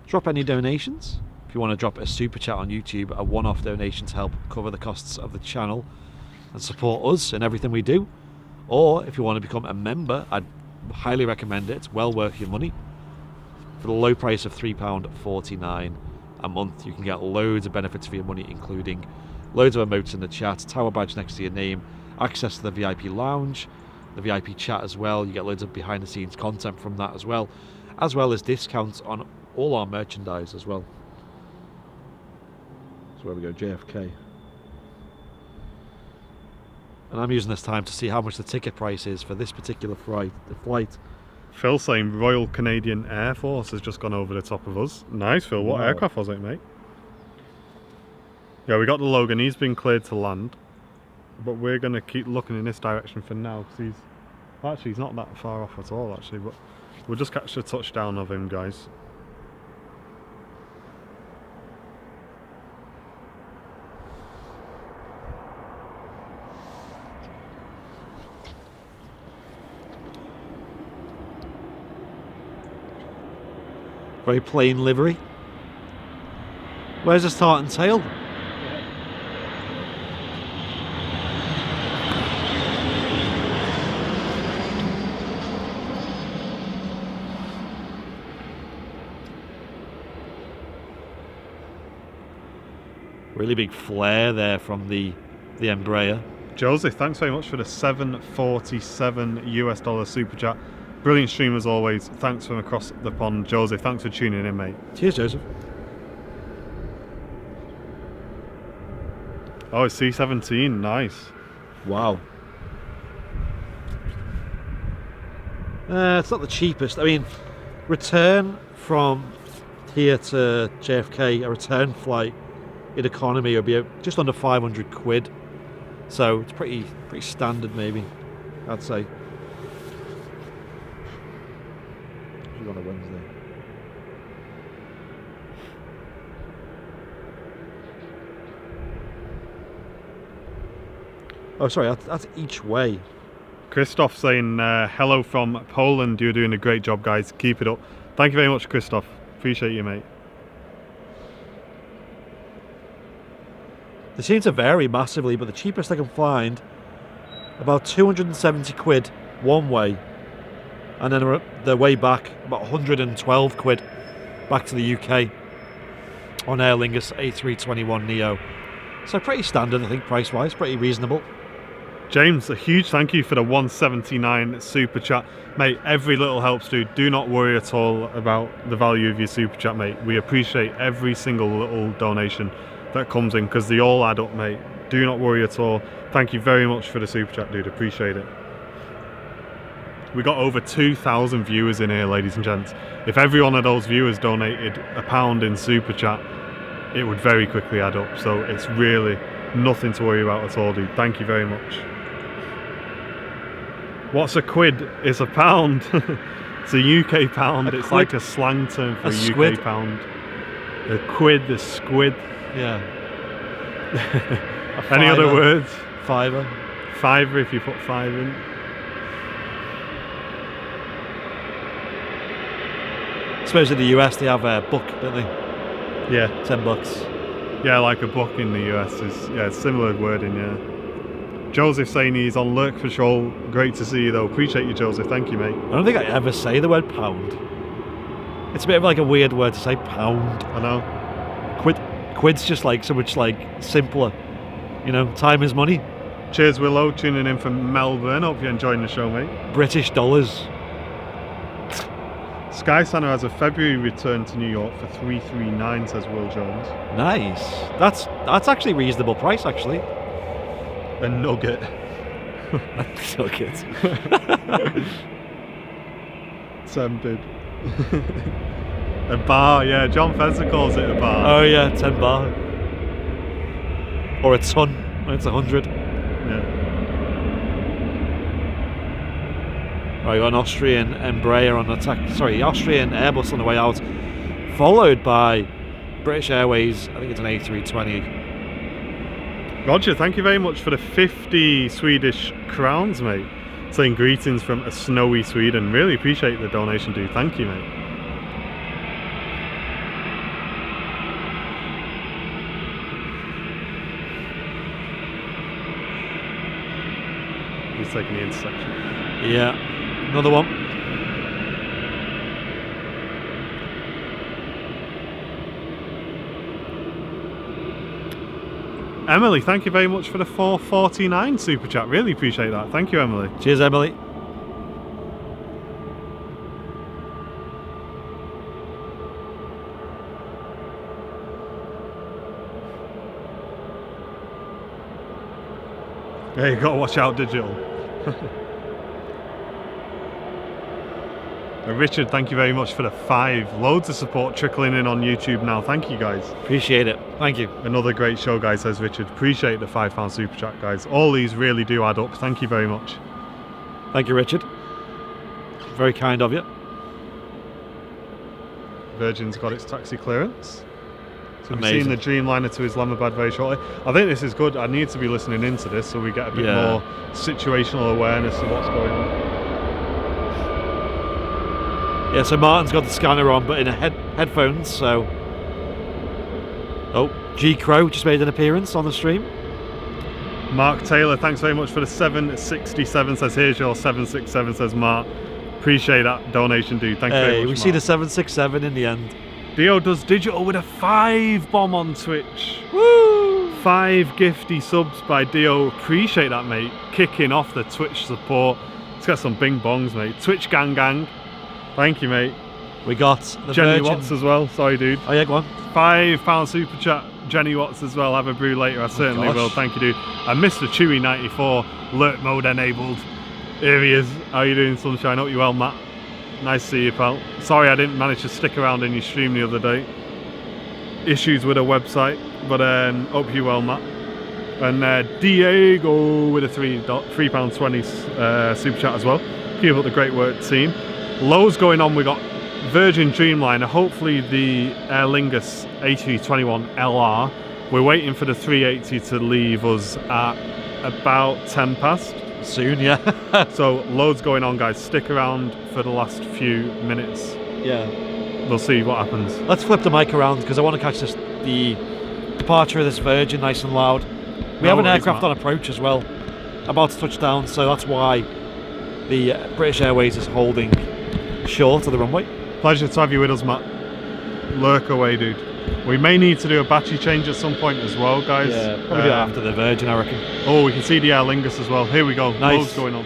S1: drop any donations. If you want to drop a super chat on YouTube, a one-off donation to help cover the costs of the channel and support us in everything we do. Or if you want to become a member, I'd highly recommend it. It's well worth your money. For the low price of £3.49 a month, you can get loads of benefits for your money, including loads of emotes in the chat, tower badge next to your name, access to the VIP lounge, the VIP chat as well. You get loads of behind the scenes content from that as well as discounts on all our merchandise as well. So where we go, JFK. And I'm using this time to see how much the ticket price is for this particular flight.
S2: Phil saying Royal Canadian Air Force has just gone over the top of us. Nice, Phil. What aircraft was it, mate? Yeah, we got the Logan. He's been cleared to land. But we're going to keep looking in this direction for now. Because he's not that far off at all, actually. But we'll just catch the touchdown of him, guys.
S1: Very plain livery. Where's the start and tail? Really big flare there from the Embraer.
S2: Joseph, thanks very much for the $7.47 US super chat. Brilliant stream as always. Thanks from across the pond, Joseph. Thanks for tuning in, mate.
S1: Cheers, Joseph.
S2: Oh, it's C-17. Nice.
S1: Wow. It's not the cheapest. I mean, return from here to JFK, a return flight in economy would be just under 500 quid. So it's pretty standard, maybe, I'd say. On a Wednesday. Oh, sorry, that's each way.
S2: Christoph saying hello from Poland. You're doing a great job, guys. Keep it up. Thank you very much, Christoph. Appreciate you, mate.
S1: They seem to vary massively, but the cheapest I can find, about 270 quid one way. And then the way back, about 112 quid back to the UK on Aer Lingus A321neo. So pretty standard, I think, price-wise, pretty reasonable.
S2: James, a huge thank you for the 179 super chat. Mate, every little helps, dude. Do not worry at all about the value of your super chat, mate. We appreciate every single little donation that comes in because they all add up, mate. Do not worry at all. Thank you very much for the super chat, dude. Appreciate it. We got over 2,000 viewers in here, ladies and gents. If every one of those viewers donated £1 in super chat, it would very quickly add up. So it's really nothing to worry about at all, dude. Thank you very much. What's a quid? It's a pound. It's a UK pound. It's quid. Like a slang term for a UK
S1: squid.
S2: Pound. A quid, a squid.
S1: Yeah.
S2: Any other words?
S1: Fiver.
S2: Fiver if you put 5 in.
S1: I suppose in the US they have a book, don't they?
S2: Yeah.
S1: $10.
S2: Yeah, like a book in the US is similar wording, yeah. Joseph saying he's on lurk patrol. Great to see you though. Appreciate you, Joseph. Thank you, mate.
S1: I don't think I ever say the word pound. It's a bit of like a weird word to say, pound.
S2: I know.
S1: Quid's just like so much like simpler. You know, time is money.
S2: Cheers, Willow, tuning in from Melbourne. Hope you're enjoying the show, mate.
S1: British dollars.
S2: Skyscanner has a February return to New York for $339, says Will Jones.
S1: Nice. That's actually a reasonable price, actually.
S2: A nugget.
S1: Nugget.
S2: Tempted. A bar, yeah. John Fezzer calls it a bar.
S1: Oh yeah, 10 bar. Or a ton when it's 100.
S2: Yeah.
S1: Right, got an Austrian Embraer on attack. Sorry, Austrian Airbus on the way out, followed by British Airways. I think it's an A320.
S2: Roger, thank you very much for the 50 Swedish crowns, mate. Saying greetings from a snowy Sweden. Really appreciate the donation, dude. Thank you, mate. He's taking the intersection.
S1: Yeah, another one.
S2: Emily, thank you very much for the 449 super chat. Really appreciate that. Thank you, Emily.
S1: Cheers, Emily.
S2: Yeah, you gotta watch out, digital. Richard, thank you very much for the 5. Loads of support trickling in on YouTube now. Thank you, guys.
S1: Appreciate it. Thank you.
S2: Another great show, guys, says Richard. Appreciate the £5 super chat, guys. All these really do add up. Thank you very much.
S1: Thank you, Richard. Very kind of you.
S2: Virgin's got its taxi clearance. So we've
S1: Amazing.
S2: seen the Dreamliner to Islamabad very shortly. I think this is good. I need to be listening into this so we get a bit more situational awareness of what's going on.
S1: Yeah, so Martin's got the scanner on, but in a headphones, so... Oh, G Crow just made an appearance on the stream.
S2: Mark Taylor, thanks very much for the 767. Says, here's your 767, says Mark. Appreciate that donation, dude. Thank you very much,
S1: We
S2: Mark.
S1: see the 767 in the end.
S2: Dio does digital with a 5 bomb on Twitch.
S1: Woo!
S2: 5 gifty subs by Dio. Appreciate that, mate. Kicking off the Twitch support. It's got some bing bongs, mate. Twitch gang gang. Thank you, mate.
S1: We got the
S2: Jenny
S1: Virgin.
S2: Watts as well. Sorry, dude.
S1: Oh yeah, go on.
S2: £5 super chat. Jenny Watts as well. Have a brew later. I certainly
S1: gosh.
S2: will. Thank you, dude. And Mr. Chewy 94. Lurk mode enabled. Here he is. How you doing, Sunshine? Hope you well, Matt. Nice to see you, pal. Sorry I didn't manage to stick around in your stream the other day. Issues with a website, but hope you well, Matt. And Diego with a £3.20 super chat as well. Keep up the great work, team. Loads going on. We got Virgin Dreamliner, hopefully the Aer Lingus A321 LR. We're waiting for the 380 to leave us at about 10 past.
S1: Soon, yeah.
S2: So loads going on, guys. Stick around for the last few minutes.
S1: Yeah.
S2: We'll see what happens.
S1: Let's flip the mic around because I want to catch the departure of this Virgin nice and loud. We have an aircraft on approach as well, about to touch down, so that's why the British Airways is holding short of the runway.
S2: Pleasure to have you with us, Matt. Lurk away, dude. We may need to do a battery change at some point as well, guys.
S1: Yeah, probably do that after the Virgin, I reckon.
S2: Oh, we can see the Aer Lingus as well. Here we go.
S1: Nice.
S2: Loads going on.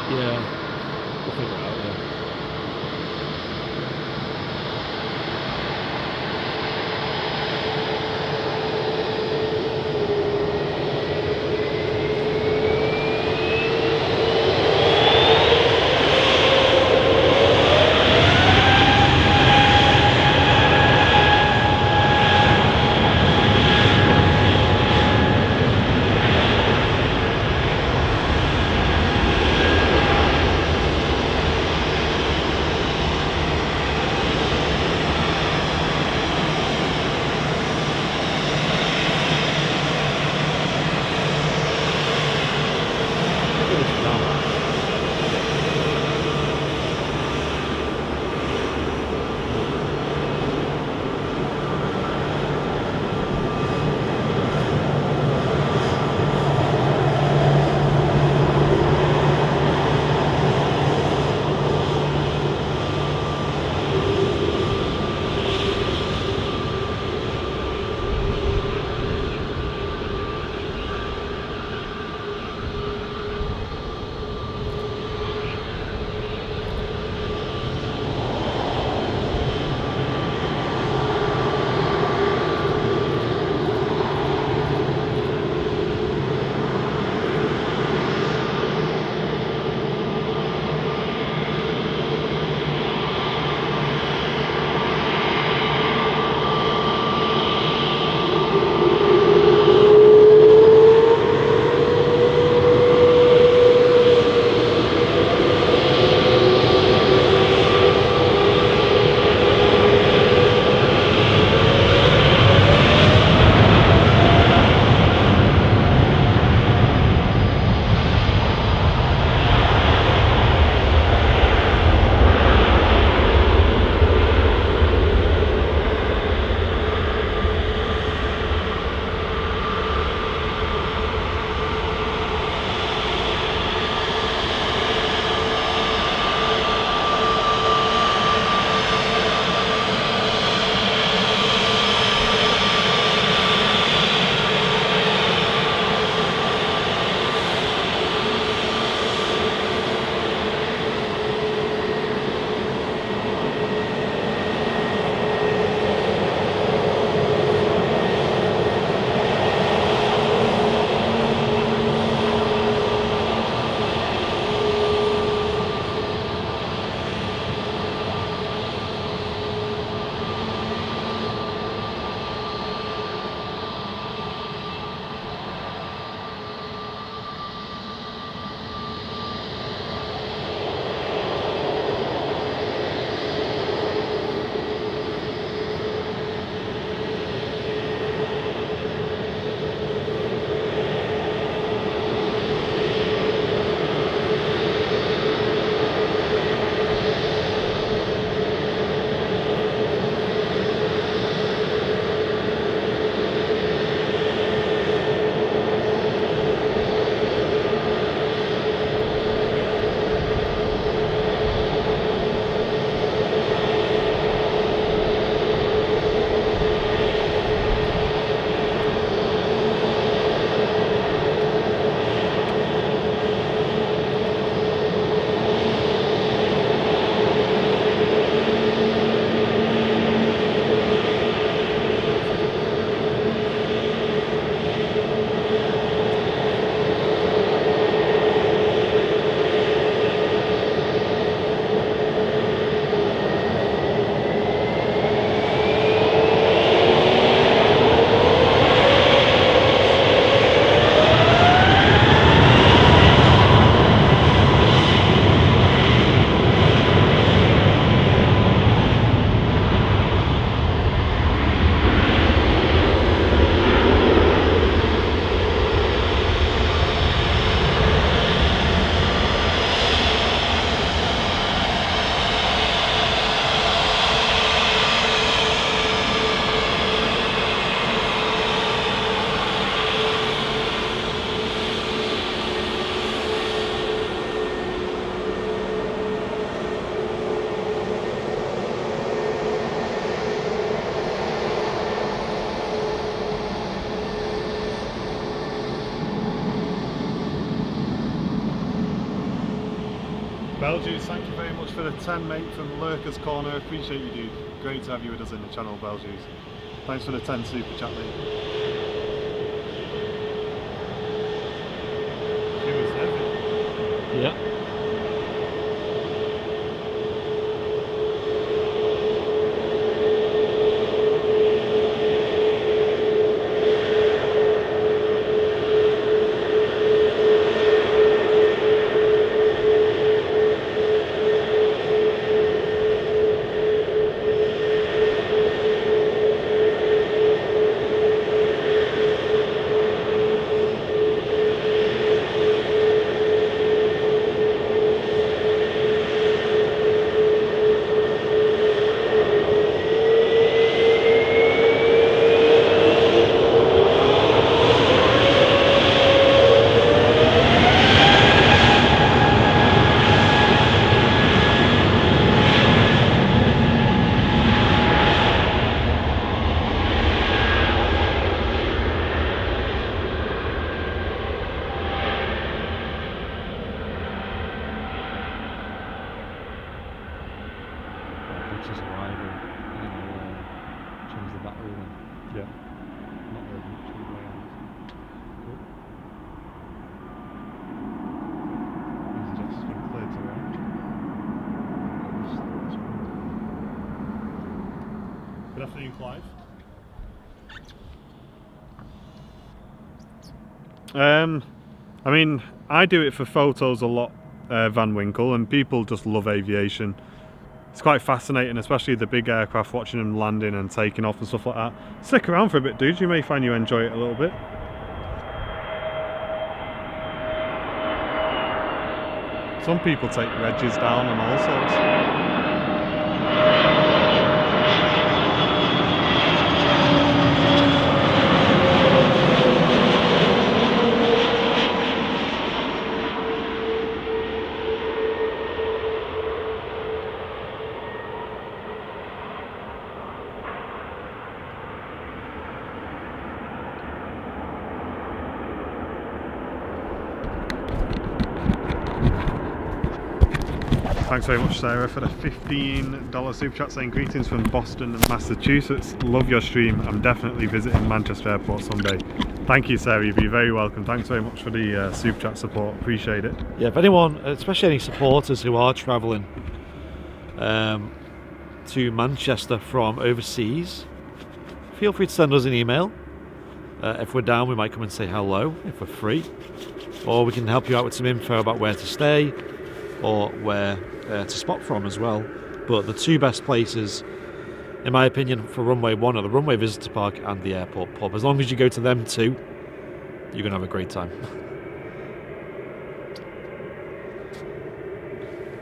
S1: Yeah. We'll figure it out, yeah.
S2: Beljuice, thank you very much for the 10, mate, from Lurker's Corner. Appreciate you, dude. Great to have you with us in the channel, Beljuice. Thanks for the 10 super chat, mate. She was heavy.
S1: Yeah. Just arrival, change the battery then.
S2: Yeah.
S1: Not very much on the way out. Cool.
S2: Easy just been cleared to range. Good afternoon, Clive. I mean, I do it for photos a lot, Van Winkle, and people just love aviation. It's quite fascinating, especially the big aircraft, watching them landing and taking off and stuff like that. Stick around for a bit, dude. You may find you enjoy it a little bit. Some people take wedges down and all sorts. Thanks very much, Sarah, for the $15 super chat saying greetings from Boston, Massachusetts. Love your stream. I'm definitely visiting Manchester Airport someday. Thank you, Sarah. You'd be very welcome. Thanks very much for the super chat support. Appreciate it.
S1: Yeah, if anyone, especially any supporters who are travelling to Manchester from overseas, feel free to send us an email. If we're down, we might come and say hello if we're free, or we can help you out with some info about where to stay or where to spot from as well. But the two best places, in my opinion, for runway 1 are the runway visitor park and the airport pub. As long as you go to them two, you're going to have a great time.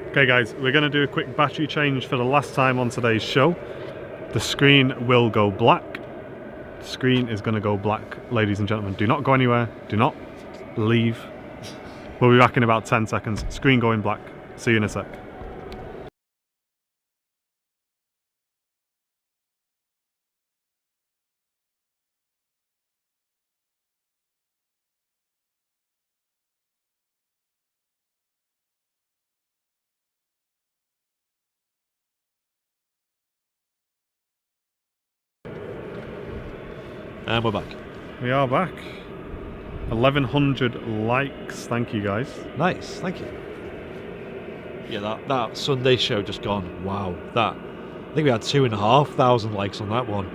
S2: Okay guys, we're going to do a quick battery change for the last time on today's show. The screen will go black. The screen is going to go black, ladies and gentlemen. Do not go anywhere. Do not leave. We'll be back in about 10 seconds. Screen going black. See you in a sec.
S1: And we're back.
S2: We are back. 1,100 likes. Thank you guys.
S1: Nice, thank you. Yeah, that Sunday show just gone. Wow, I think we had 2,500 likes on that one.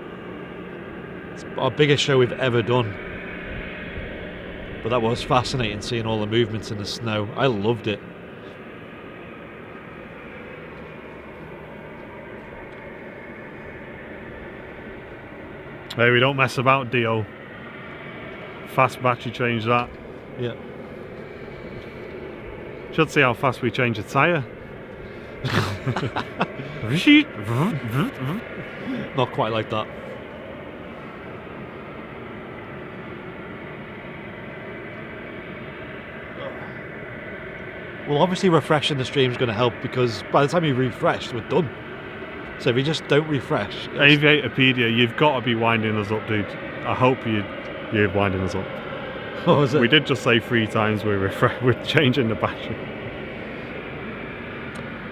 S1: It's our biggest show we've ever done. But that was fascinating, seeing all the movements in the snow. I loved it.
S2: Hey, we don't mess about, Dio. Fast battery change that.
S1: Yeah.
S2: Should see how fast we change a tyre.
S1: Not quite like that. Well, obviously refreshing the stream is going to help, because by the time you refresh, we're done. So if you just don't refresh...
S2: Aviatorpedia, you've got to be winding us up, dude. I hope you're winding us up.
S1: What was it?
S2: We did just say 3 times we're changing the battery.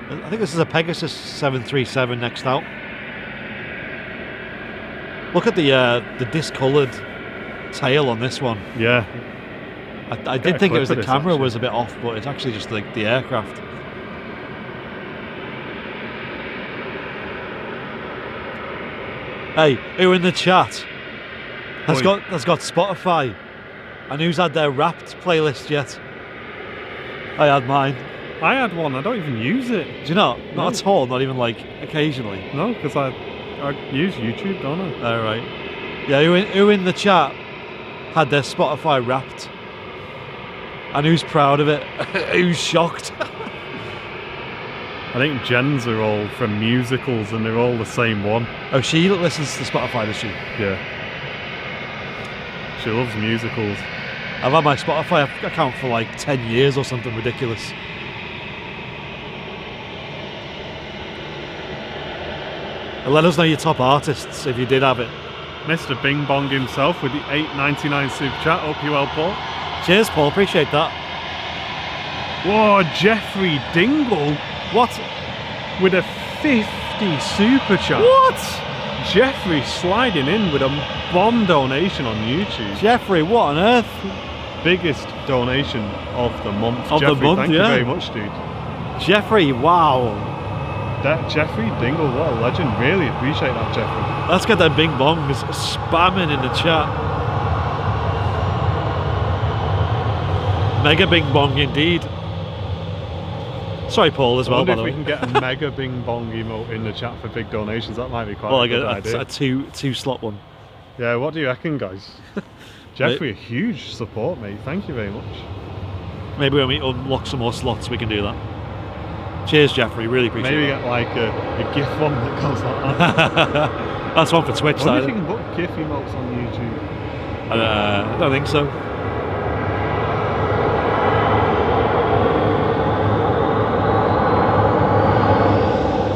S1: I think this is a Pegasus 737 next out. Look at the discoloured tail on this one.
S2: Yeah.
S1: I did think it was the camera was a bit off, but it's actually just the aircraft. Hey, who in the chat has got Spotify? And who's had their Wrapped playlist yet? I had mine.
S2: I had one. I don't even use it.
S1: Do you not? Not at all. Not even like occasionally.
S2: No, because I use YouTube, don't I?
S1: All right. Yeah. Who in the chat had their Spotify Wrapped? And who's proud of it? Who's shocked?
S2: I think Jen's are all from musicals, and they're all the same one.
S1: Oh, she listens to Spotify, does she?
S2: Yeah. She loves musicals.
S1: I've had my Spotify account for like 10 years or something ridiculous. And let us know your top artists if you did have it.
S2: Mr. Bing Bong himself with the $8.99 super chat. Hope you well, Paul.
S1: Cheers, Paul. Appreciate that.
S2: Whoa, Jeffrey Dingle.
S1: What?
S2: With a 50 super chat.
S1: What?
S2: Jeffrey sliding in with a bomb donation on YouTube.
S1: Jeffrey, what on earth?
S2: Biggest donation of the month.
S1: Of
S2: Jeffrey,
S1: the month,
S2: thank
S1: yeah.
S2: you very much, dude.
S1: Jeffrey, wow.
S2: That Jeffrey Dingle, what a legend. Really appreciate that, Jeffrey.
S1: Let's get them Bing Bongs spamming in the chat. Mega Bing Bong indeed. Sorry, Paul, as well, by the way.
S2: I wonder if we can get a mega Bing Bong emote in the chat for big donations. That might be quite a good idea.
S1: A two slot one.
S2: Yeah, what do you reckon, guys? Jeffrey, a huge support, mate. Thank you very much.
S1: Maybe when we unlock some more slots, we can do that. Cheers, Jeffrey. Really appreciate it.
S2: Maybe get like a GIF one that goes like that.
S1: That's one for Twitch,
S2: I wonder if you can put GIF emotes on YouTube.
S1: I don't think so.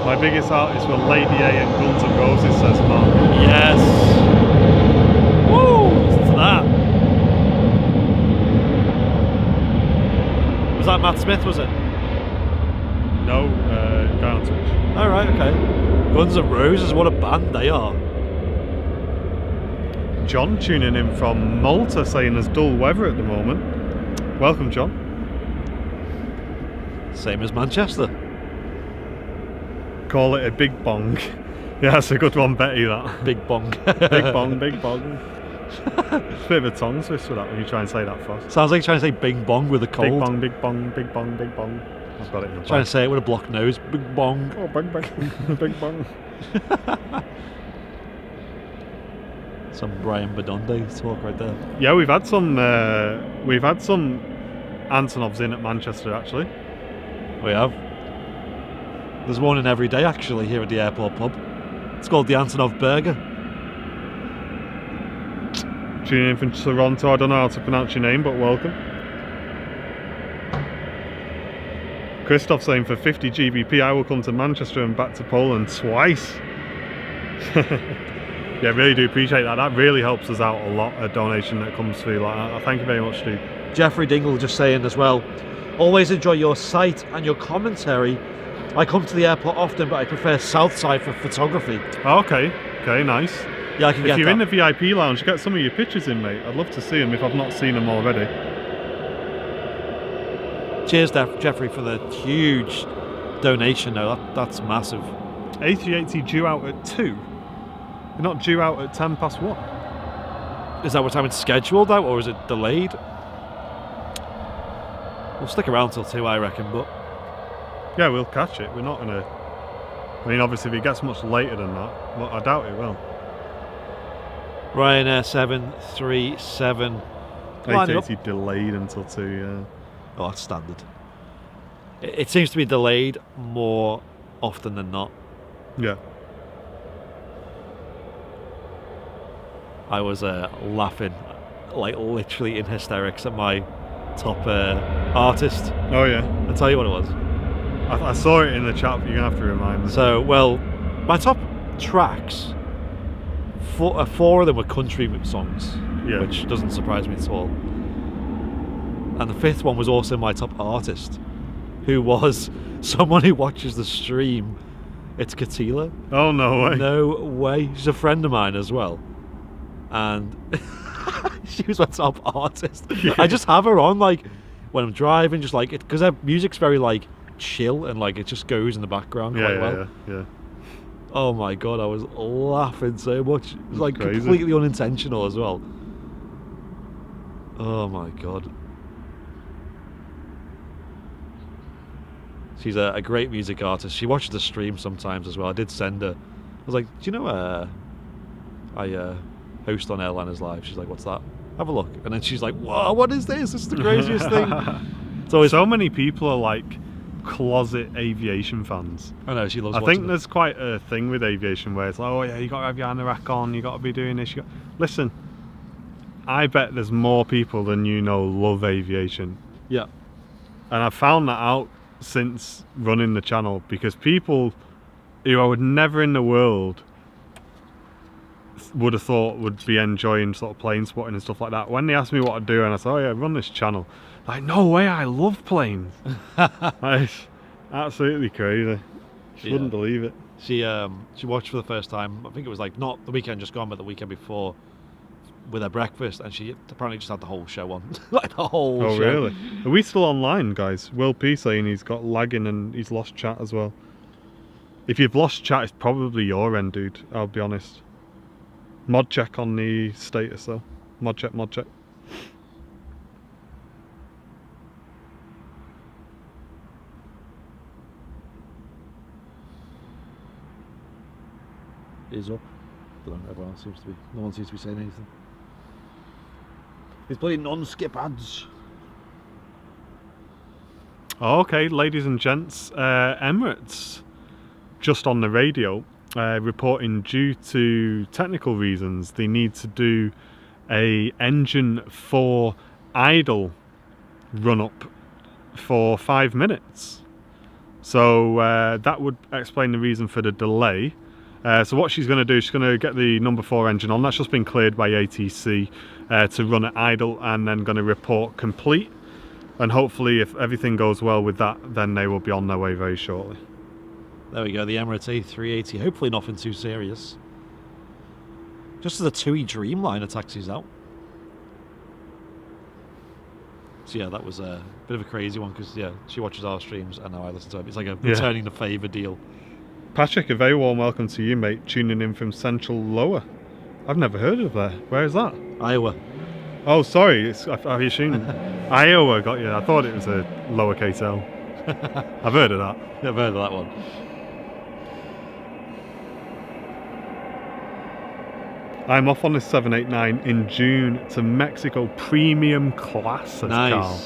S2: My biggest artists were Lady A and Guns N' Roses, says Mark.
S1: Yes. Woo! For that. Was that Matt Smith, was it?
S2: No, guy on Twitch.
S1: Alright, okay. Guns N' Roses, what a band they are.
S2: John tuning in from Malta saying there's dull weather at the moment. Welcome, John.
S1: Same as Manchester.
S2: Call it a big bong. Yeah, that's a good one, Betty, that.
S1: Big bong.
S2: Big bong, big bong. It's a bit of a tongue twister that when you try and say that fast.
S1: Sounds like you're trying to say bing bong with a cold.
S2: Big bong, big bong, big bong, big bong. I've got it in the
S1: Trying to say it with a blocked nose. Big bong.
S2: Oh, big bong, big bong.
S1: Some Brian Badonde talk right there.
S2: Yeah, we've had some Antonovs in at Manchester, actually.
S1: We have. There's one in every day actually here at the airport pub. It's called the Antonov Burger.
S2: Tuning in from Toronto, I don't know how to pronounce your name, but welcome. Christoph saying for 50 GBP I will come to Manchester and back to Poland twice. Yeah, really do appreciate that. That really helps us out a lot, a donation that comes through like that. Thank you very much, dude.
S1: Jeffrey Dingle just saying as well, always enjoy your site and your commentary. I come to the airport often, but I prefer Southside for photography.
S2: Okay, nice.
S1: Yeah, I can get
S2: If you're
S1: that.
S2: in the VIP lounge, get some of your pictures in, mate. I'd love to see them if I've not seen them already.
S1: Cheers, Jeffrey, for the huge donation. Though that's massive.
S2: A380 due out at 2. You're not due out at 1.
S1: Is that what time it's scheduled out, or is it delayed? We'll stick around till 2, I reckon, but
S2: Yeah, we'll catch it. We're not gonna. I mean, obviously, if it gets much later than that, well, I doubt it will.
S1: Ryanair 737.
S2: A380 delayed until 2. Yeah.
S1: Oh, that's standard. It seems to be delayed more often than not.
S2: Yeah.
S1: I was laughing, like literally in hysterics at my top artist.
S2: Oh yeah.
S1: I'll tell you what it was.
S2: I saw it in the chat, but you're gonna have to remind me.
S1: So, well, my top tracks, four of them were country songs,
S2: Yeah.
S1: which doesn't surprise me at all. And the fifth one was also my top artist. who was someone who watches the stream. It's Katila.
S2: Oh, no way.
S1: No way. She's a friend of mine as well. And she was my top artist.
S2: Yeah.
S1: I just have her on, like, when I'm driving, just like, because her music's very, like, chill and, like, it just goes in the background quite well.
S2: Yeah.
S1: Oh my god, I was laughing so much. It was, like,
S2: Crazy.
S1: completely unintentional as well. Oh my god. She's a great music artist. She watches the stream sometimes as well. I did send her. I was like, do you know I host on Airliners Live? She's like, what's that? Have a look. And then she's like, whoa, what is this? This is the craziest thing.
S2: So many people are like closet aviation fans.
S1: I know, she loves
S2: I
S1: watching
S2: think there's quite a thing with aviation where it's like, oh yeah, you got to have your anorak on, you got to be doing this. Listen, I bet there's more people than you know love aviation.
S1: Yeah.
S2: And I've found that out since running the channel, because people who I would never in the world would have thought would be enjoying sort of plane spotting and stuff like that, when they asked me what to do and I said, oh yeah, run this channel, like, no way, I love planes. It's absolutely crazy. She wouldn't believe it.
S1: She watched for the first time, I think it was like not the weekend just gone, but the weekend before, with her breakfast, and she apparently just had the whole show on. Like the whole show.
S2: Oh really? Are we still online, guys? Will P saying he's got lagging and he's lost chat as well. If you've lost chat, it's probably your end, dude, I'll be honest. Mod check on the status though. Mod check.
S1: Is up. But everyone seems to be. No one seems to be saying anything. He's playing non-skip ads.
S2: Okay, ladies and gents, Emirates just on the radio reporting due to technical reasons they need to do a engine 4 idle run up for 5 minutes. So that would explain the reason for the delay. So what she's going to do, she's going to get the number 4 engine on. That's just been cleared by ATC to run at idle, and then going to report complete. And hopefully, if everything goes well with that, then they will be on their way very shortly.
S1: There we go, the Emirates A380. Hopefully nothing too serious. Just as the TUI Dreamliner taxis out. So yeah, that was a bit of a crazy one, because yeah, she watches our streams and now I listen to it. It's like a returning the favour deal.
S2: Patrick, a very warm welcome to you, mate, tuning in from Central Lower. I've never heard of there. Where is that?
S1: Iowa.
S2: Oh, sorry, I assumed Iowa got you. I thought it was a lowercase L. I've heard of that.
S1: Yeah, I've heard of that one.
S2: I'm off on the 789 in June to Mexico premium class, says
S1: Nice.
S2: Carl.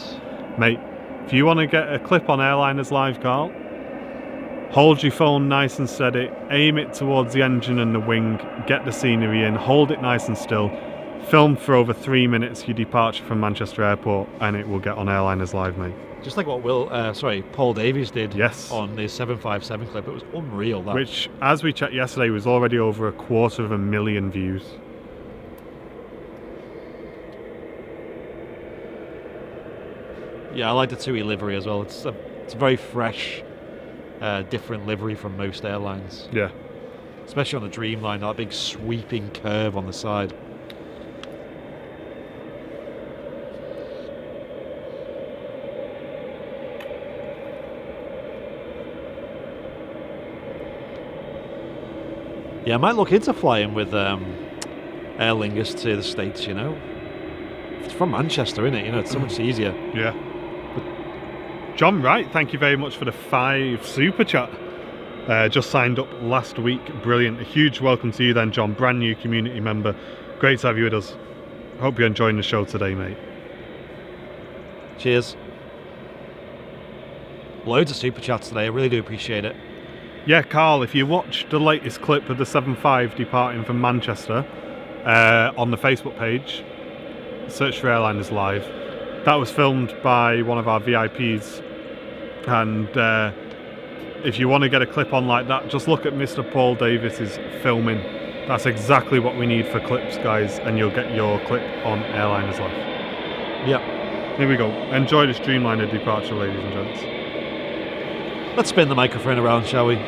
S2: Mate, if you want to get a clip on Airliners Live, Carl, hold your phone nice and steady, aim it towards the engine and the wing, get the scenery in, hold it nice and still, film for over 3 minutes your departure from Manchester Airport, and it will get on Airliners Live, mate.
S1: Just like what Paul Davies did
S2: on
S1: the 757 clip. It was unreal, that.
S2: Which, as we checked yesterday, was already over 250,000 views.
S1: Yeah, I like the TUI livery as well. It's a very fresh, different livery from most airlines.
S2: Yeah.
S1: Especially on the Dreamliner, that big sweeping curve on the side. Yeah, I might look into flying with Aer Lingus to the States, you know. It's from Manchester, isn't it? You know, it's so much easier.
S2: Yeah. John Wright, thank you very much for the 5 super chat. Just signed up last week. Brilliant. A huge welcome to you then, John. Brand new community member. Great to have you with us. Hope you're enjoying the show today, mate.
S1: Cheers. Loads of super chats today. I really do appreciate it.
S2: Yeah, Carl, if you watch the latest clip of the 7.5 departing from Manchester on the Facebook page, search for Airliners Live. That was filmed by one of our VIPs, and if you want to get a clip on like that, just look at Mr. Paul Davis's filming. That's exactly what we need for clips, guys, and you'll get your clip on Airliners Live.
S1: Yep.
S2: Here we go. Enjoy this Dreamliner departure, ladies and gents.
S1: Let's spin the microphone around, shall we?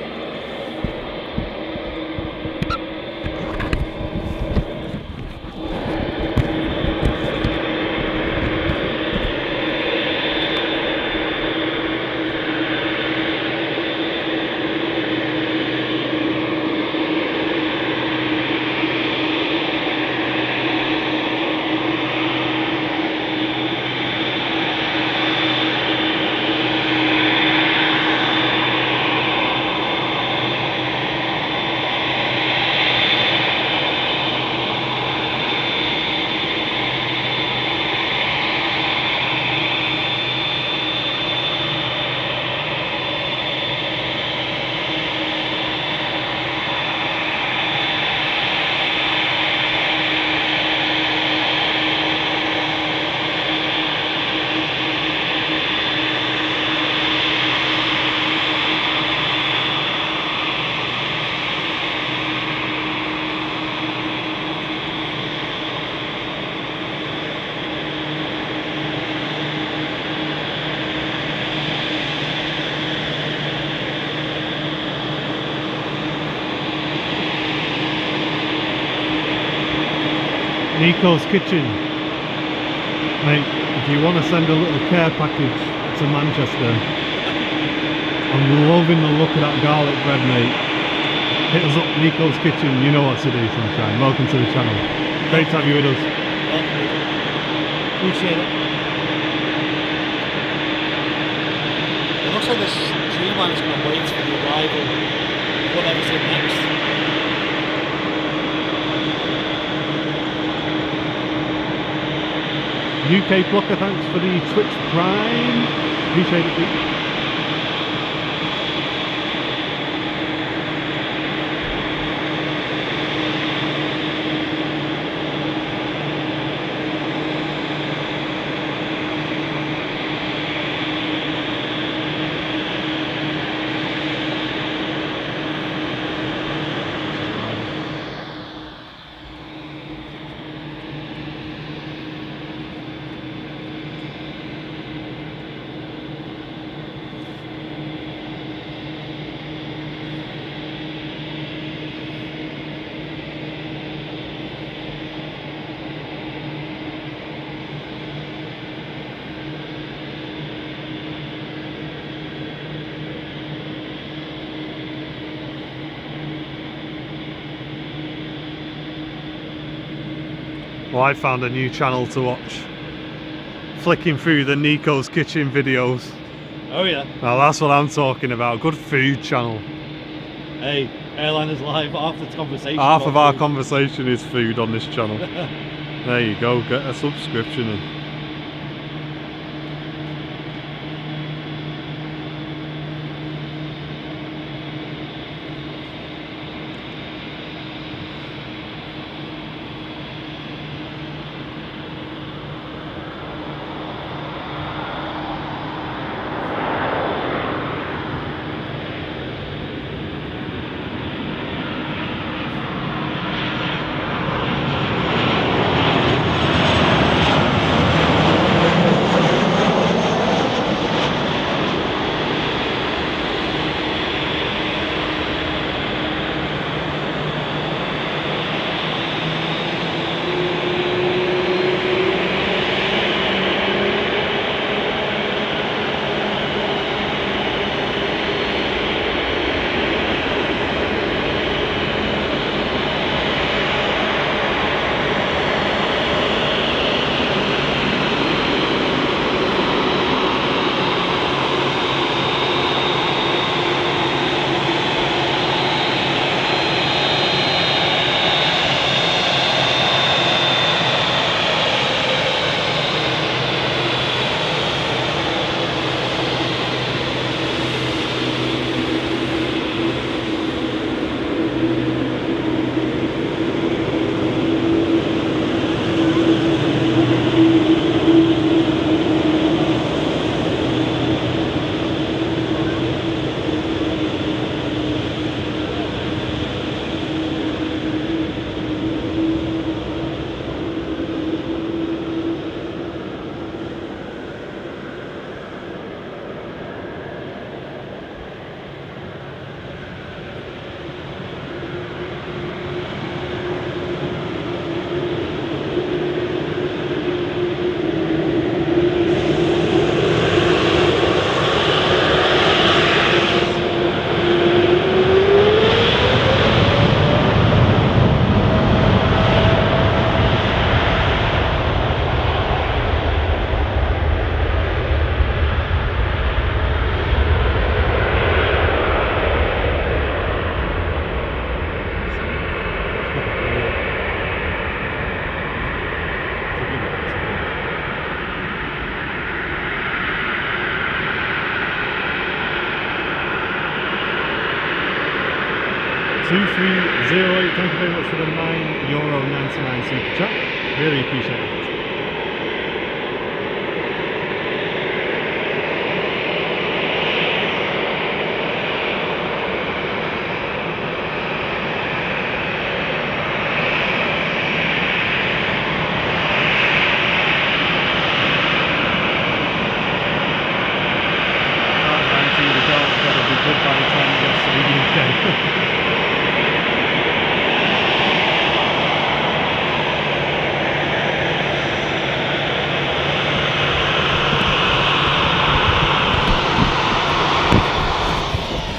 S3: Nico's Kitchen. Mate, if you want to send a little care package to Manchester, I'm loving the look of that garlic bread, mate. Hit us up, Nico's Kitchen. You know what to do, sunshine. Welcome to the channel. Great to have you with us.
S1: Appreciate it. It looks like this G-Man is going to wait for the arrival of whatever's in next.
S3: UK Plucker, thanks for the Twitch Prime. Appreciate it, Pete. Well, I found a new channel to watch. Flicking through the Nico's Kitchen videos.
S1: Oh yeah.
S3: Now that's what I'm talking about. Good food channel.
S1: Hey, Airliners Live, half the conversation.
S3: Half of our conversation is food on this channel. There you go, get a subscription in. 2308, thank you very much for the €9.99 super chat. Really appreciate it.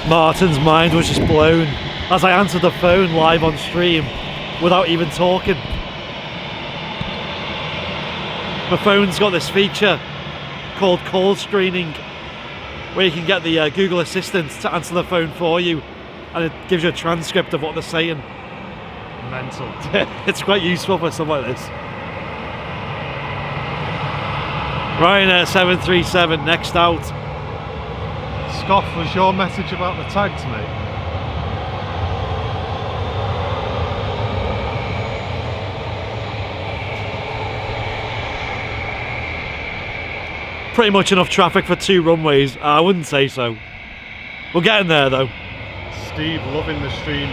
S1: Martin's mind was just blown as I answered the phone live on stream without even talking. My phone's got this feature called call screening where you can get the Google Assistant to answer the phone for you, and it gives you a transcript of what they're saying.
S3: Mental.
S1: It's quite useful for stuff like this. Ryanair 737 next out.
S3: Scoff, was your message about the tags, mate?
S1: Pretty much enough traffic for 2 runways. I wouldn't say so. We're getting there though.
S3: Steve, loving the stream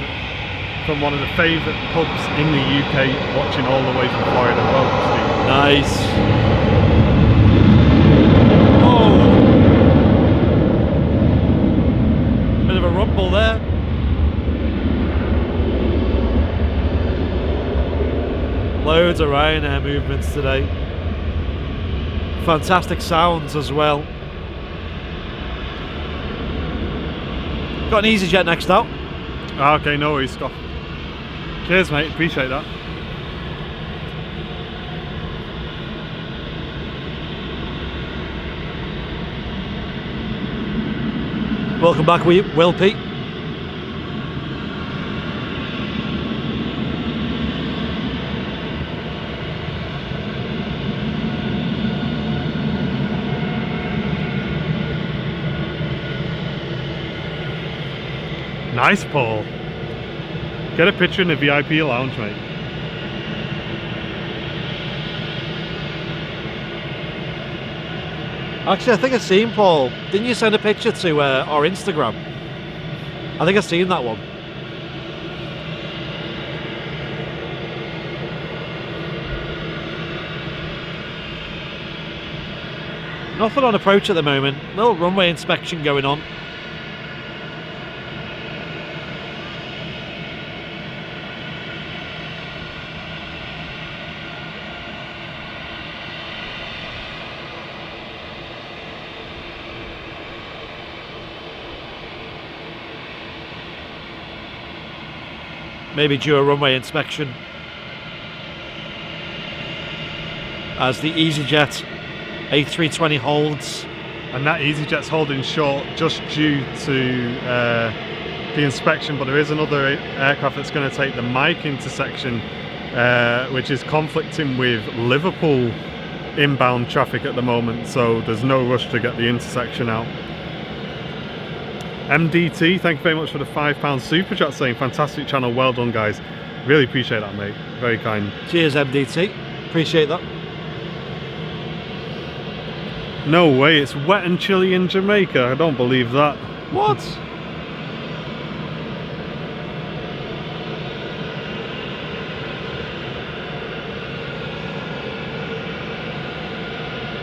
S3: from one of the favourite pubs in the UK, watching all the way from Florida. Welcome, Steve.
S1: Nice. Oh! Bit of a rumble there. Loads of Ryanair movements today. Fantastic sounds as well. Got an EasyJet next out.
S3: Okay, no worries, Scott. Cheers, mate. Appreciate that.
S1: Welcome back, Will Pete.
S3: Nice, Paul. Get a picture in the VIP lounge, mate.
S1: Actually, I think I've seen Paul. Didn't you send a picture to our Instagram? I think I've seen that one. Nothing on approach at the moment. Little runway inspection going on. Maybe due a runway inspection as the EasyJet A320 holds.
S3: And that EasyJet's holding short just due to the inspection, but there is another aircraft that's going to take the Mike intersection, which is conflicting with Liverpool inbound traffic at the moment, so there's no rush to get the intersection out. MDT, thank you very much for the £5 super chat, saying fantastic channel, well done guys. Really appreciate that, mate. Very kind.
S1: Cheers, MDT. Appreciate that.
S3: No way, it's wet and chilly in Jamaica. I don't believe that.
S1: What?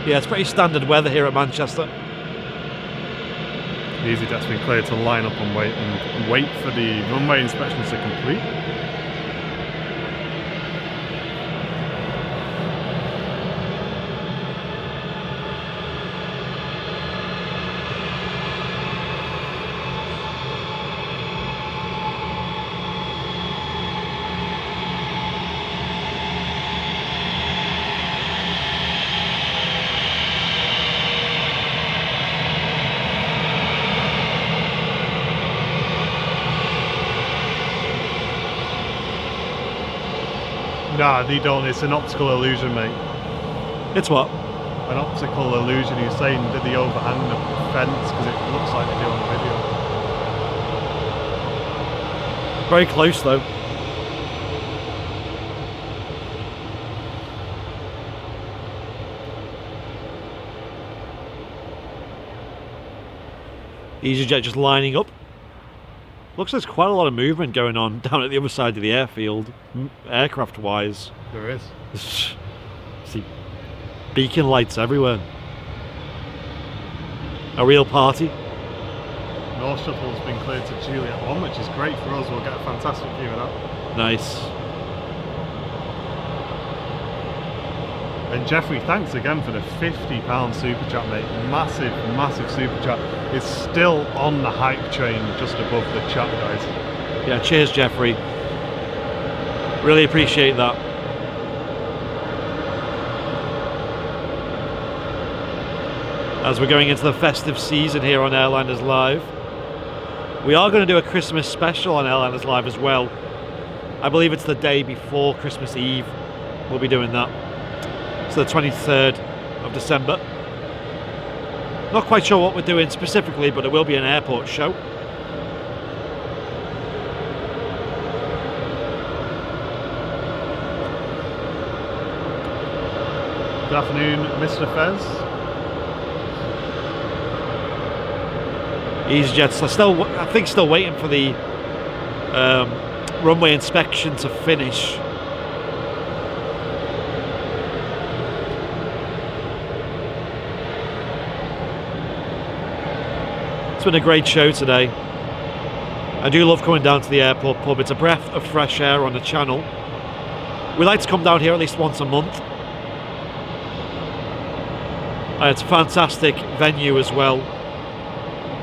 S1: Yeah, it's pretty standard weather here at Manchester.
S3: EasyJet's been cleared to line up and wait for the runway inspections to complete. Nah, they don't. It's an optical illusion, mate.
S1: It's what?
S3: An optical illusion. He's saying did they overhang the fence because it looks like they do on the video.
S1: Very close though. EasyJet just lining up. Looks like there's quite a lot of movement going on down at the other side of the airfield, aircraft wise.
S2: There is.
S1: See beacon lights everywhere. A real party.
S2: North Shuttle's been cleared to Juliet 1, which is great for us. We'll get a fantastic view of that.
S1: Nice.
S2: And Jeffrey, thanks again for the £50 super chat, mate. Massive, massive super chat. It's still on the hype train just above the chat, guys.
S1: Yeah, cheers, Jeffrey. Really appreciate that. As we're going into the festive season here on Airliners Live, we are going to do a Christmas special on Airliners Live as well. I believe it's the day before Christmas Eve. We'll be doing that. So the 23rd of December. Not quite sure what we're doing specifically, but it will be an airport show.
S2: Good afternoon, Mr. Fez.
S1: EasyJet's I think still waiting for the runway inspection to finish. It's been a great show today. I do love coming down to the airport pub. It's a breath of fresh air on the channel. We like to come down here at least once a month. It's a fantastic venue as well.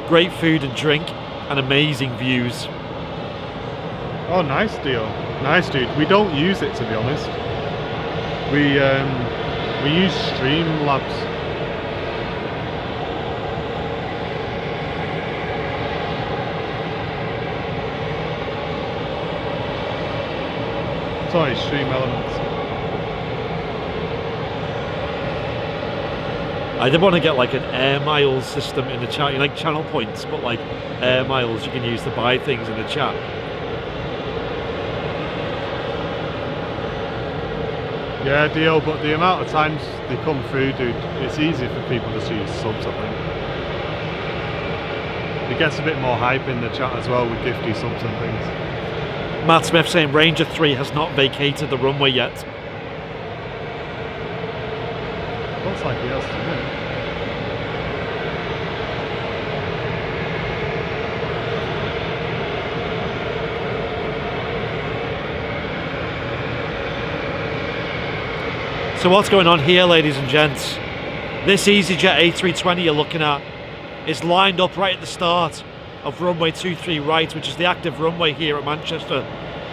S1: Great food and drink and amazing views.
S2: Oh, nice deal. Nice, dude. We don't use it, to be honest. We use Streamlabs. Sorry, Stream Elements.
S1: I did want to get like an air miles system in the chat, like channel points, but like air miles you can use to buy things in the chat.
S2: Yeah, deal, but the amount of times they come through, dude, it's easy for people to use subs, I think. It gets a bit more hype in the chat as well with gifty subs and things.
S1: Matt Smith saying Ranger 3 has not vacated the runway yet.
S2: Looks like he has to do it.
S1: So what's going on here, ladies and gents? This EasyJet A320 you're looking at is lined up right at the start of runway 23 right, which is the active runway here at Manchester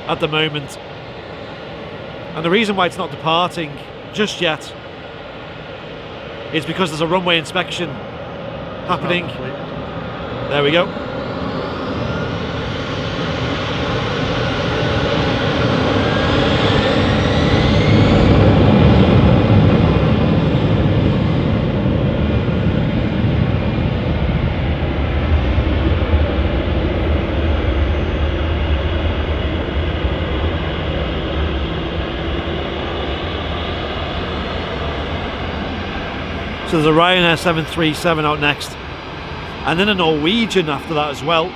S1: at the moment. And the reason why it's not departing just yet is because there's a runway inspection happening. There we go. So there's a Ryanair 737 out next, and then a Norwegian after that as well.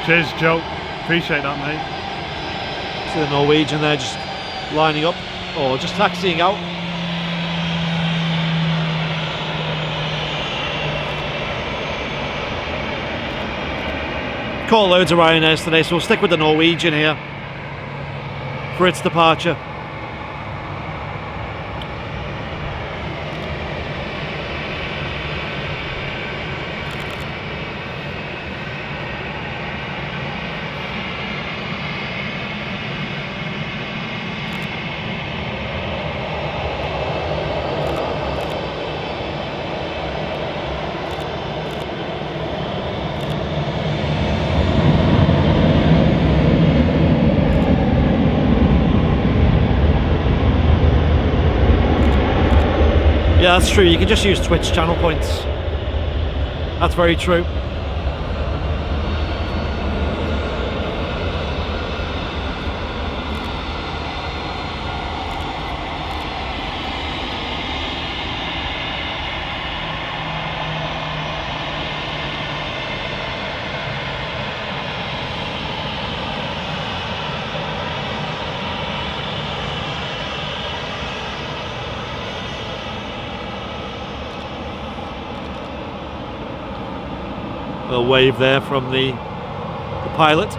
S2: Cheers, Joe. Appreciate that, mate.
S1: So the Norwegian there just lining up, or just taxiing out. Caught loads of Ryanairs today, so we'll stick with the Norwegian here for its departure. Yeah, that's true. You can just use Twitch channel points. That's very true. A wave there from the pilot.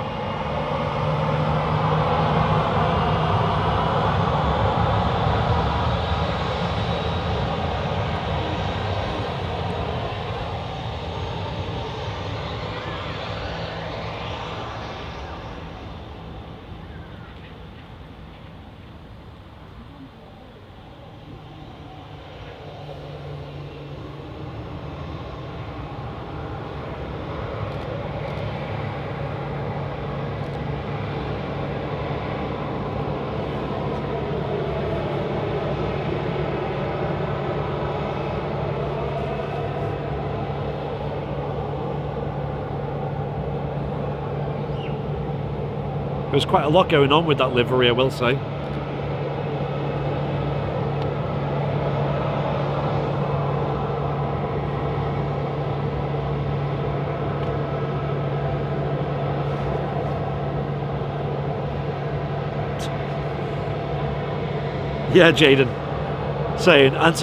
S1: There's quite a lot going on with that livery, I will say. Yeah, Jaden saying, and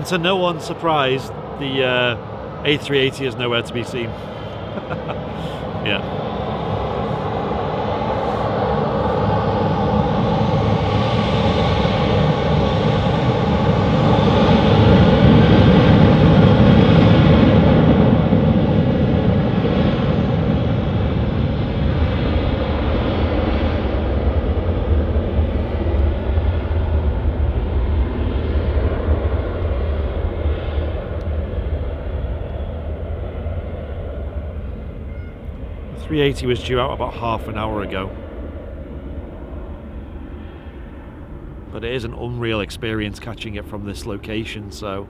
S1: to no one's surprise, the A380 is nowhere to be seen. Yeah. The 380 was due out about half an hour ago. But it is an unreal experience catching it from this location, so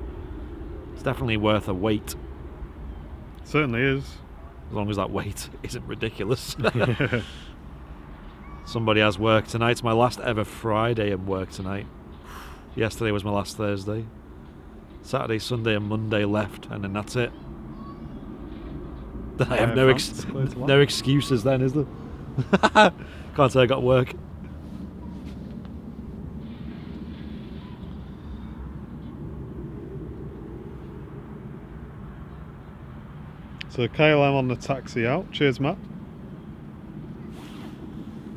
S1: it's definitely worth a wait.
S2: Certainly is.
S1: As long as that wait isn't ridiculous. Somebody has work tonight. It's my last ever Friday of work tonight. Yesterday was my last Thursday. Saturday, Sunday and Monday left, and then that's it. I have no excuses then, is there? Can't say I got work.
S2: So KLM on the taxi out. Cheers, Matt.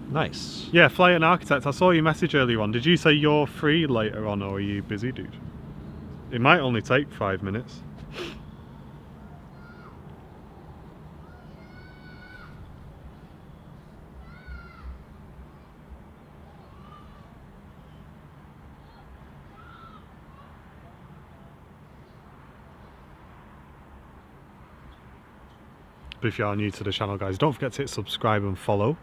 S1: Nice.
S2: Yeah, Flight and Architect, I saw your message earlier on. Did you say you're free later on, or are you busy, dude? It might only take 5 minutes. But if you are new to the channel, guys, don't forget to hit subscribe and follow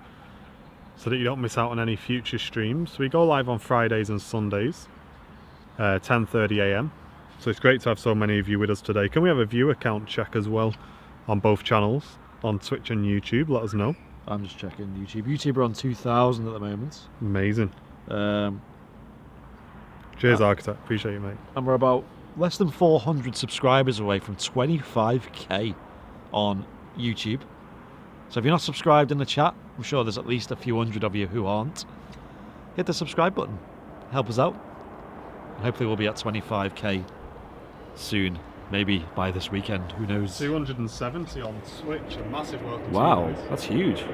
S2: so that you don't miss out on any future streams. We go live on Fridays and Sundays, 10:30 AM. So it's great to have so many of you with us today. Can we have a viewer count check as well on both channels, on Twitch and YouTube? Let us know.
S1: I'm just checking YouTube. YouTube are on 2,000 at the moment.
S2: Amazing. Cheers, Architect. Appreciate you, mate.
S1: And we're about less than 400 subscribers away from 25k on YouTube. So if you're not subscribed in the chat, I'm sure there's at least a few hundred of you who aren't. Hit the subscribe button. Help us out. Hopefully we'll be at 25k soon. Maybe by this weekend. Who knows?
S2: 270 on Twitch. A massive welcome to you
S1: Wow,
S2: guys.
S1: that's huge.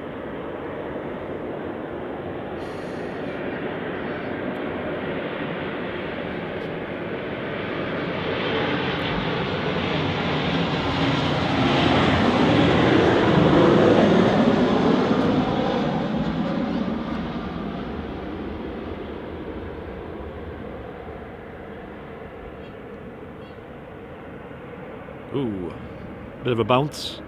S1: Ooh, bit of a bounce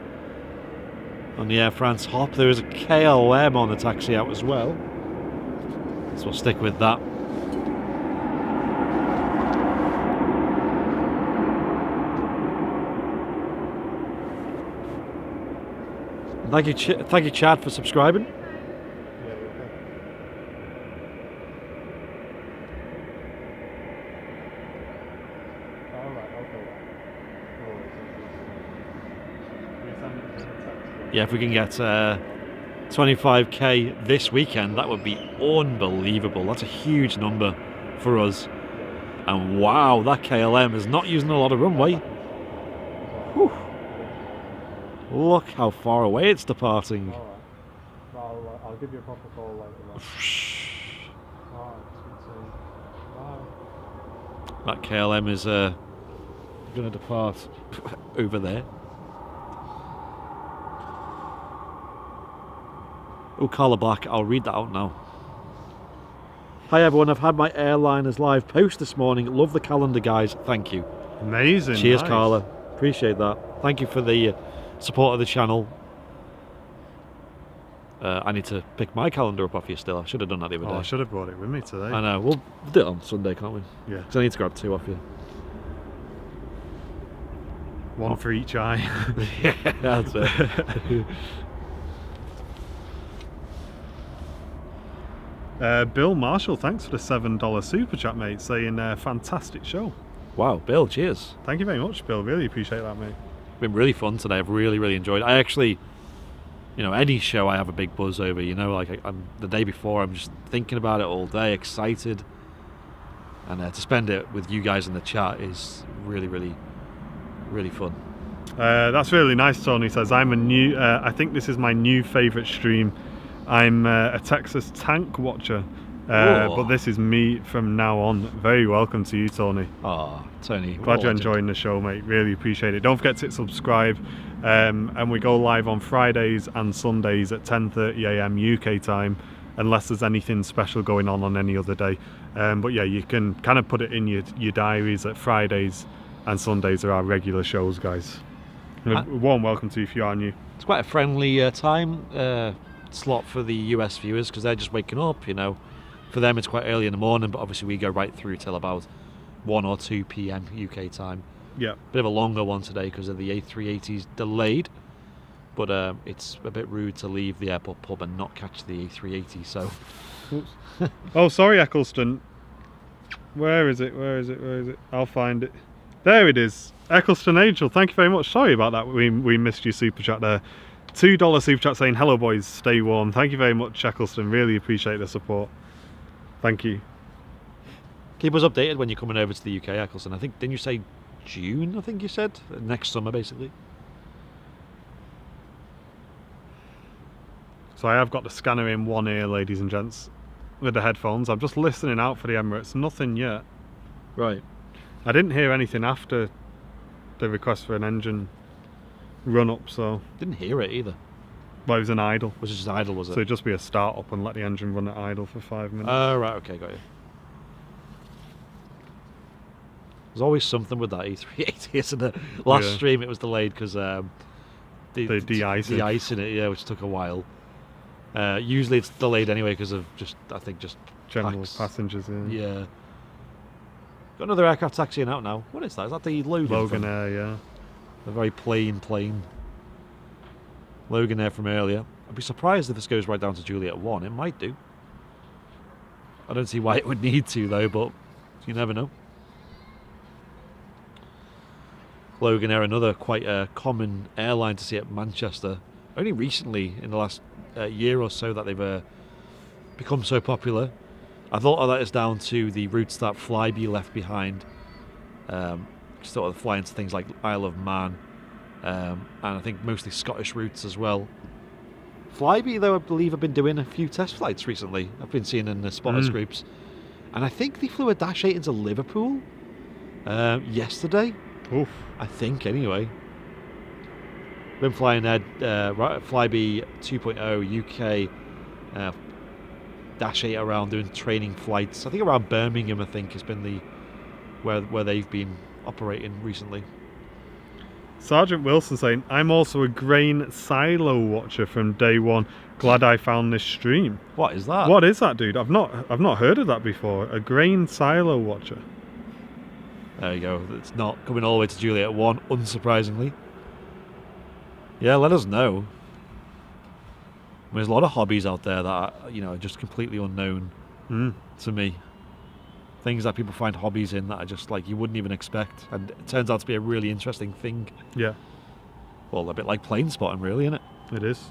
S1: on the Air France hop. There is a KLM on the taxi out as well, so we'll stick with that. Thank you, Chad, for subscribing. Yeah, if we can get 25k this weekend, that would be unbelievable. That's a huge number for us. And wow, that KLM is not using a lot of runway. Whew. Look how far away it's departing.
S3: Alright. I'll give you a proper call later.
S1: That KLM is going to depart over there. Oh, Carla Black, I'll read that out now. Hi everyone, I've had my Airliners Live post this morning. Love the calendar, guys. Thank you.
S2: Amazing.
S1: Cheers,
S2: nice.
S1: Carla. Appreciate that. Thank you for the support of the channel. I need to pick my calendar up off you still. I should have done that the other day.
S2: I should have brought it with me today.
S1: I know. We'll do it on Sunday, can't we?
S2: Yeah.
S1: 'Cause I need to grab 2 off you.
S2: One for each eye.
S1: Yeah, that's it.
S2: Bill Marshall, thanks for the $7 super chat, mate, saying fantastic show.
S1: Wow, Bill, cheers.
S2: Thank you very much, Bill. Really appreciate that, mate.
S1: Been really fun today. I've really enjoyed it. I actually, any show I have a big buzz over, like I'm the day before, I'm just thinking about it all day, excited. And to spend it with you guys in the chat is really fun.
S2: That's really nice. Tony says, I think this is my new favourite stream. I'm a Texas tank watcher, but this is me from now on. Very welcome to you, Tony.
S1: Ah, Tony.
S2: Glad you're enjoying the show, mate. Really appreciate it. Don't forget to hit subscribe. And we go live on Fridays and Sundays at 10:30 AM UK time, unless there's anything special going on any other day. But yeah, you can kind of put it in your diaries that Fridays and Sundays are our regular shows, guys. Warm welcome to you if you are new.
S1: It's quite a friendly time slot for the US viewers because they're just waking up, For them it's quite early in the morning, but obviously we go right through till about 1 or 2 PM UK time.
S2: Yeah.
S1: Bit of a longer one today because of the A380's delayed, but it's a bit rude to leave the airport pub and not catch the A380, so...
S2: Oh, sorry, Eccleston. Where is it? I'll find it. There it is. Eccleston Angel, thank you very much. Sorry about that. We missed your super chat there. $2 super chat saying, hello boys, stay warm. Thank you very much, Eccleston. Really appreciate the support. Thank you.
S1: Keep us updated when you're coming over to the UK, Eccleston. I think, didn't you say June, I think you said? Next summer, basically.
S2: So I have got the scanner in one ear, ladies and gents, with the headphones. I'm just listening out for the Emirates. Nothing yet.
S1: Right.
S2: I didn't hear anything after the request for an engine run-up, so...
S1: Didn't hear it either.
S2: Well, it was an idle.
S1: Was it just idle, was it?
S2: So it'd just be a start-up and let the engine run at idle for 5 minutes.
S1: Oh, right, okay, got you. There's always something with that E380, isn't there? Last stream it was delayed because
S2: the de-icing.
S1: De-icing it, yeah, which took a while. Usually it's delayed anyway because of just
S2: General passengers,
S1: Yeah. Got another aircraft taxiing out now. What is that? Is that the Logan
S2: Air, yeah.
S1: A very plain plane. Logan Air from earlier. I'd be surprised if this goes right down to Juliet 1. It might do. I don't see why it would need to though, but you never know. Logan Air, another quite common airline to see at Manchester. Only recently, in the last year or so, that they've become so popular. I thought that is down to the routes that Flybe left behind. Sort of flying to things like Isle of Man, and I think mostly Scottish routes as well. Flybe, though, I believe, have been doing a few test flights recently. I've been seeing in the spotters groups. And I think they flew a Dash 8 into Liverpool yesterday.
S2: Oof.
S1: I think, anyway. Been flying there, Flybe 2.0 UK Dash 8 around doing training flights. I think around Birmingham, I think, has been the where they've been operating recently.
S2: Sergeant Wilson saying, I'm also a grain silo watcher from day one. Glad I found this stream.
S1: What is that?
S2: What is that, dude? I've not heard of that before. A grain silo watcher.
S1: There you go. It's not coming all the way to Juliet 1, unsurprisingly. Yeah, let us know. I mean, there's a lot of hobbies out there that are just completely unknown to me. Things that people find hobbies in that are just like you wouldn't even expect, and it turns out to be a really interesting thing.
S2: Yeah.
S1: Well, a bit like plane spotting, really, isn't it?
S2: It is.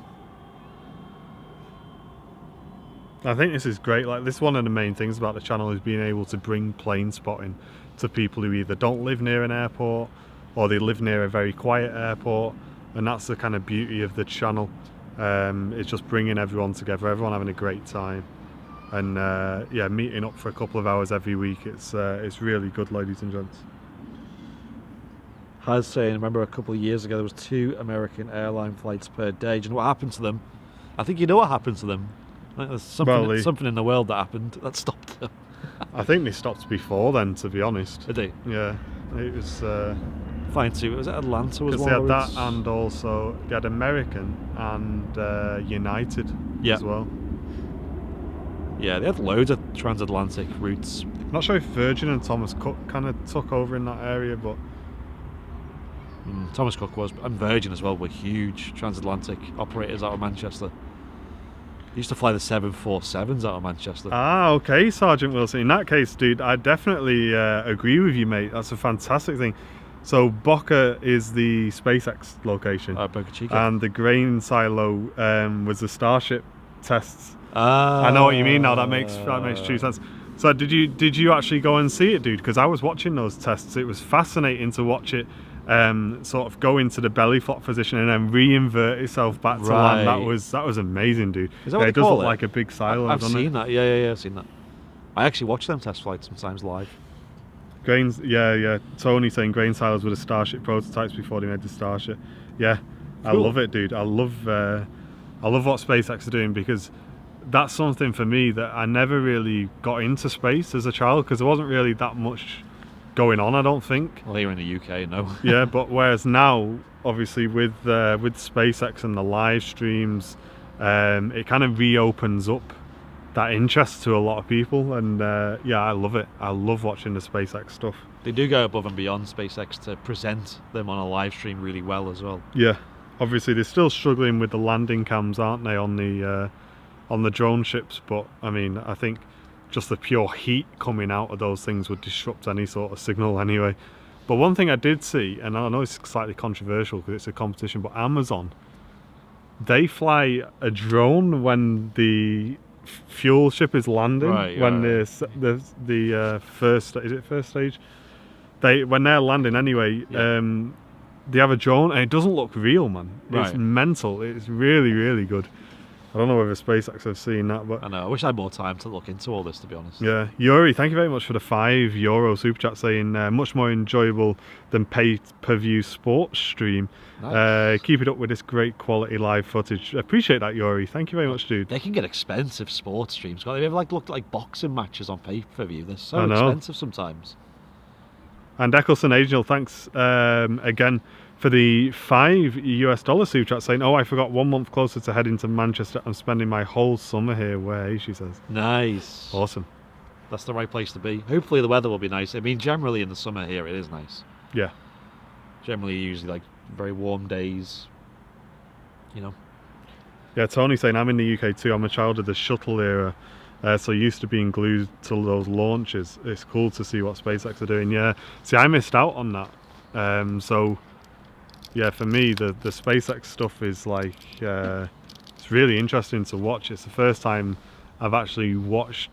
S2: I think this is great. Like, this is one of the main things about the channel is being able to bring plane spotting to people who either don't live near an airport or they live near a very quiet airport, and that's the kind of beauty of the channel. It's just bringing everyone together, everyone having a great time, and yeah, meeting up for a couple of hours every week. It's really good, ladies and gents.
S1: Has saying, remember a couple of years ago there was 2 American airline flights per day. Do you know what happened to them? I think you know what happened to them. I think there's something in the world that happened that stopped them.
S2: I think they stopped before then, to be honest.
S1: Did they?
S2: Yeah, it was.
S1: Fine too. Was it Atlanta? Was
S2: Because
S1: one
S2: they had
S1: of
S2: that,
S1: those?
S2: and also they had American and United as well.
S1: Yeah, they had loads of transatlantic routes.
S2: Not sure if Virgin and Thomas Cook kind of took over in that area, but
S1: Thomas Cook was, and Virgin as well, were huge transatlantic operators out of Manchester. They used to fly the 747s out of Manchester.
S2: okay, Sergeant Wilson. In that case, dude, I definitely agree with you, mate. That's a fantastic thing. So Boca is the SpaceX location,
S1: Boca Chica.
S2: and the grain silo was the Starship tests. I know what you mean now. That makes true sense. So did you actually go and see it, dude? Because I was watching those tests. It was fascinating to watch it sort of go into the belly flop position and then re-invert itself back to land. That was amazing, dude.
S1: Is that what
S2: it
S1: they
S2: does
S1: call
S2: look
S1: it?
S2: like a big silo.
S1: I've
S2: doesn't
S1: seen
S2: it?
S1: that. Yeah, I've seen that. I actually watch them test flights sometimes live.
S2: Grains, yeah. Tony saying grain silos were the Starship prototypes before they made the Starship. Yeah, I
S1: Cool.
S2: love it, dude. I love what SpaceX are doing, because that's something for me that I never really got into space as a child, because there wasn't really that much going on, I don't think.
S1: Well, here in the UK, no.
S2: Yeah, but whereas now, obviously with SpaceX and the live streams, it kind of reopens up that interest to a lot of people, and yeah, I love it. I love watching the SpaceX stuff.
S1: They do go above and beyond SpaceX to present them on a live stream really well as well.
S2: Yeah, obviously they're still struggling with the landing cams, aren't they, on the drone ships? But I mean, I think just the pure heat coming out of those things would disrupt any sort of signal anyway. But one thing I did see, and I know it's slightly controversial because it's a competition, but Amazon, they fly a drone when the fuel ship is landing. The first, is it first stage? When they're landing anyway, they have a drone, and it doesn't look real, man. It's mental. It's really, really good. I don't know whether SpaceX have seen that, but
S1: I know. I wish I had more time to look into all this, to be honest.
S2: yeah. Yuri, thank you very much for the €5 super chat, saying much more enjoyable than pay-per-view sports stream.
S1: Nice.
S2: Keep it up with this great quality live footage. Appreciate that, Yuri. Thank you very much, dude.
S1: They can get expensive sports streams. Have you ever looked at boxing matches on pay-per-view? They're
S2: I
S1: so
S2: know.
S1: expensive sometimes.
S2: And Eccleston Angel, thanks again for the $5 super chat, saying, "Oh, I forgot, 1 month closer to heading to Manchester. I'm spending my whole summer here." Way, she says.
S1: Nice.
S2: Awesome.
S1: That's the right place to be. Hopefully the weather will be nice. I mean, generally in the summer here it is nice.
S2: Yeah.
S1: Generally, usually very warm days. You know.
S2: Yeah, Tony saying, I'm in the UK too. I'm a child of the shuttle era, so used to being glued to those launches. It's cool to see what SpaceX are doing. Yeah, see, I missed out on that. So, yeah, for me, the SpaceX stuff is like, it's really interesting to watch. It's the first time I've actually watched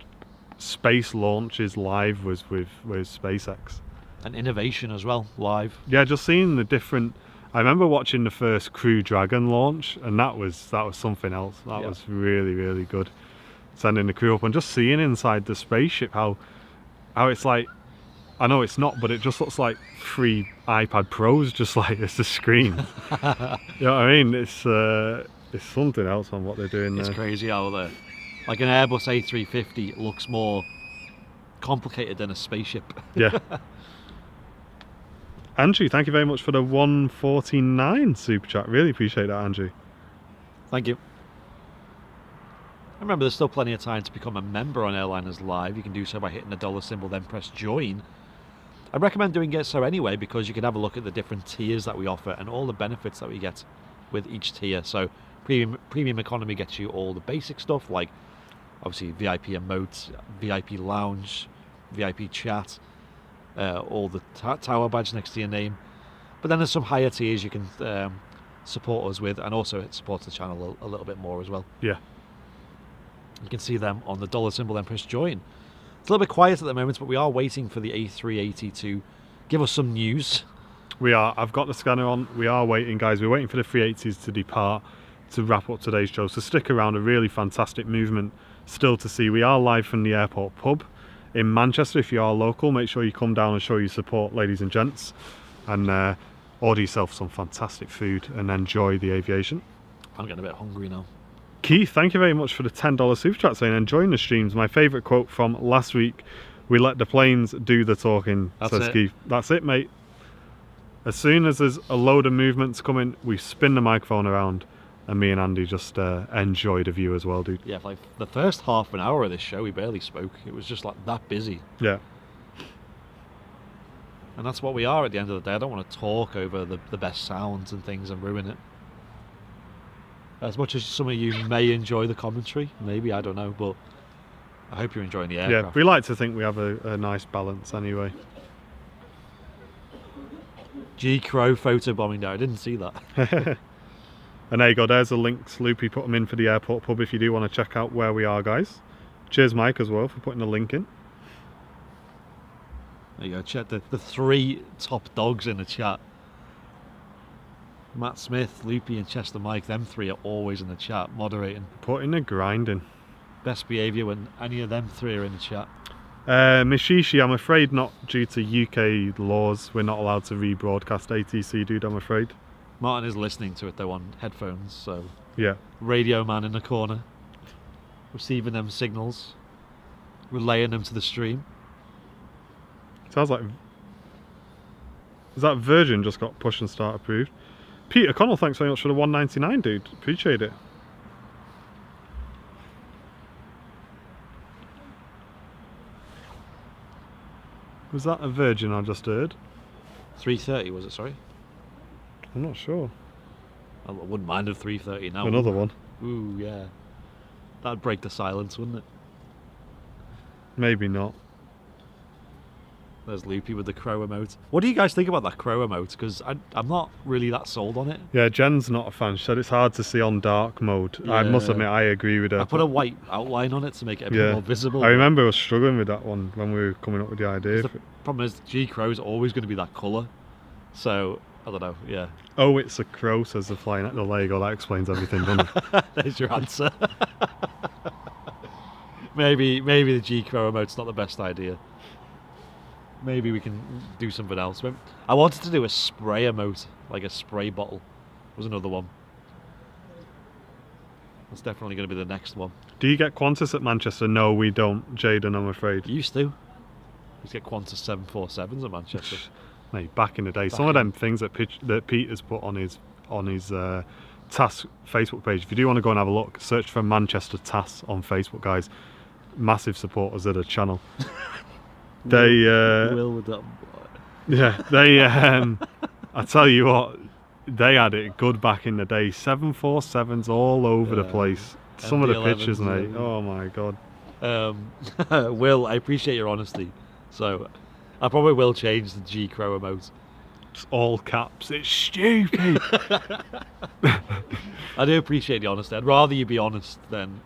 S2: space launches live was with SpaceX.
S1: And innovation as well, live.
S2: Yeah, just seeing the different. I remember watching the first Crew Dragon launch, and that was something else. That was really, really good. Sending the crew up and just seeing inside the spaceship how it's like, I know it's not, but it just looks like 3 iPad Pros, just like it's a screen. You know what I mean? It's something else on what they're doing there.
S1: It's crazy how an Airbus A350 looks more complicated than a spaceship.
S2: Yeah. Andrew, thank you very much for the 149 super chat. Really appreciate that, Andrew.
S1: Thank you. Remember, there's still plenty of time to become a member on Airliners Live. You can do so by hitting the dollar symbol, then press join. I recommend doing so anyway, because you can have a look at the different tiers that we offer and all the benefits that we get with each tier. So premium economy gets you all the basic stuff, like obviously VIP emotes, VIP lounge, VIP chat, all the tower badge next to your name. But then there's some higher tiers you can support us with, and also it supports the channel a little bit more as well.
S2: Yeah.
S1: You can see them on the dollar symbol, then press join. It's a little bit quiet at the moment, but we are waiting for the A380 to give us some news.
S2: We are. I've got the scanner on. We are waiting, guys. We're waiting for the 380s to depart to wrap up today's show. So stick around. A really fantastic movement still to see. We are live from the airport pub in Manchester. If you are local, make sure you come down and show your support, ladies and gents, and order yourself some fantastic food and enjoy the aviation.
S1: I'm getting a bit hungry now.
S2: Keith, thank you very much for the $10 super chat saying enjoying the streams. My favourite quote from last week: "We let the planes do the talking," says Keith. That's it, mate. As soon as there's a load of movements coming, we spin the microphone around, and me and Andy just enjoy the view as well, dude.
S1: Yeah, for like the first half an hour of this show, we barely spoke. It was just like that busy.
S2: Yeah.
S1: And that's what we are at the end of the day. I don't want to talk over the best sounds and things and ruin it. As much as some of you may enjoy the commentary, maybe, I don't know, but I hope you're enjoying the aircraft.
S2: Yeah, we like to think we have a nice balance anyway.
S1: G Crow photobombing there, I didn't see that.
S2: And there you go, there's the links. Loopy put them in for the airport pub if you do want to check out where we are, guys. Cheers, Mike, as well, for putting the link in.
S1: There you go, check the 3 top dogs in the chat. Matt Smith, Loopy and Chester Mike, them 3 are always in the chat, moderating.
S2: Putting the grind in.
S1: Best behaviour when any of them 3 are in the chat.
S2: Mishishi, I'm afraid not due to UK laws. We're not allowed to rebroadcast ATC, dude, I'm afraid.
S1: Martin is listening to it though on headphones, so...
S2: Yeah.
S1: Radio man in the corner. Receiving them signals. Relaying them to the stream.
S2: Sounds like... Is that Virgin just got push and start approved? Peter Connell, thanks very much for the 199, dude. Appreciate it. Was that a Virgin I just heard?
S1: 330 was it, sorry?
S2: I'm not sure.
S1: I wouldn't mind a 330 now.
S2: Another one.
S1: Ooh, yeah. That'd break the silence, wouldn't it?
S2: Maybe not.
S1: There's Loopy with the crow emote. What do you guys think about that crow emote? Because I'm not really that sold on it.
S2: Yeah, Jen's not a fan. She said it's hard to see on dark mode. Yeah. I must admit, I agree with her.
S1: I put a white outline on it to make it a bit more visible.
S2: I remember I was struggling with that one when we were coming up with the idea.
S1: The problem is G Crow is always going to be that colour. So, I don't know, yeah.
S2: Oh, it's a crow, says the flying at the Lego. That explains everything, doesn't it?
S1: There's your answer. maybe the G Crow emote's not the best idea. Maybe we can do something else. I wanted to do a spray emote, like a spray bottle. Was another one. That's definitely going to be the next one.
S2: Do you get Qantas at Manchester? No, we don't, Jaden, I'm afraid.
S1: Used to. Used to get Qantas 747s at Manchester.
S2: Mate, back in the day. Some of them things that Pete has put on his TAS Facebook page. If you do want to go and have a look, search for Manchester TAS on Facebook, guys. Massive supporters of the channel. They
S1: Will with that boy.
S2: Yeah, they I tell you what, they had it good back in the day. 747s all over the place. Some of the pictures, mate. Oh my god.
S1: Will, I appreciate your honesty. So I probably will change the G Crow emote.
S2: It's all caps. It's stupid.
S1: I do appreciate the honesty. I'd rather you be honest than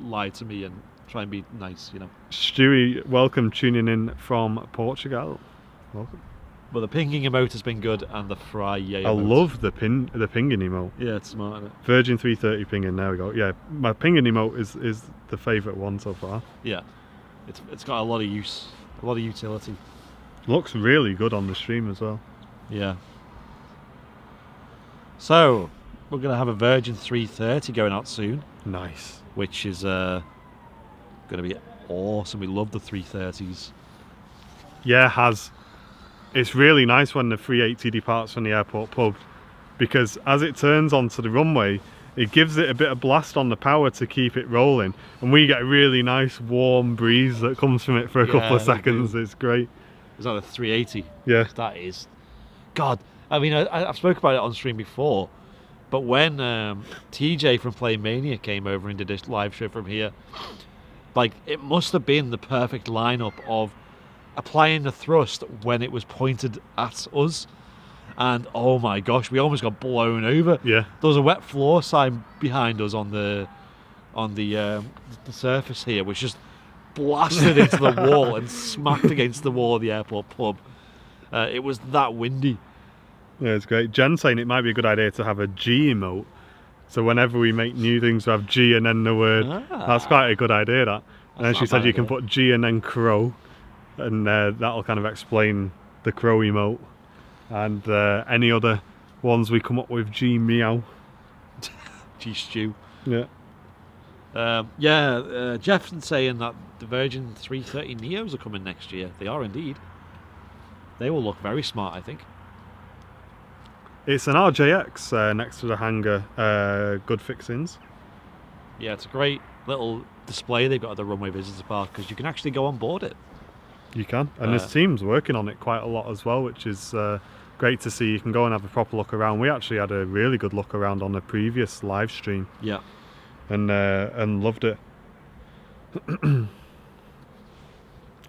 S1: lie to me and try and be nice, you know.
S2: Stewie, welcome tuning in from Portugal. Welcome.
S1: But the pinging emote has been good, and the fry yay emote.
S2: I love the pinging emote.
S1: Yeah, it's smart, isn't it?
S2: Virgin 330 pinging, there we go. Yeah, my pinging emote is the favourite one so far.
S1: Yeah, it's got a lot of use, a lot of utility.
S2: Looks really good on the stream as well.
S1: Yeah. So, we're going to have a Virgin 330 going out soon.
S2: Nice.
S1: Which is going to be awesome. We love the 330s.
S2: Yeah, it has. It's really nice when the 380 departs from the airport pub, because as it turns onto the runway, it gives it a bit of blast on the power to keep it rolling, and we get a really nice warm breeze that comes from it for a couple of seconds. It's great.
S1: Is that a 380?
S2: Yeah.
S1: That is. God, I mean, I've spoken about it on stream before, but when TJ from Play Mania came over and did this live show from here, like, it must have been the perfect lineup of applying the thrust when it was pointed at us, and oh my gosh, we almost got blown over.
S2: Yeah.
S1: There was a wet floor sign behind us on the surface here, which just blasted into the wall and smacked against the wall of the airport pub. It was that windy.
S2: Yeah, it's great. Jen saying it might be a good idea to have a G emote. So whenever we make new things, we have G and then the word. That's quite a good idea, that. And then
S1: That's
S2: she
S1: not a
S2: said
S1: bad
S2: you can
S1: idea.
S2: put G and then crow, and that'll kind of explain the crow emote. And any other ones we come up with, G meow.
S1: G stew.
S2: Yeah.
S1: Jeff's saying that the Virgin 330 Neos are coming next year. They are indeed. They will look very smart, I think.
S2: It's an RJX next to the hangar. Good fixings.
S1: Yeah, it's a great little display they've got at the Runway Visitors Park because you can actually go on board it.
S2: You can, and this team's working on it quite a lot as well, which is great to see. You can go and have a proper look around. We actually had a really good look around on the previous live stream,
S1: Yeah.
S2: and loved it.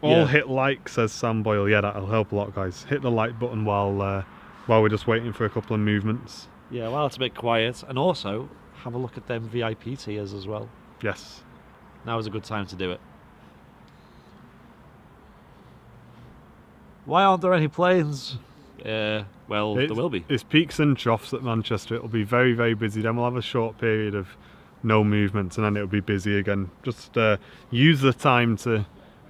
S2: All
S1: Yeah.
S2: hit like, says Sam Boyle. Yeah, that'll help a lot, guys. Hit the like button while we're just waiting for a couple of movements.
S1: Yeah, well, it's a bit quiet. And also, have a look at them VIP tiers as well.
S2: Yes.
S1: Now is a good time to do it. Why aren't there any planes? There will be.
S2: It's peaks and troughs at Manchester. It'll be very, very busy. Then we'll have a short period of no movements, and then it'll be busy again. Just use the time to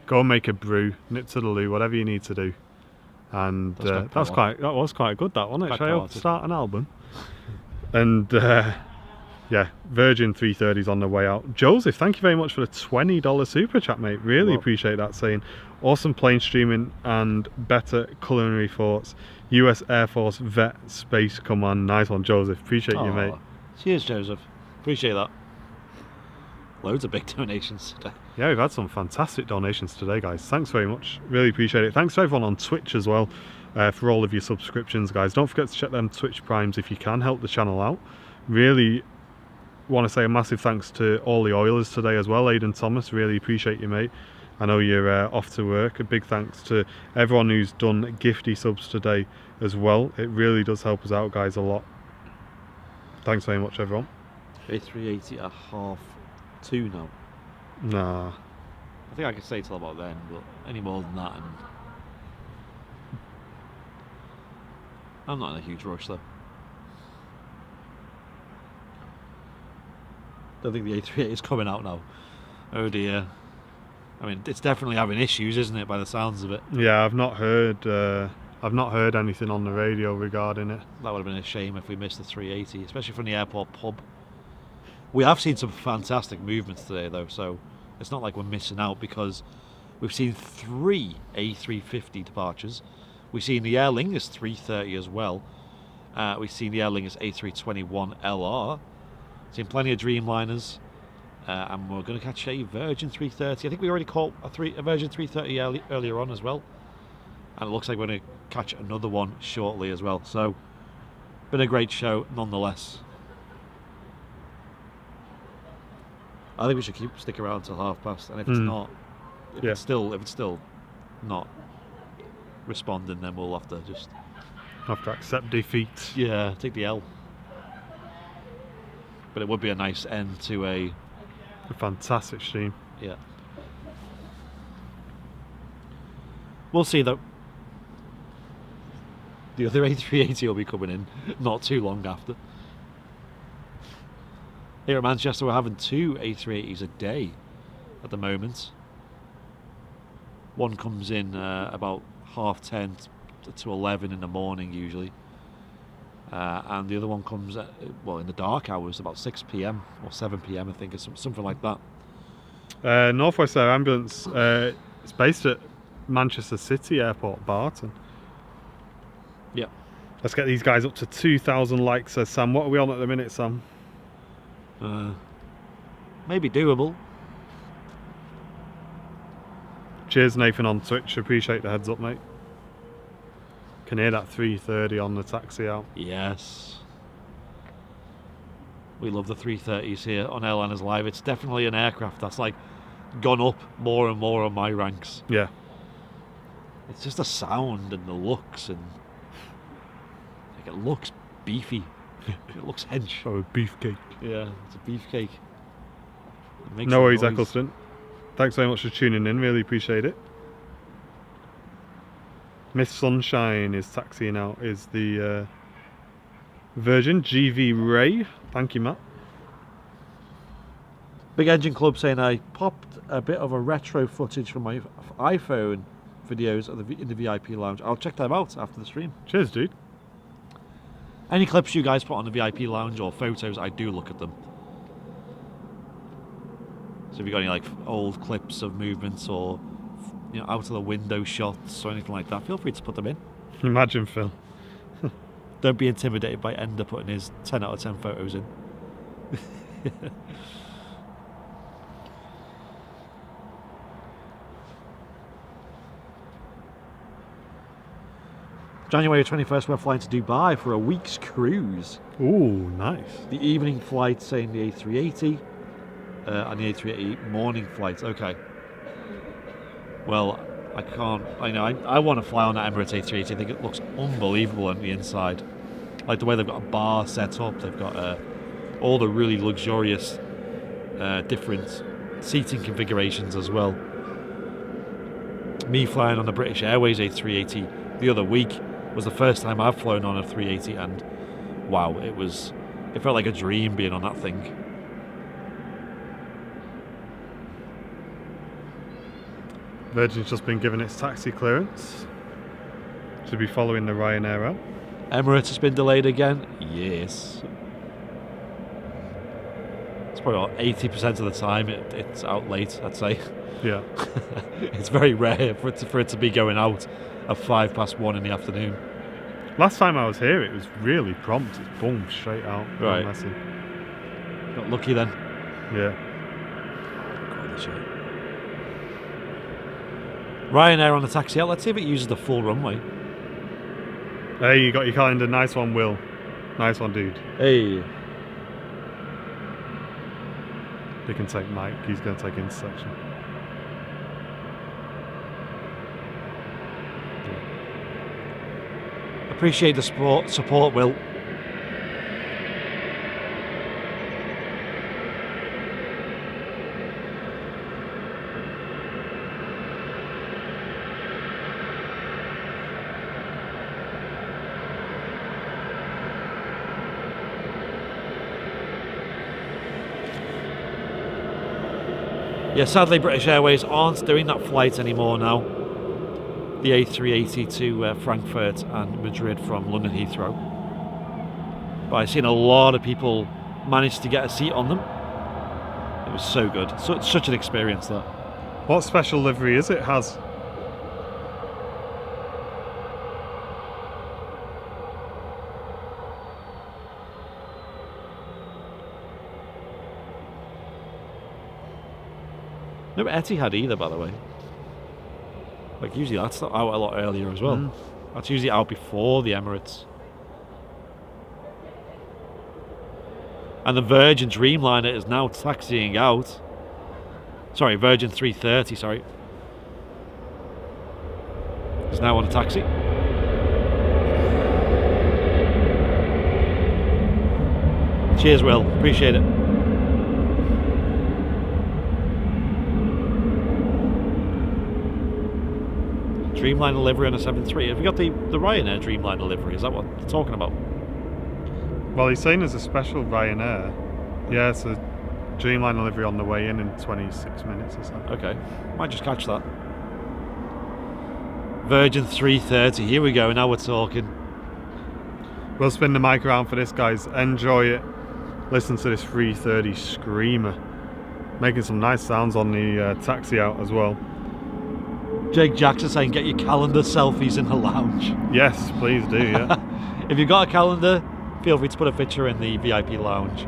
S2: go and make a brew, nip to the loo, whatever you need to do. And that was quite good, that, wasn't it?
S1: Quite
S2: Should I hope
S1: poetic.
S2: to start an album? And yeah, Virgin 330's on the way out. Joseph, thank you very much for the $20 super chat, mate. Really appreciate that. Saying awesome plane streaming and better culinary thoughts. US Air Force Vet Space Command. Nice one, Joseph. Appreciate you, mate.
S1: Cheers, Joseph. Appreciate that. Loads of big donations today.
S2: Yeah, we've had some fantastic donations today, guys. Thanks very much. Really appreciate it. Thanks to everyone on Twitch as well for all of your subscriptions, guys. Don't forget to check them Twitch Primes if you can. Help the channel out. Really want to say a massive thanks to all the Oilers today as well. Aidan Thomas, really appreciate you, mate. I know you're off to work. A big thanks to everyone who's done gifty subs today as well. It really does help us out, guys, a lot. Thanks very much, everyone.
S1: A380 at 2:30 now.
S2: Nah.
S1: I think I could stay till about then, but any more than that, and I'm not in a huge rush though. Don't think the A380 is coming out now. Oh dear. I mean, it's definitely having issues, isn't it, by the sounds of it?
S2: Yeah, I've not heard anything on the radio regarding it.
S1: That would have been a shame if we missed the 380, especially from the airport pub. We have seen some fantastic movements today, though, so it's not like we're missing out because we've seen 3 A350 departures. We've seen the Aer Lingus 330 as well. We've seen the Aer Lingus A321 LR. Seen plenty of Dreamliners. And we're going to catch a Virgin 330. I think we already caught a Virgin 330 earlier on as well. And it looks like we're going to catch another one shortly as well. So, been a great show nonetheless. I think we should stick around till 30:30. And if it's not, if it's still not responding, then we'll have to just
S2: accept defeat.
S1: Yeah, take the L. But it would be a nice end to a
S2: fantastic stream.
S1: Yeah. We'll see though. The other A380 will be coming in not too long after. Here at Manchester we're having 2 A380s a day at the moment. One comes in about 10:30 to 11 in the morning usually. And the other one comes in the dark hours, about 6 PM or 7 PM I think, or something like that.
S2: Northwest Air Ambulance is based at Manchester City Airport, Barton.
S1: Yeah.
S2: Let's get these guys up to 2,000 likes, says Sam. What are we on at the minute, Sam?
S1: Maybe doable.
S2: Cheers, Nathan, on Twitch. Appreciate the heads up, mate. Can hear that 330 on the taxi out.
S1: Yes. We love the 330s here on Airliners Live. It's definitely an aircraft that's like gone up more and more on my ranks.
S2: Yeah.
S1: It's just the sound and the looks, and like it looks beefy. It looks hench.
S2: Oh, a beefcake.
S1: Yeah, it's a beefcake.
S2: No worries, Eccleston. Thanks very much for tuning in. Really appreciate it. Miss Sunshine is taxiing out. Is the Virgin GV Ray. Thank you, Matt.
S1: Big Engine Club saying I popped a bit of a retro footage from my iPhone videos of in the VIP lounge. I'll check them out after the stream.
S2: Cheers, dude.
S1: Any clips you guys put on the VIP lounge or photos, I do look at them. So if you've got any like old clips of movements or out of the window shots or anything like that, feel free to put them in.
S2: Imagine, Phil.
S1: Don't be intimidated by Ender putting his 10 out of 10 photos in. January 21st, we're flying to Dubai for a week's cruise.
S2: Ooh, nice.
S1: The evening flight, saying the A380, and the A380 morning flight. Okay. Well, I can't. I want to fly on that Emirates A380. I think it looks unbelievable on the inside. Like the way they've got a bar set up. They've got all the really luxurious, different seating configurations as well. Me flying on the British Airways A380 the other week was the first time I've flown on a 380, and wow, it felt like a dream being on that thing.
S2: Virgin's just been given its taxi clearance. Should be following the Ryanair route.
S1: Emirates has been delayed again. Yes. It's probably about 80% of the time it's out late, I'd say.
S2: Yeah.
S1: It's very rare for it to be going out at 1:05 in the afternoon.
S2: Last time I was here, it was really prompt. It's boom, straight out.
S1: Right.
S2: No messing.
S1: Got lucky then.
S2: Yeah.
S1: Ryanair on the taxi out. Let's see if it uses the full runway.
S2: Hey, you got your calendar. Nice one, Will. Nice one, dude.
S1: Hey.
S2: You can take Mike. He's going to take intersection.
S1: Appreciate the support, Will. Yeah, sadly British Airways aren't doing that flight anymore now. The A380 to Frankfurt and Madrid from London Heathrow. But I've seen a lot of people manage to get a seat on them. It was so good. Such an experience, that.
S2: What special livery is it? Has?
S1: No Etihad either, by the way. Like, usually that's out a lot earlier as well. That's usually out before the Emirates. And the Virgin Dreamliner is now taxiing out. Sorry, Virgin 330, sorry. Is now on a taxi. Cheers, Will. Appreciate it. Dreamliner livery on a 7.3. Have you got the Ryanair Dreamliner livery? Is that what they're talking about?
S2: Well, he's saying there's a special Ryanair. Yeah, it's a Dreamliner livery on the way in 26 minutes or so.
S1: Okay, might just catch that. Virgin 330. Here we go. Now we're talking.
S2: We'll spin the mic around for this, guys. Enjoy it. Listen to this 330 screamer. Making some nice sounds on the taxi out as well.
S1: Jake Jackson saying, get your calendar selfies in the lounge.
S2: Yes, please do, yeah.
S1: If you've got a calendar, feel free to put a picture in the VIP lounge.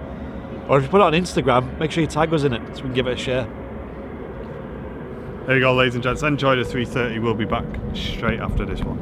S1: Or if you put it on Instagram, make sure you tag us in it so we can give it a share.
S2: There you go, ladies and gents. Enjoy the 330. We'll be back straight after this one.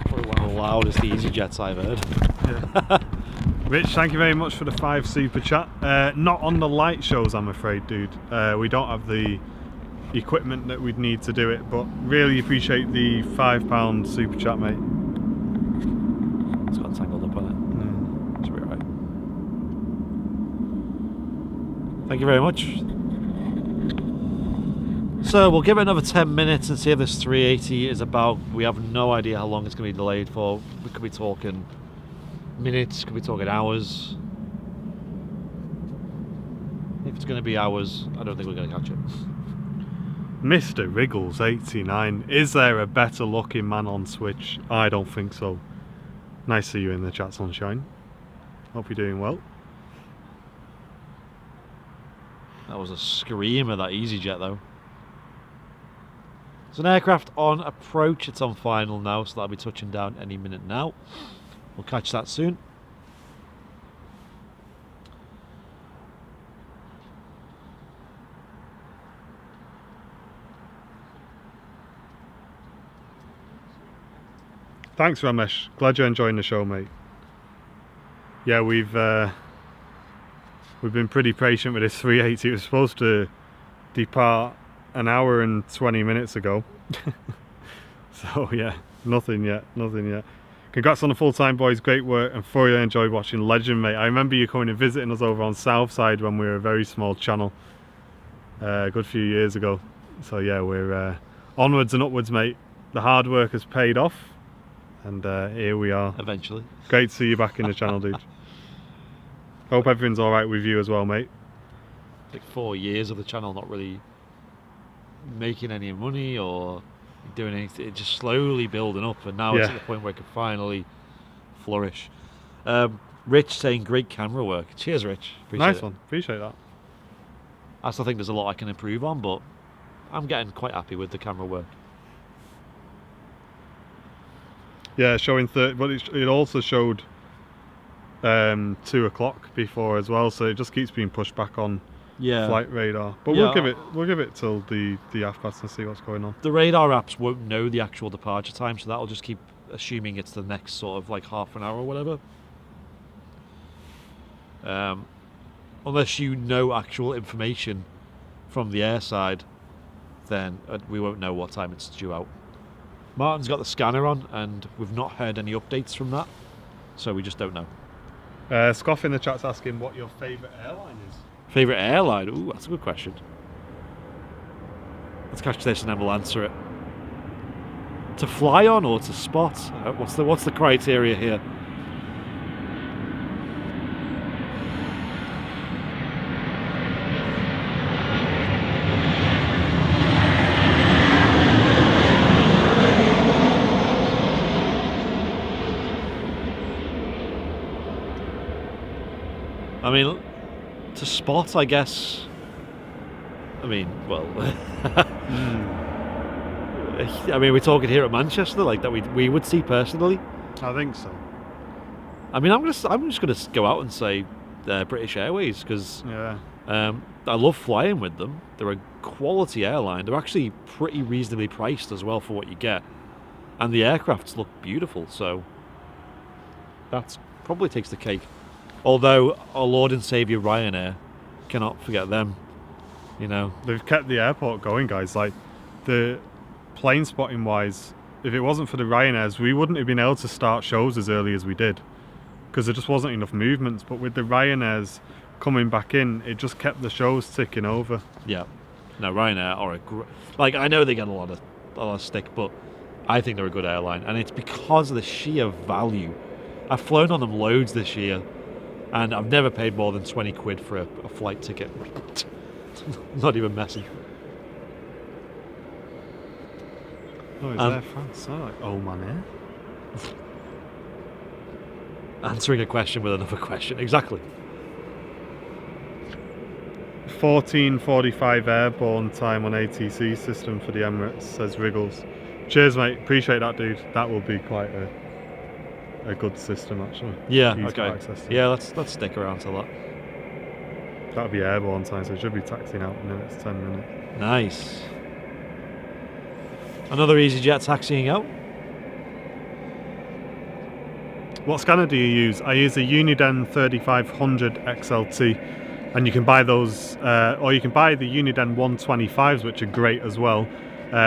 S1: Probably one of the loudest EasyJets I've heard.
S2: Rich, thank you very much for the 5 super chat. Not on the light shows, I'm afraid, dude. We don't have the equipment that we'd need to do it, but really appreciate the £5 super chat, mate.
S1: It's got tangled up on it. Should be alright. Thank you very much. So we'll give it another 10 minutes and see if this 380 is about. We have no idea how long it's going to be delayed for. We could be talking minutes, could be talking hours. If it's going to be hours, I don't think we're going to catch it.
S2: Mr. Wriggles 89, is there a better looking man on Switch? I don't think so. Nice to see you in the chat, sunshine. Hope you're doing well.
S1: That was a screamer, that EasyJet though. It's an aircraft on approach, it's on final now, so that'll be touching down any minute now. We'll catch that soon.
S2: Thanks, Ramesh. Glad you're enjoying the show, mate. Yeah, we've been pretty patient with this 380. It was supposed to depart an hour and 20 minutes ago. So yeah, nothing yet. Congrats on the full time, boys. Great work, and thoroughly enjoyed watching Legend, mate. I remember you coming and visiting us over on Southside when we were a very small channel a good few years ago. So yeah, we're onwards and upwards, mate. The hard work has paid off, and here we are.
S1: Eventually.
S2: Great to see you back in the channel, dude. Hope everything's alright with you as well, mate.
S1: Like 4 years of the channel not really making any money or doing anything, it's just slowly building up, and now it's at the point where it can finally flourish. Rich saying great camera work. Cheers, Rich.
S2: Nice one. Appreciate that.
S1: I still think there's a lot I can improve on, but I'm getting quite happy with the camera work.
S2: Yeah, showing but it also showed 2 o'clock before as well, so it just keeps being pushed back on flight radar. But we'll give it till the AFPAS and see what's going on.
S1: The radar apps won't know the actual departure time, so that'll just keep assuming it's the next sort of like half an hour or whatever. Unless you know actual information from the air side, then we won't know what time it's due out. Martin's got the scanner on, and we've not heard any updates from that, so we just don't know.
S2: Scoff in the chat's asking what your favourite airline is.
S1: Favourite airline? Ooh, that's a good question. Let's catch this and then we'll answer it. To fly on or to spot? What's the criteria here? I mean, to spot, I guess. I mean, well, I mean, we're talking here at Manchester, like that we would see personally.
S2: I think so.
S1: I mean, I'm just gonna go out and say British Airways, because I love flying with them. They're a quality airline. They're actually pretty reasonably priced as well for what you get, and the aircrafts look beautiful. So that probably takes the cake. Although our Lord and Saviour Ryanair, cannot forget them. You know,
S2: they've kept the airport going, guys. Like, the plane spotting wise, if it wasn't for the Ryanairs, we wouldn't have been able to start shows as early as we did, because there just wasn't enough movements. But with the Ryanairs coming back in, it just kept the shows ticking over.
S1: Yeah, no, Ryanair are like, I know they get a lot of stick, but I think they're a good airline, and it's because of the sheer value. I've flown on them loads this year, and I've never paid more than 20 quid for a flight ticket. Not even messing.
S2: Oh, is there France? Oh, like Oman Air?
S1: Answering a question with another question. Exactly.
S2: 14:45 airborne time on ATC system for the Emirates, says Wriggles. Cheers, mate. Appreciate that, dude. That will be quite a good system, actually.
S1: Yeah, okay. Yeah, let's stick around till that.
S2: That'll be airborne time, so it should be taxiing out in the next 10 minutes.
S1: Nice. Another EasyJet taxiing out.
S2: What scanner do you use? I use a Uniden 3500 XLT, and you can buy those, or you can buy the Uniden 125s, which are great as well,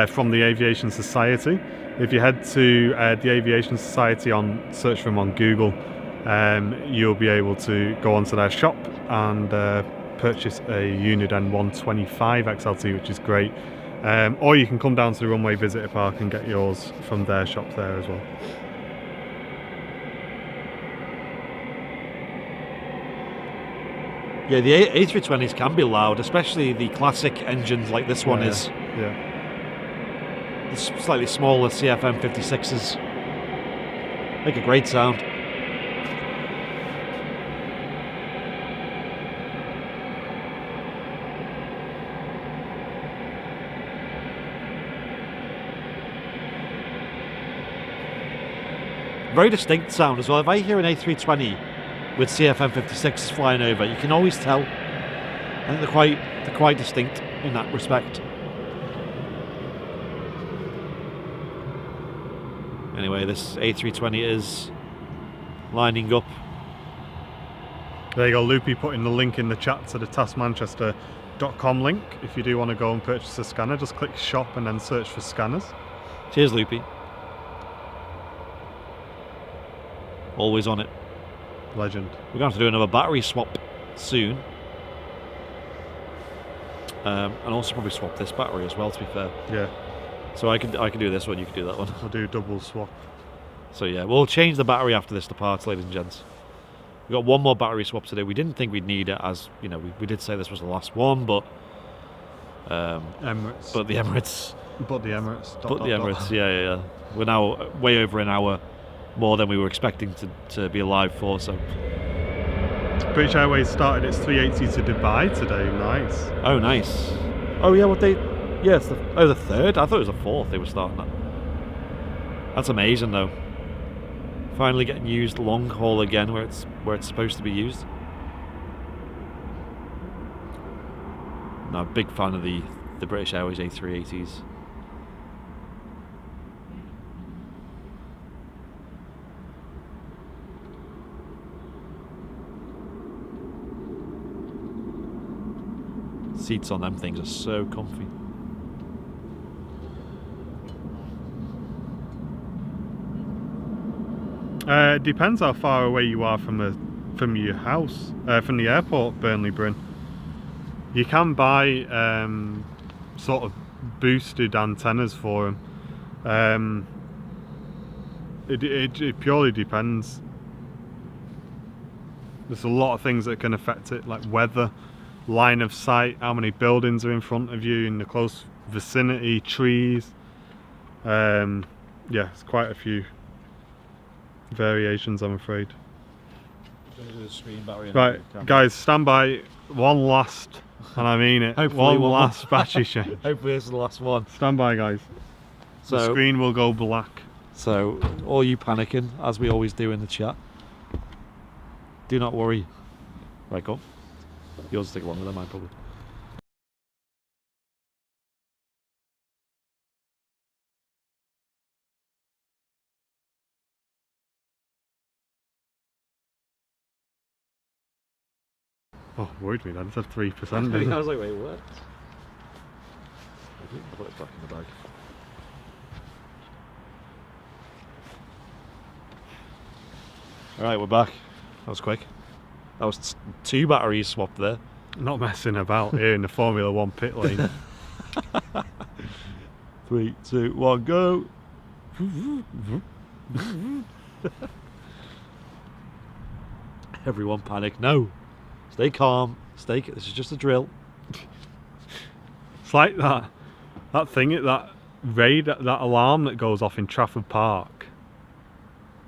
S2: from the Aviation Society. If you head to the Aviation Society search for them on Google, you'll be able to go onto their shop and purchase a Uniden 125 XLT, which is great. Or you can come down to the Runway Visitor Park and get yours from their shop there as well.
S1: Yeah, the A320s can be loud, especially the classic engines like this one is.
S2: Yeah.
S1: The slightly smaller CFM 56s make a great sound. Very distinct sound as well. If I hear an A320 with CFM 56s flying over, you can always tell. I think they're quite distinct in that respect. Anyway, this A320 is lining up.
S2: There you go, Loopy putting the link in the chat to the taskmanchester.com link. If you do want to go and purchase a scanner, just click shop and then search for scanners.
S1: Cheers, Loopy. Always on it.
S2: Legend.
S1: We're going to have to do another battery swap soon. And also probably swap this battery as well, to be fair.
S2: Yeah.
S1: So I can do this one, you can do that one.
S2: We'll do double swap.
S1: So yeah, we'll change the battery after this departs, ladies and gents. We've got one more battery swap to do. We didn't think we'd need it, as you know, we did say this was the last one, but
S2: Emirates.
S1: But the Emirates. Yeah. We're now way over an hour more than we were expecting to be alive for, so.
S2: British Airways started its 380 to Dubai today. Nice.
S1: Oh, nice. Oh yeah, what they? Yeah, it's the 3rd. I thought it was the 4th they were starting that. That's amazing though. Finally getting used long haul again where it's supposed to be used. No, big fan of the British Airways A380s. Seats on them things are so comfy.
S2: Depends how far away you are from your house, from the airport, Burnley Bryn. You can buy sort of boosted antennas for them. It purely depends. There's a lot of things that can affect it, like weather, line of sight, how many buildings are in front of you in the close vicinity, trees. Yeah, it's quite a few variations, I'm afraid. Right, guys, stand by. One last, and I mean it, one last battery change.
S1: Hopefully this is the last one.
S2: Stand by, guys.
S1: So,
S2: the screen will go black.
S1: So, all you panicking, as we always do in the chat, do not worry. Right, go. Yours will take longer than mine, probably.
S2: Oh, worried me, that said 3%.
S1: I was like, wait, what? I didn't put it back in the bag. Alright, we're back. That was quick. That was 2 batteries swapped there.
S2: Not messing about here in the Formula 1 pit lane.
S1: 3, 2, 1, go! Everyone panic. No! Stay calm. This is just a drill.
S2: It's like that thing, that alarm that goes off in Trafford Park.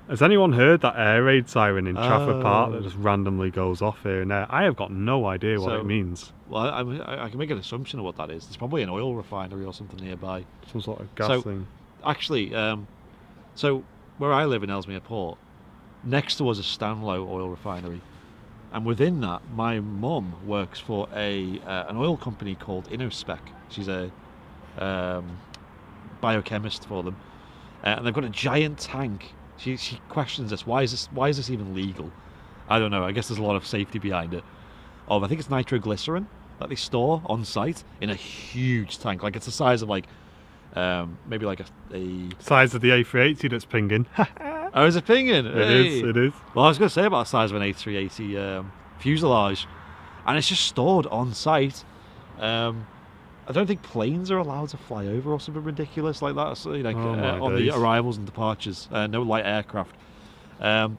S2: Has anyone heard that air raid siren in Trafford Park that just randomly goes off here and there? I have got no idea what it means.
S1: Well, I can make an assumption of what that is. There's probably an oil refinery or something nearby.
S2: Some sort of gas thing.
S1: Actually, so where I live in Ellesmere Port, next to us is Stanlow oil refinery. And within that, my mum works for an oil company called Innospec. She's a biochemist for them, and they've got a giant tank. She questions this. Why is this even legal? I don't know. I guess there's a lot of safety behind it. I think it's nitroglycerin that they store on site in a huge tank. Like it's the size of like maybe like a
S2: Size of the A380 that's pinging.
S1: Oh, is it pinging?
S2: It is.
S1: Well, I was going to say about the size of an A380 fuselage, and it's just stored on site. I don't think planes are allowed to fly over or something ridiculous like that. So, on the arrivals and departures, no light aircraft. And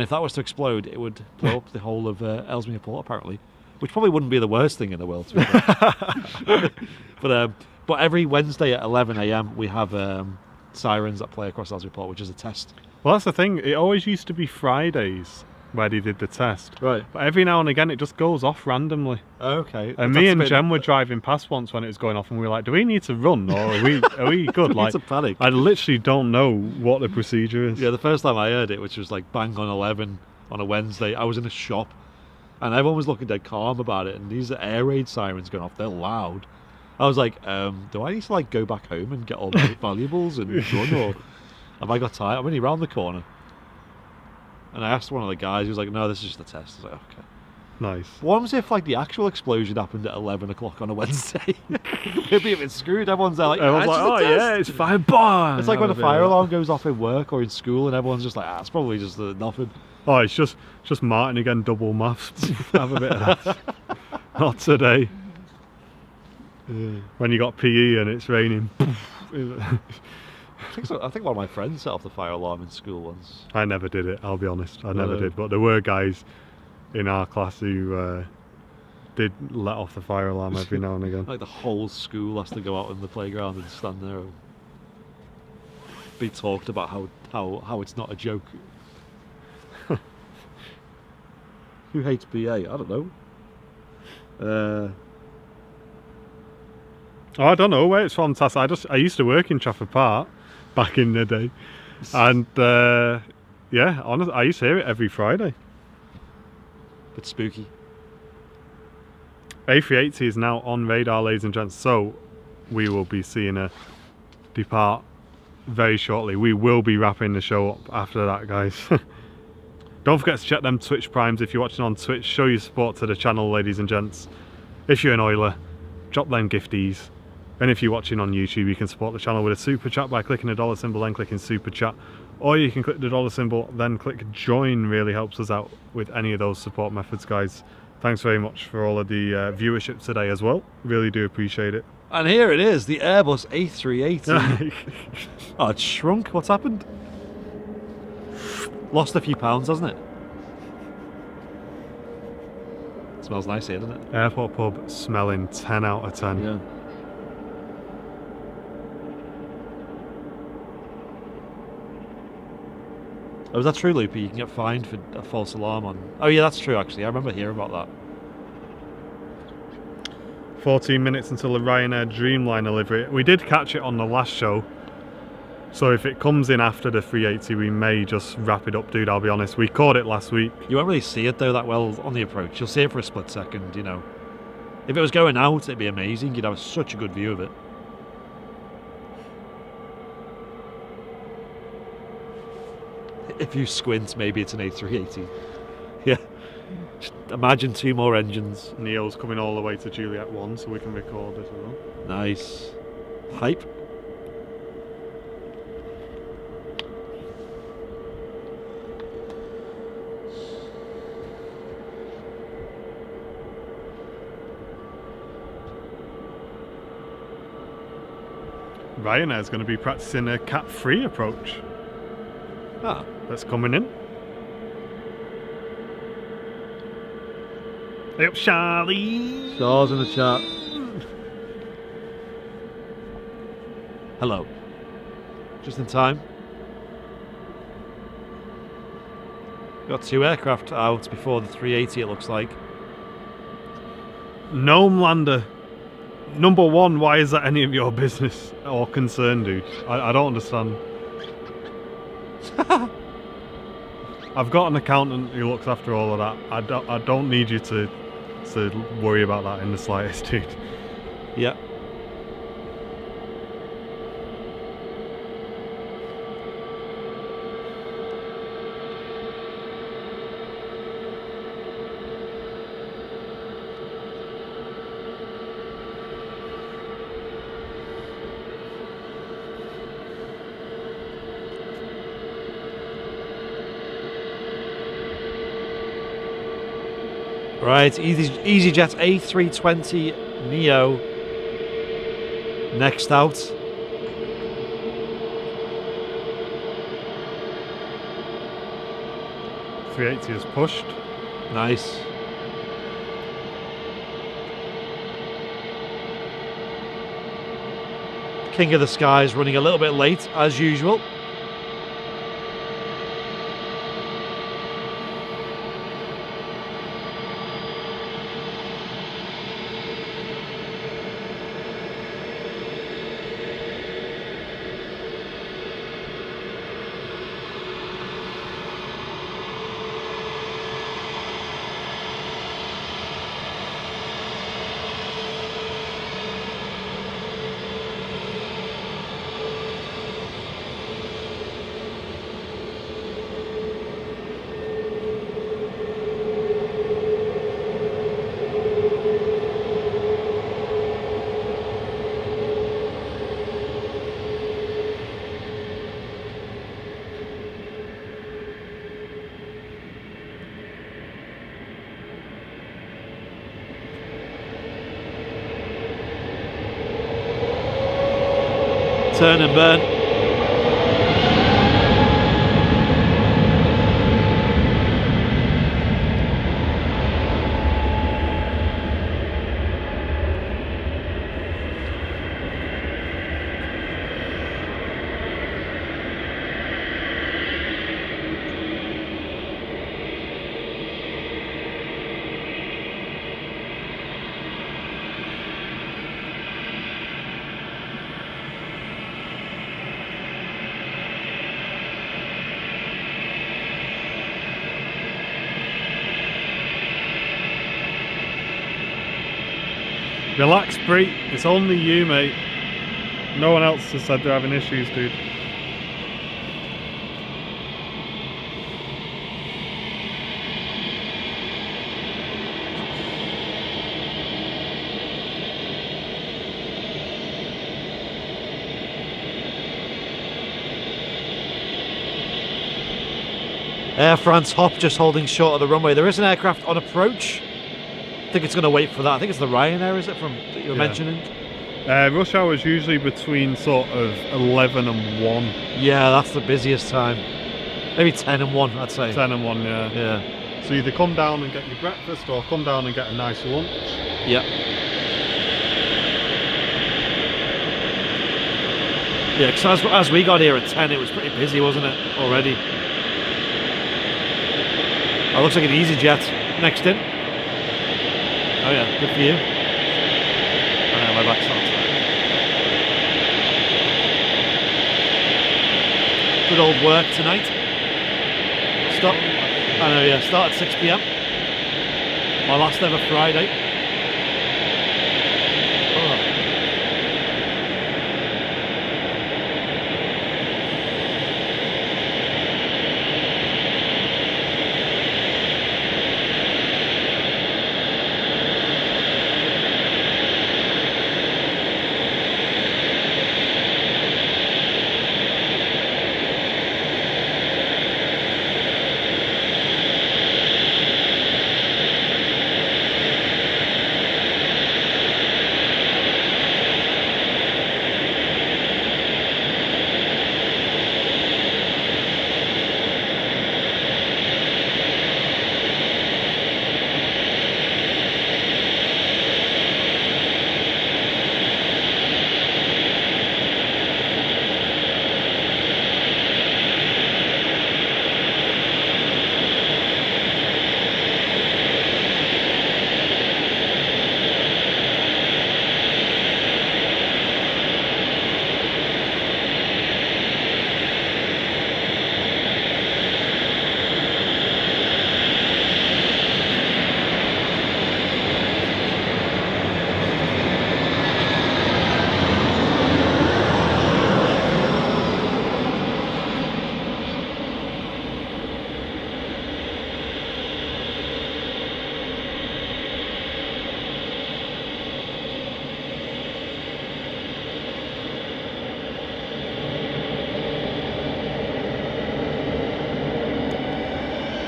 S1: if that was to explode, it would blow up the whole of Ellesmere Port, apparently, which probably wouldn't be the worst thing in the world, to be fair. But every Wednesday at 11 a.m. we have sirens that play across Ellesmere Port, which is a test.
S2: Well, that's the thing. It always used to be Fridays where they did the test.
S1: Right.
S2: But every now and again, it just goes off randomly.
S1: Okay.
S2: And me and Jem were driving past once when it was going off, and we were like, "Do we need to run, or are we good?"
S1: Like, to panic.
S2: I literally don't know what the procedure is.
S1: Yeah, the first time I heard it, which was like bang on 11 on a Wednesday, I was in a shop, and everyone was looking dead calm about it. And these are air raid sirens going off; they're loud. I was like, "Do I need to like go back home and get all my valuables and run, or have I got time? I'm only round the corner." And I asked one of the guys, he was like, "No, this is just a test." I was like, "Okay."
S2: Nice.
S1: What happens if like the actual explosion happened at 11 o'clock on a Wednesday? Maybe if it's screwed, everyone's there like,
S2: Everyone's like, "Oh yeah, it's fine." Bomb.
S1: It's like when a fire alarm goes off in work or in school, and everyone's just like, it's probably just nothing.
S2: Oh, it's just Martin again, double maths. Have a bit of that. Not today.
S1: Yeah.
S2: When you got PE and it's raining.
S1: I think one of my friends set off the fire alarm in school once.
S2: I never did it, I'll be honest. I never did. But there were guys in our class who did let off the fire alarm every now and again.
S1: Like the whole school has to go out in the playground and stand there and be talked about how it's not a joke. Who hates BA? I don't know.
S2: Oh, I don't know where it's fantastic. I used to work in Trafford Park back in the day, and yeah, honestly, I used to hear it every Friday.
S1: Bit spooky.
S2: A380 is now on radar, ladies and gents, so we will be seeing her depart very shortly. We will be wrapping the show up after that, guys. Don't forget to check them Twitch primes if you're watching on Twitch. Show your support to the channel, ladies and gents. If you're an oiler, drop them gifties. And if you're watching on YouTube, you can support the channel with a super chat by clicking the dollar symbol, then clicking super chat. Or you can click the dollar symbol, then click join. Really helps us out with any of those support methods, guys. Thanks very much for all of the viewership today as well. Really do appreciate it.
S1: And here it is, the Airbus A380. Oh, it's shrunk. What's happened? Lost a few pounds, hasn't it? Smells nice here, doesn't it?
S2: Airport pub smelling 10 out of 10.
S1: Yeah. Oh, is that true, Loopy? You can get fined for a false alarm on... Oh yeah, that's true actually. I remember hearing about that.
S2: 14 minutes until the Ryanair Dreamliner delivery. We did catch it on the last show. So if it comes in after the 380, we may just wrap it up, dude. I'll be honest. We caught it last week.
S1: You won't really see it though that well on the approach. You'll see it for a split second, you know. If it was going out, it'd be amazing. You'd have such a good view of it. If you squint, maybe it's an A380. Yeah. Just imagine two more engines.
S2: Neo's coming all the way to Juliet 1 so we can record it as well.
S1: Nice. Hype.
S2: Ryanair's going to be practicing a cat-free approach.
S1: Ah.
S2: That's coming in. Hey up, Charlie!
S1: Stars in the chat. Hello. Just in time. Got two aircraft out before the 380, it looks like.
S2: Gnome Lander. Number one, why is that any of your business or concern, dude? I don't understand. I've got an accountant who looks after all of that. I don't need you to worry about that in the slightest, dude.
S1: Yeah. Right, EasyJet A320 Neo next out.
S2: .380 is pushed.
S1: Nice. King of the Skies running a little bit late as usual. Turn and burn.
S2: Relax, Bree. It's only you, mate. No one else has said they're having issues, dude.
S1: Air France Hop just holding short of the runway. There is an aircraft on approach. I think it's going to wait for that. I think it's the Ryanair, is it, that you were mentioning?
S2: Rush hour is usually between sort of 11 and 1.
S1: Yeah, that's the busiest time. Maybe 10 and 1, I'd say.
S2: 10 and 1, yeah.
S1: Yeah.
S2: So either come down and get your breakfast or come down and get a nice lunch.
S1: Yeah. Yeah, because as we got here at 10, it was pretty busy, wasn't it, already? Oh, looks like an EasyJet next in. Oh yeah, good for you. My back's not. Good old work tonight. Stop. I know, yeah. Start at 6 p.m. My last ever Friday. Oh.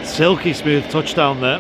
S1: Silky smooth touchdown there.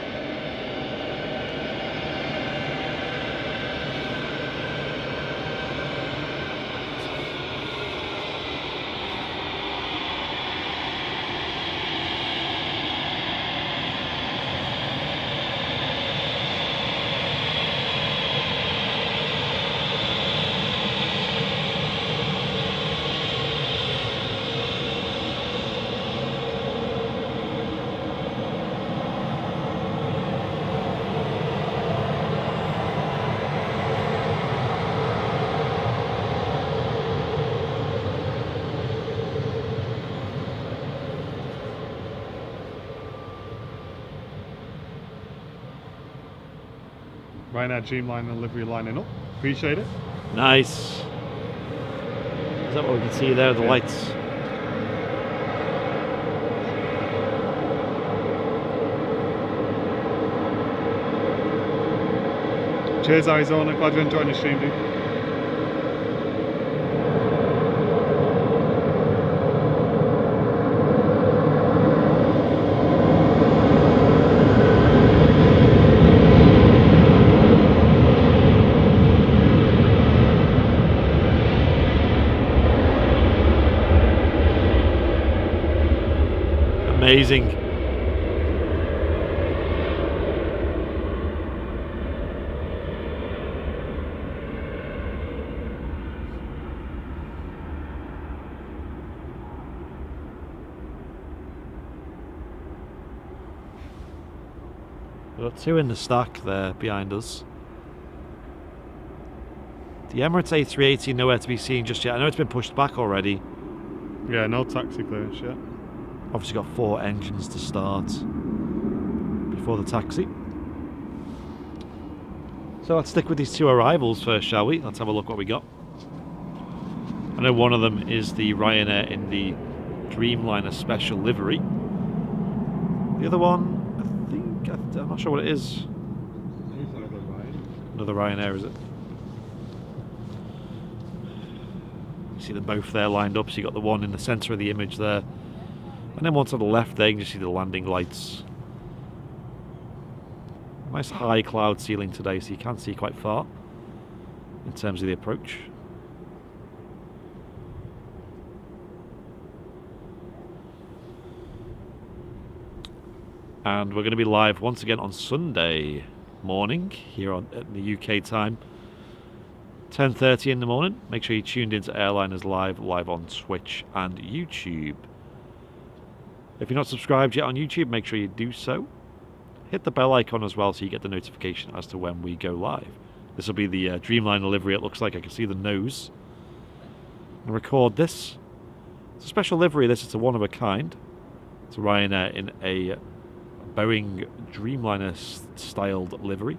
S2: Ryanair Dreamliner livery lining up. Appreciate it.
S1: Nice. Is that what we can see there? The lights.
S2: Cheers, Arizona. Glad you're enjoying the stream, dude.
S1: Amazing. We've got two in the stack there behind us. The Emirates A380 nowhere to be seen just yet. I know it's been pushed back already.
S2: Yeah, no taxi clearance yet.
S1: Obviously got 4 engines to start before the taxi. So let's stick with these 2 arrivals first, shall we? Let's have a look what we got. I know one of them is the Ryanair in the Dreamliner special livery. The other one, I'm not sure what it is. Another Ryanair, is it? You see them both there lined up, so you got the one in the centre of the image there. And then one to the left there, you can just see the landing lights. Nice high cloud ceiling today, so you can see quite far in terms of the approach. And we're going to be live once again on Sunday morning here at the UK time, 10:30 in the morning. Make sure you tuned into Airliners live on Twitch and YouTube. If you're not subscribed yet on YouTube, make sure you do so. Hit the bell icon as well so you get the notification as to when we go live. This will be the Dreamliner livery. It looks like I can see the nose. And record this. It's a special livery. This is a one of a kind. It's a Ryanair in a Boeing Dreamliner styled livery.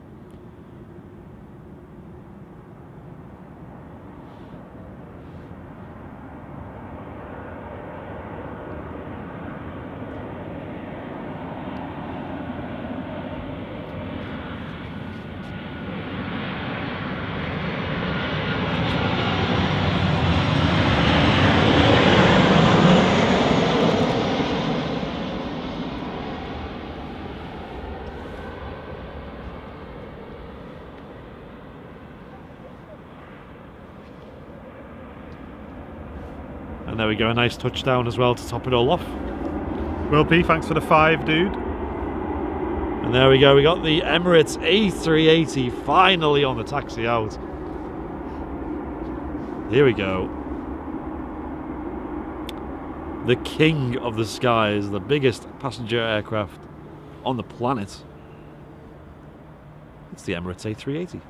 S1: And there we go, a nice touchdown as well to top it all off.
S2: Will P, thanks for the 5, dude.
S1: And there we go, we got the Emirates A380 finally on the taxi out. Here we go. The king of the skies, the biggest passenger aircraft on the planet. It's the Emirates A380.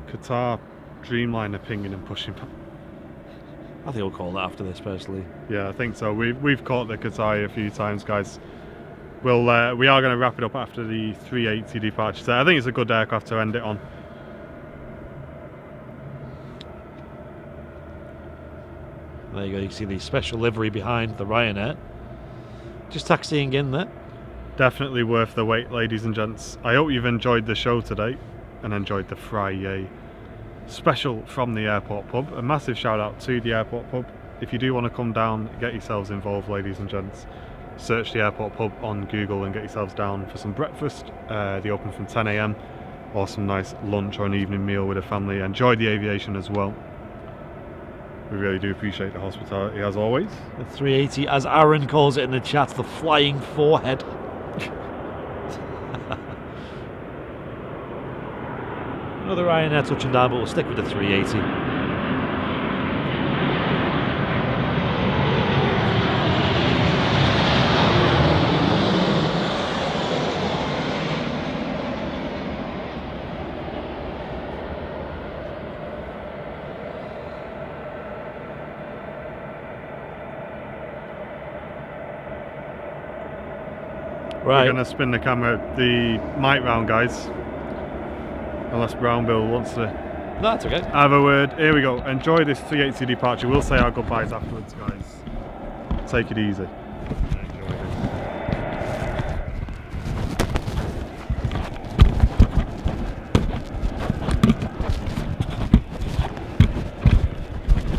S2: Qatar Dreamliner pinging and pushing back.
S1: I think we'll call that after this, personally.
S2: Yeah, I think so. We've caught the Qatar a few times, guys. We are going to wrap it up after the 380 departure. So I think it's a good aircraft to end it on.
S1: There you go, you can see the special livery behind the Ryanair. Just taxiing in there.
S2: Definitely worth the wait, ladies and gents. I hope you've enjoyed the show today and enjoyed the Friday special from the Airport Pub. A massive shout out to the Airport Pub. If you do want to come down, get yourselves involved, ladies and gents. Search the Airport Pub on Google and get yourselves down for some breakfast. They open from 10 AM or some nice lunch or an evening meal with a family. Enjoy the aviation as well. We really do appreciate the hospitality as always.
S1: The 380, as Aaron calls it in the chat, the flying forehead. Another Ryanair touching down, but we'll stick with the 380. Right.
S2: We're going to spin the mic round, guys. Unless Brown Bill wants to
S1: No, that's okay.
S2: have a word. Here we go. Enjoy this 380 departure. We'll say our goodbyes afterwards, guys. Take it easy. Enjoy this.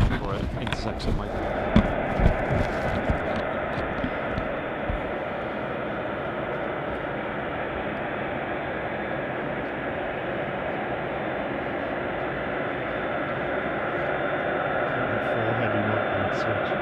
S1: Before it intersects with my...
S2: Forehead, you might switch.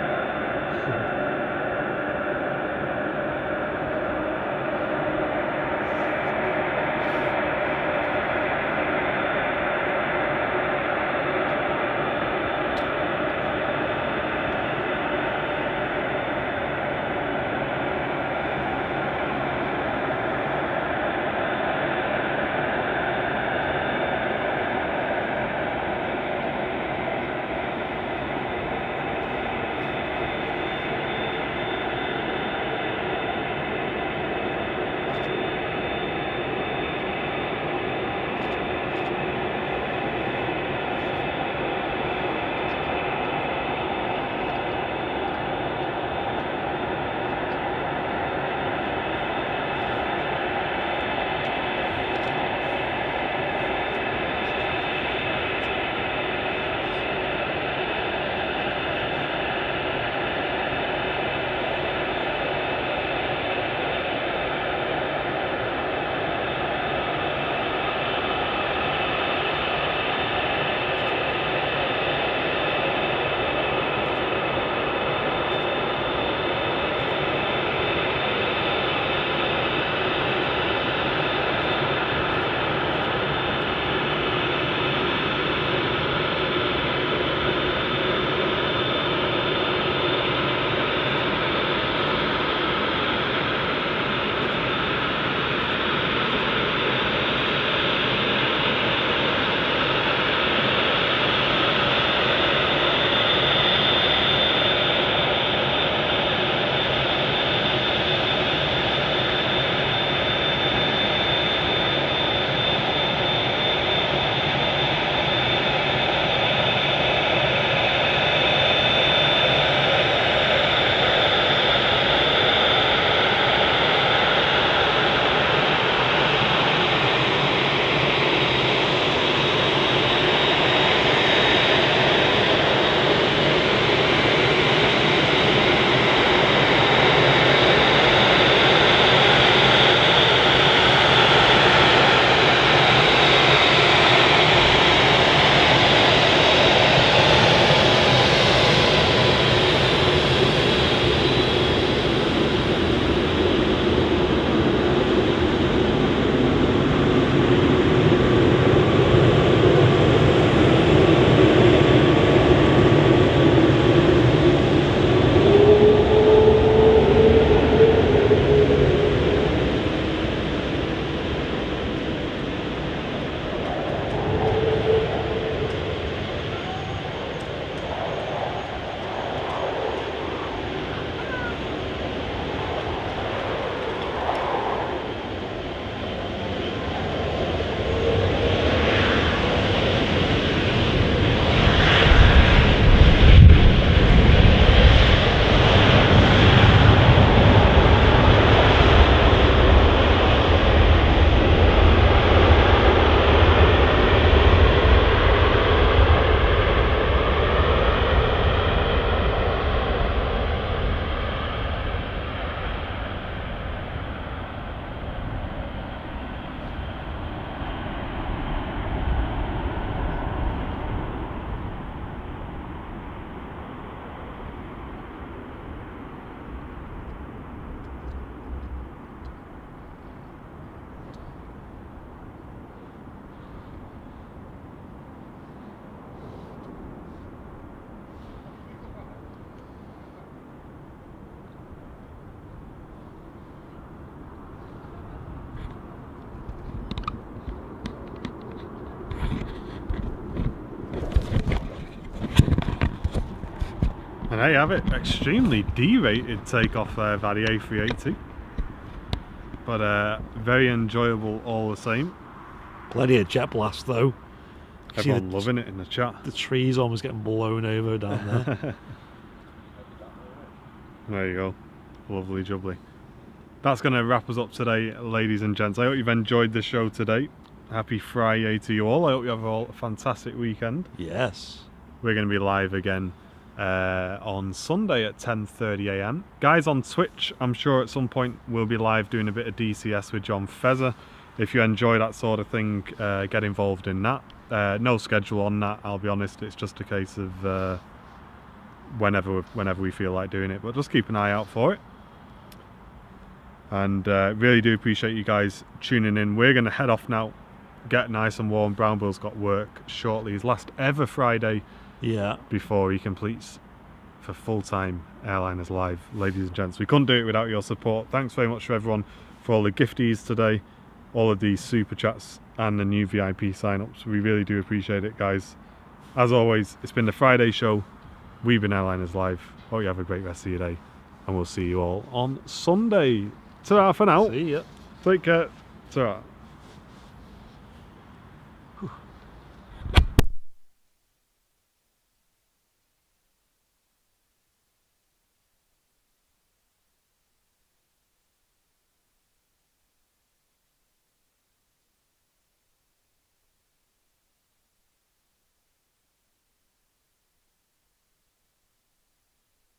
S2: And there you have it, extremely D-rated takeoff there by the A380. but very enjoyable all the same.
S1: Plenty of jet blast though. See
S2: Everyone loving it in the chat.
S1: the trees almost getting blown over down there.
S2: There you go. Lovely jubbly. That's going to wrap us up today, ladies and gents. I hope you've enjoyed the show today. Happy Friday to you all. I hope you have all a fantastic weekend.
S1: Yes.
S2: We're going to be live again on Sunday at 10:30 a.m. Guys on Twitch, I'm sure at some point we'll be live doing a bit of DCS with John Fezzer. If you enjoy that sort of thing, get involved in that. No schedule on that, I'll be honest. It's just a case of whenever we feel like doing it. But just keep an eye out for it. And really do appreciate you guys tuning in. We're going to head off now, get nice and warm. Brown Bill's got work shortly, his last ever Friday before he completes for full-time Airliners Live. Ladies and gents, we couldn't do it without your support. Thanks very much for everyone for all the gifties today, all of these super chats and the new VIP sign-ups. We really do appreciate it, guys. As always, it's been the Friday show. We've been Airliners Live. Hope you have a great rest of your day, and we'll see you all on Sunday. Ta-ra for now.
S1: See ya.
S2: Take care. Ta-ra.